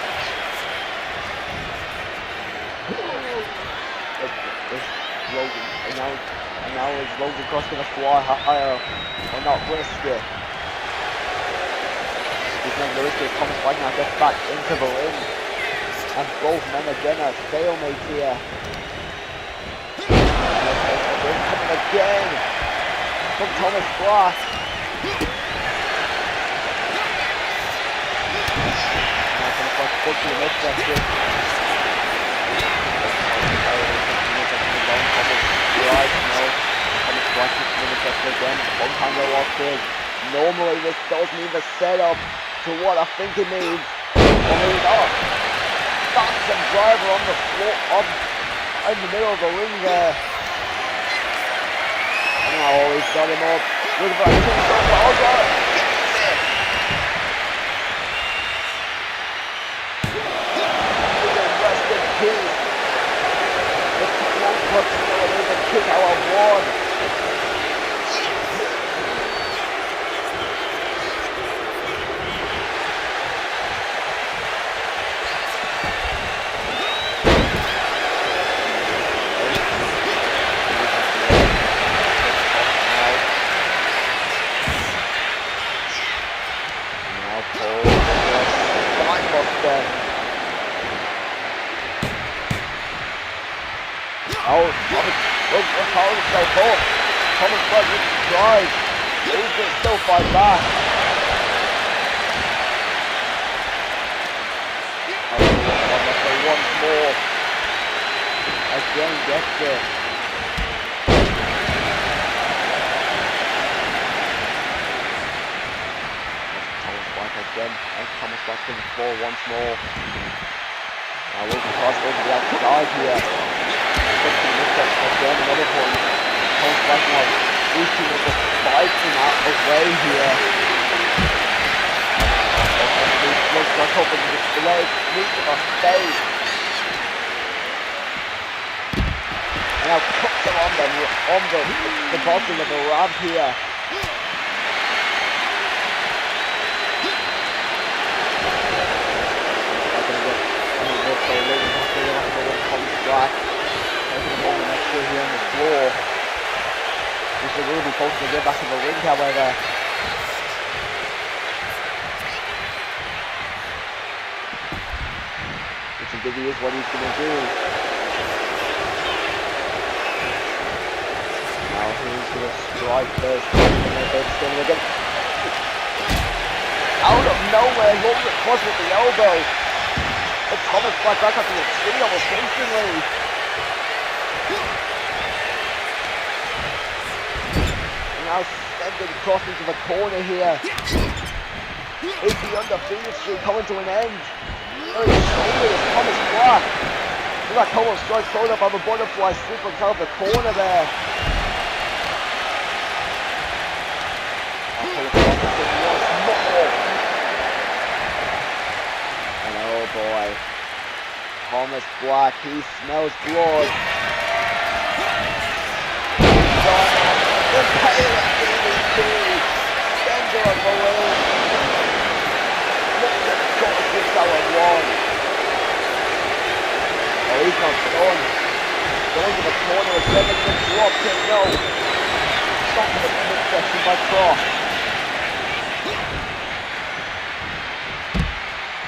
Logan, and now is Logan Cross going to fly higher or not risk it? He's not going to risk it. Thomas Black now gets back into the ring. And both men again are stalemate here. And coming again from Thomas Black. Now Thomas Black puts the midsection. Thomas Black puts the midsection again. One handle walks in. Normally this does mean the setup to what I think it means. But he's up. That's the driver on the floor, in the middle of the ring there. And now he's got him up. Look at that. Oh God. Rest in peace. It's one club still in the kick out of one. Logan's holding himself up. Thomas Black with the drive. He's going to still fight back. Once more. Again gets it. Thomas Black again. And Thomas Black to the floor once more. Now Logan Cross over the outside here. Again, another point. Thomas Black now boosting with the biting out away here. Looks like hoping to display meat in our face. And now puts him on the bottom of the ramp here. So Logan has to go after one comes back. Taking a moment next to here on the floor. Which will really be close to get back in the ring, however. Which indeed is what he's going to do. Now he's going to strike first. Again. Out of nowhere, Logan cross with the elbow. But Thomas Black back up to the tree almost instantly. Now sending Cross into the corner here. Is the undefeated streak coming to an end? Very slowly is Thomas Black. Look at Colt strikes thrown up on the butterfly slip on top of the corner there. Oh boy. Thomas Black, he smells blood. The pilot DDT. Danger of the way. Look at Colt 6-1. Oh, he's not done. Going to the corner again and the drop kick. No. Stop the midsection by Cross.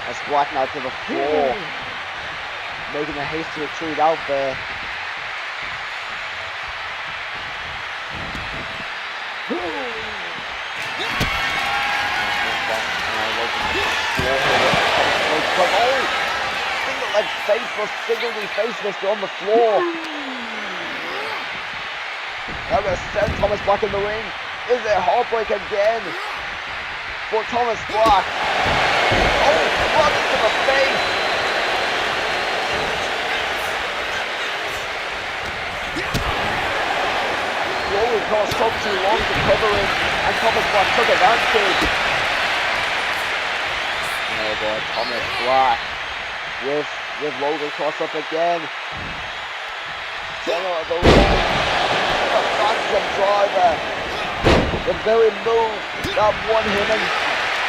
As Black now to the floor, making a hasty retreat out there. Single leg faceless, single-knee faceless on the floor. Now going to send Thomas Black in the ring. Is it heartbreak again for Thomas Black? Run into the face! Logan Cross took too long to cover him, and Thomas Black took advantage. Oh boy, Thomas Black with Logan Cross up again. Center of the ring. The phantom driver. The very move that won him and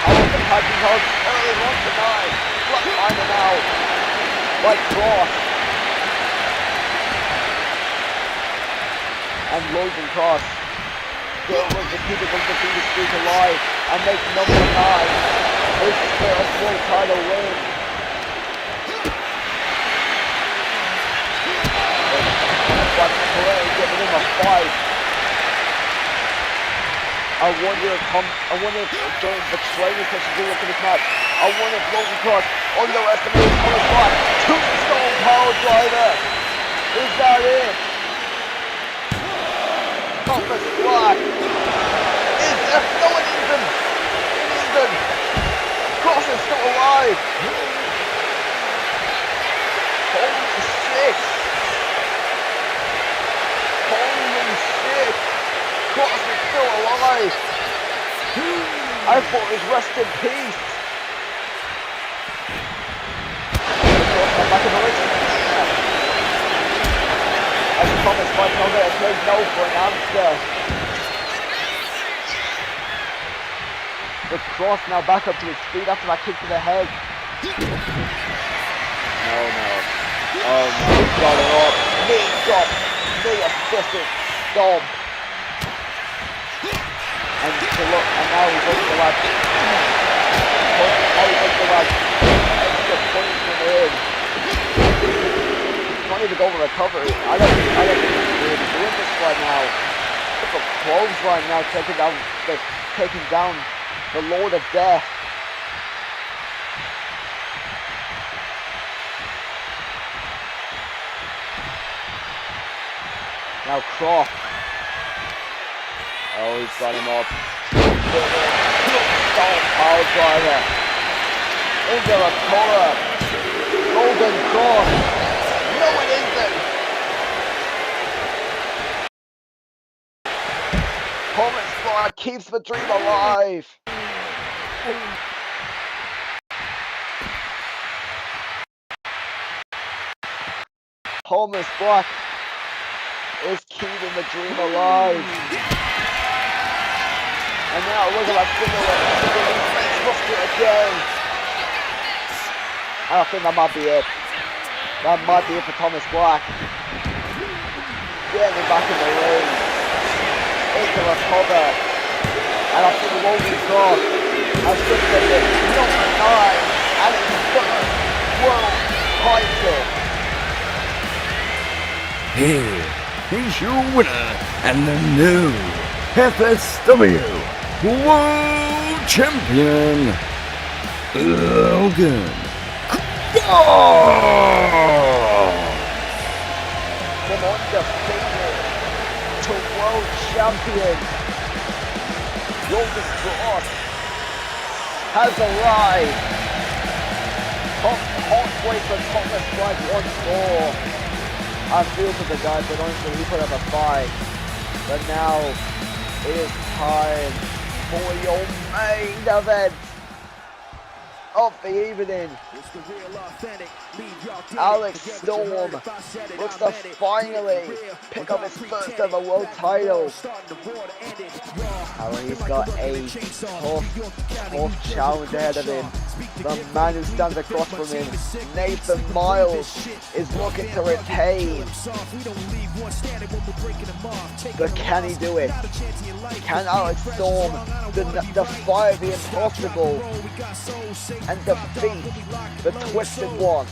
the catching hug early on tonight. Black finding out by Cross. And Logan Cross still was the keeper of the defeated streak alive and makes number 9 his first world title win. But Clay giving him a fight. I wonder if James betrayed his such a good look at this match. I wonder if Logan Cross underestimated Thomas Black. Tombstone power driver. Is that it? Thomas Black. Is there no one even? Cross is still alive. Holy shit. Cross is still alive. I thought it was rest in peace. Back in the ring. As Thomas fights on there, says no for an answer. The Cross now back up to his feet after that kick to the head. No. Oh no, he's got it up. Knee drop. Knee assisted. Stomp. And now he's looking for that. Now he's looking for that extra punishment in. might even go for recovery. I don't think we're doing this right now. It's a close right now, taking down the Lord of Death. Now Croft. Oh, he's got him up. Power driver. Into the corner. Logan Croft. No, it isn't. Thomas Black keeps the dream alive. Thomas Black is keeping the dream alive. And now look at that single again. I think that might be it. That might be it for Thomas Black. Getting back in the ring. Into the cover. And I think Logan's gone. Has just taken number 9 and his first world title. Here is your winner and the new FSW World Champion, Logan Croft. From undefeated to world champion, Logan Croft has arrived. Can't wait for Thomas Black once more. I feel for the guys, but honestly, he put up a fight. But now, it is time for your main event of the evening. Alex Storm looks to finally pick up his first ever world title. And he's got a tough challenge ahead of him. The man who stands across from him, Nathan Miles, is looking to retain. But can he do it? Can Alex Storm defy the impossible and defeat the Twisted One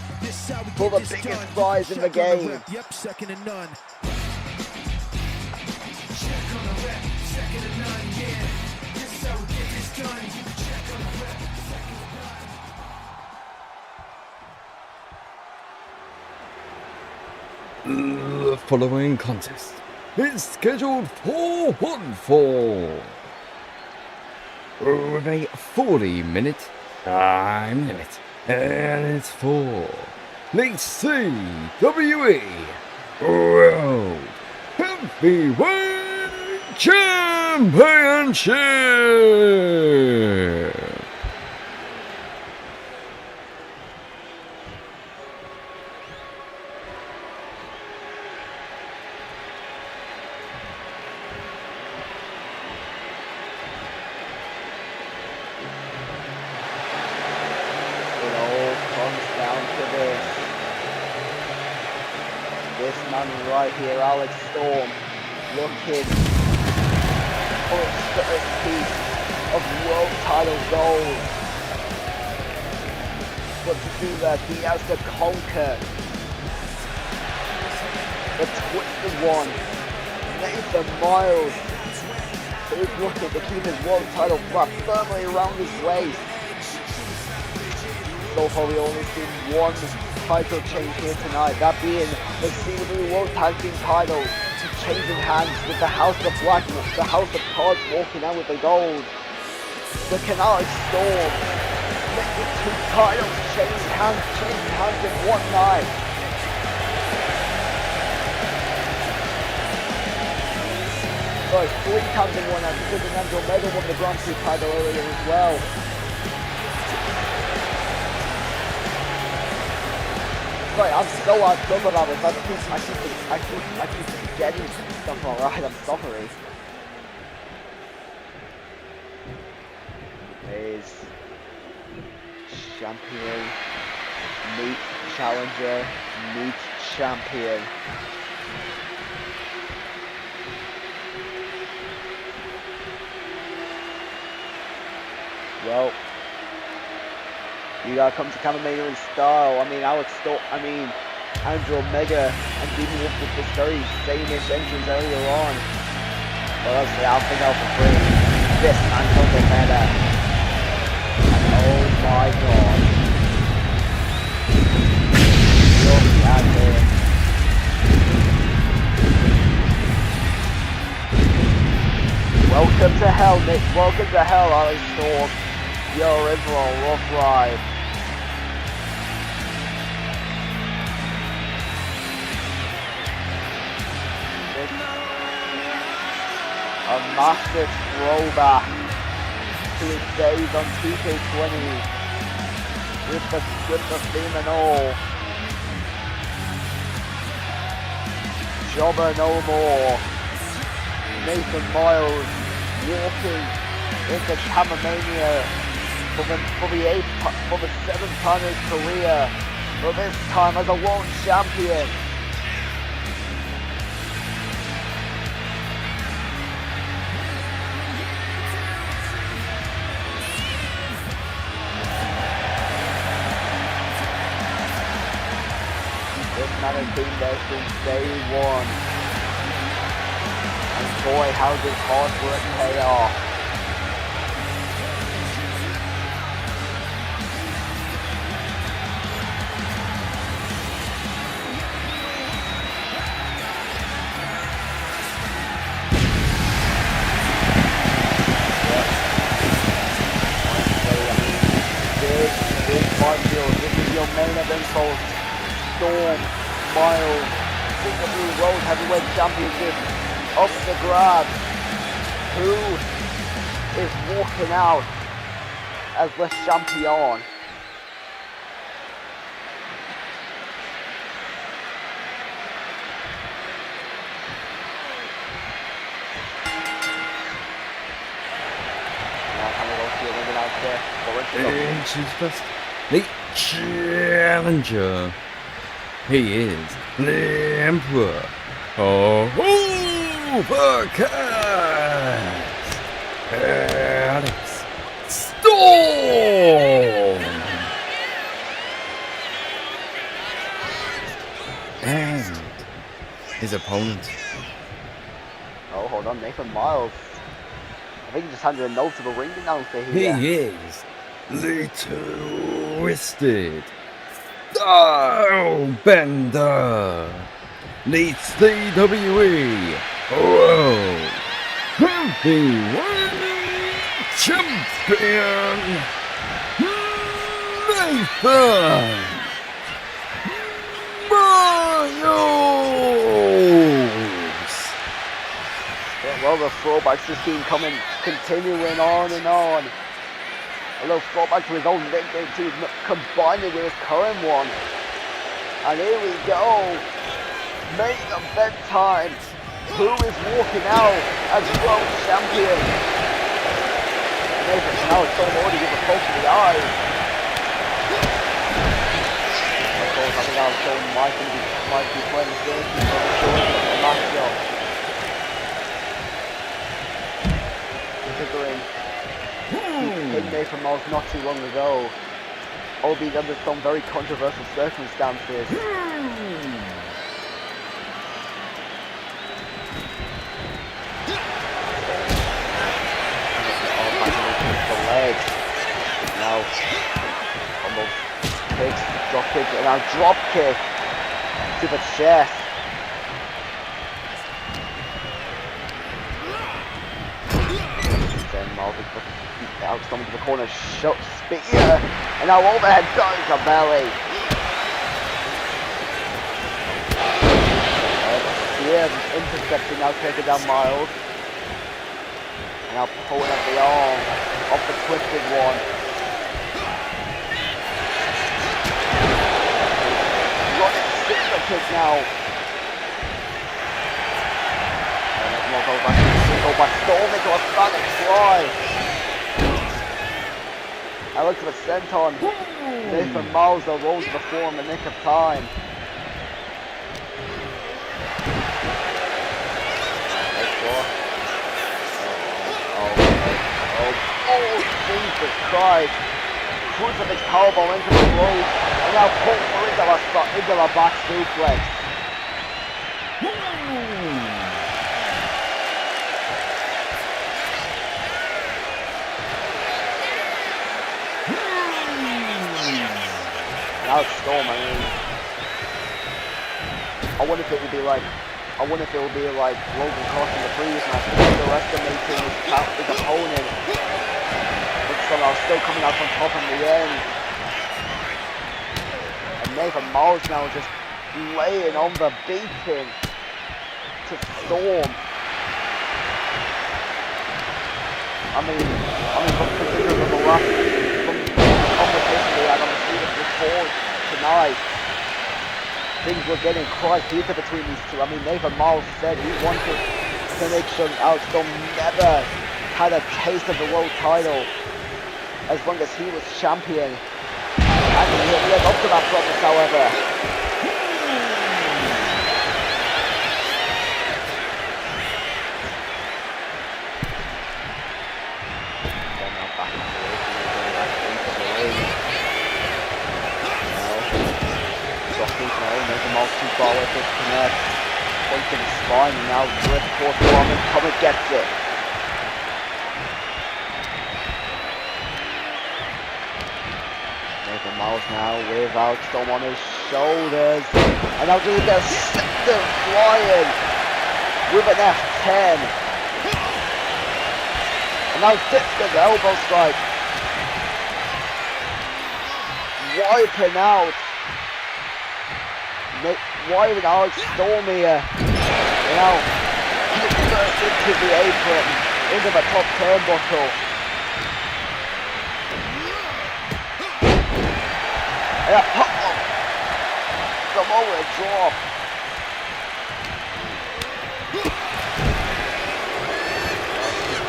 for the biggest prize in the game? The following contest is scheduled for one fall with a 40-minute time limit, and it's for the CWE World Heavyweight Championship. Right here, Alex Storm looking for his first piece of world title gold. But to do that, he has to conquer the Twisted One, Nathan Miles, who's looking to keep his world title wrapped firmly around his waist. So far, we only seen one title change here tonight, that being the CWE World Tag Team titles changing hands with the House of Black, the House of Cards walking out with the gold. But can Alex Storm make the two titles change hands in one night? Sorry, 3 times in one night, because Omega won the Grand-Prix title earlier as well. Sorry, I'm so outdone about this. I keep forgetting stuff. Alright, I'm sorry. Is champion, meet challenger, meet champion. Well, you gotta come to Camamania in style. I mean, Andrew Omega and dealing with this very famous entrance earlier on. But honestly, I'll think out for free. This Untitled Omega. And oh my god. Look at this. Welcome to hell, Nick. Welcome to hell, Alex Storm. You're in for a rough ride. A massive throwback to his days on 2K20 with the theme and all. Jobber no more. Nathan Miles walking into Camamania for the 7th time in his career, but this time as a world champion. This man has been there since day one. And boy, how did hard work pay off. Big fight deal. This is your main event for Storm, Miles, CWE World Heavyweight Championship up the grab. Who is walking out as the champion? Now can we go see a ring announcer? She's first. The challenger. He is the Emperor. For Kash, Alex Storm, and his opponent. Oh, hold on, Nathan Miles. I think he just handed a note to the ring announcer here. He is the Twisted Stylebender. The CWE World Heavyweight Champion Nathan Miles. Well, the throwbacks just keep continuing on and on. A little throwback to his own nickname too, combining with his current one. And here we go. Main event time. Who is walking out as world champion? Nathan now it's already give a poke to the eyes. Of course, I think our Stone might be playing this for the short of the matchup. Considering he hit Nathan Miles not too long ago, albeit under some very controversial circumstances. Now, almost takes drop kick and now drop kick to the chest. Then Miles is coming to the corner, shot spear, and now overhead going to belly. Yeah, intercepting now, taking down Miles. And now pulling up the arm of the twisted one. Running super kick now. And it's not over by Storm into a stunning fly. I look to the senton. Nathan Miles though rolls before in the nick of time. Oh, Jesus Christ. Crucifix powerbomb into the rope. And now Colt into a back suplex. Now it's Storm, I mean. I wonder if it will be like Logan Cost in the previous match, underestimating his opponent, but somehow still coming out on top in the end. And Nathan Miles now just laying on the beating to Storm. I mean, from considering from the conversation we had on the street before tonight, things were getting quite heated between these two. I mean, Nathan Miles said he wanted to make sure Alex Storm never had a taste of the world title as long as he was champion. And he lived up to that promise, however. Nathan Miles too far away to connect. Point to the spine and now Rip fourth one and Toby gets it. Nathan Miles now without Storm on his shoulders. And now doing the scepter flying with an F10. And now dips the elbow strike. Wiping out. Wiping Alex Storm here. Now burst into the apron, into the top turnbuckle. And Samoa drop.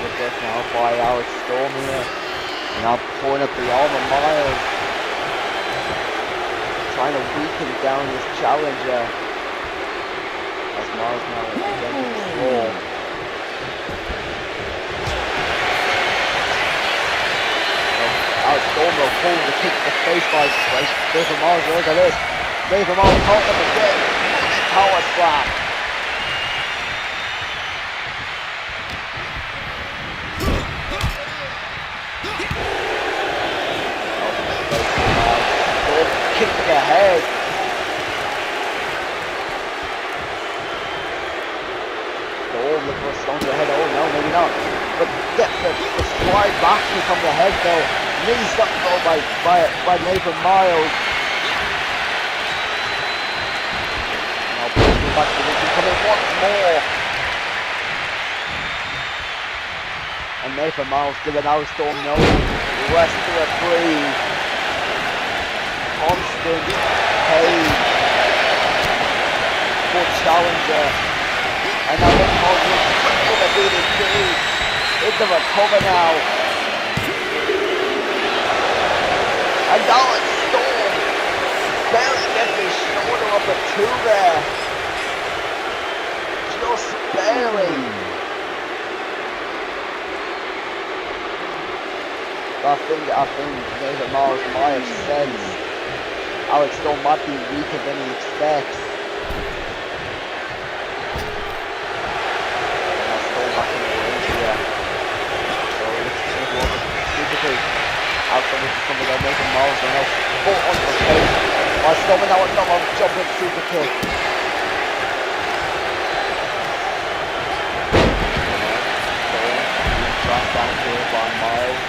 With this now by Alex Storm here. Now pulling up the arm of Miles. Trying to weaken down his challenger as Miles now again control. Alex Storm will pull the kick to the face by Nathan Miles. Look at this. Nathan Miles caught up again. Power slam. Kick to the head. Oh, look for a stone to the head. Oh no, maybe not. But gets the slide back from the head though. Knee stuck though by Nathan Miles. Now pushing back to the ring, coming once more. And Nathan Miles giving Alex Storm no rest to reprieve. Constant pain for challenger, and now Nathan Miles looks for the DDT into the cover now, and Alex Storm barely gets his shoulder up the two there, just barely. I think Nathan Miles might have said Alex Storm might be weaker than he expects. Storm back in the range here. So it's physically out from something like Nathan Miles and now full onto the face. While Storm now another jumping super kick. Storm being down here by Miles.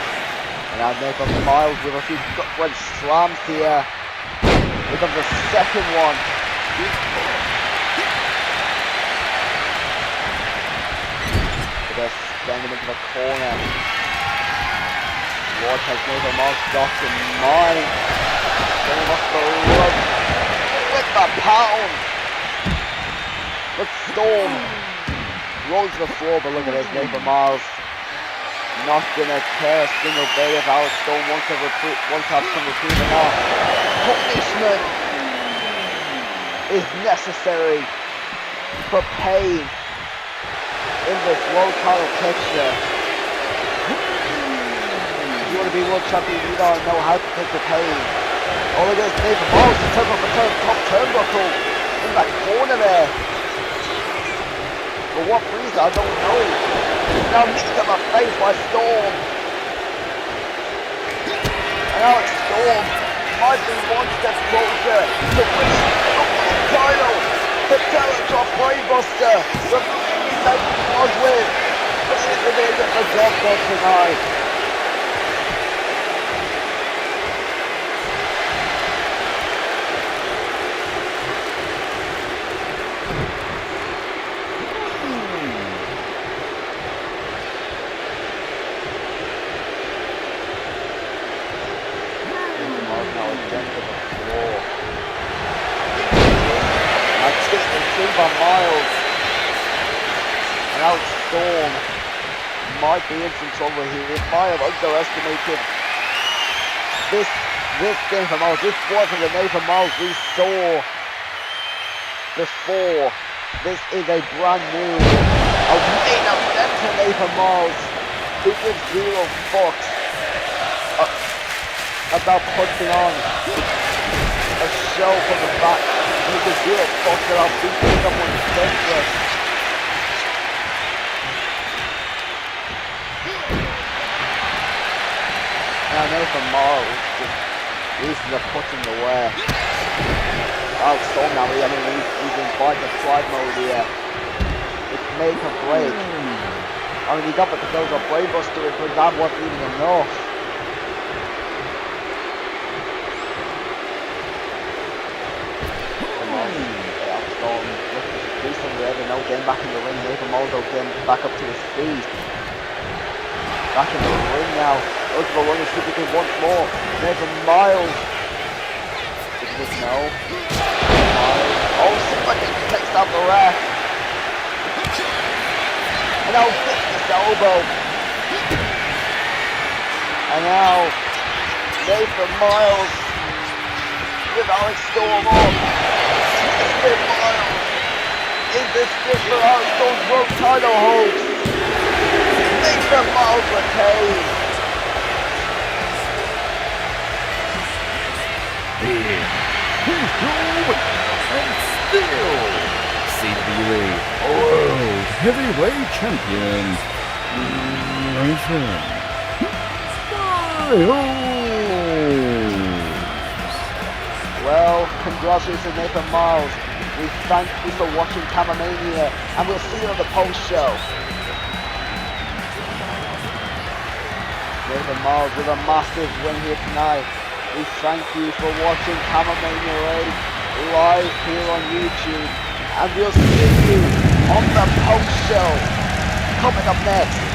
And now Nathan Miles with a few gut-wrench slams here. Here comes the second one. Just banging into the corner. Ward has Nathan Miles got in mind. Going off the rope. With the pound. But Storm rolls to the floor, but look at this, Nathan Miles not gonna care a single bit if Alex Storm wants to have some reprieve or not. Punishment is necessary for pain in this world title picture. If you want to be world champion, you gotta know how to take the pain. Oh, look at this, Nathan Miles, he took off the top turnbuckle in that corner there. For what reason, I don't know. Now nicked up my face by Storm. And Alex Storm might be one step closer to winning the world title. The Teletrop Brainbuster, the Nathan Miles win. But it is the job done tonight. By Miles, and Alex Storm might be in some trouble here. He might have underestimated this Nathan Miles. This wasn't the Nathan Miles we saw before. This is a brand new, a main event Nathan Miles, who gives zero fucks about putting on a show from the back. You can do it, fuck it up, beating someone's senseless. Now Nathan Miles just reason to put him away. Alex Storm now, I mean, he's in fight the slide mode here. It's make or break. I mean, he got the kills of Brainbuster, but that wasn't even enough. Now getting back in the ring, Nathan Miles getting back up to his feet. Back in the ring now. Ultimate Warrior Superkick once more. Nathan Miles. It was no. Miles. Oh, Superkick takes out the ref. And now vicious elbow. And now Nathan Miles with Alex Storm on. Nathan Miles. Is this just for Alex Storm's world title hopes? Nathan Miles retains. He's going and still CWE World Heavyweight Champion Nathan Miles. Well, congratulations Nathan Miles. We thank you for watching Camamania, and we'll see you on the post-show. Nathan Miles with a massive win here tonight. We thank you for watching Camamania 8 live here on YouTube, and we'll see you on the post-show. Coming up next.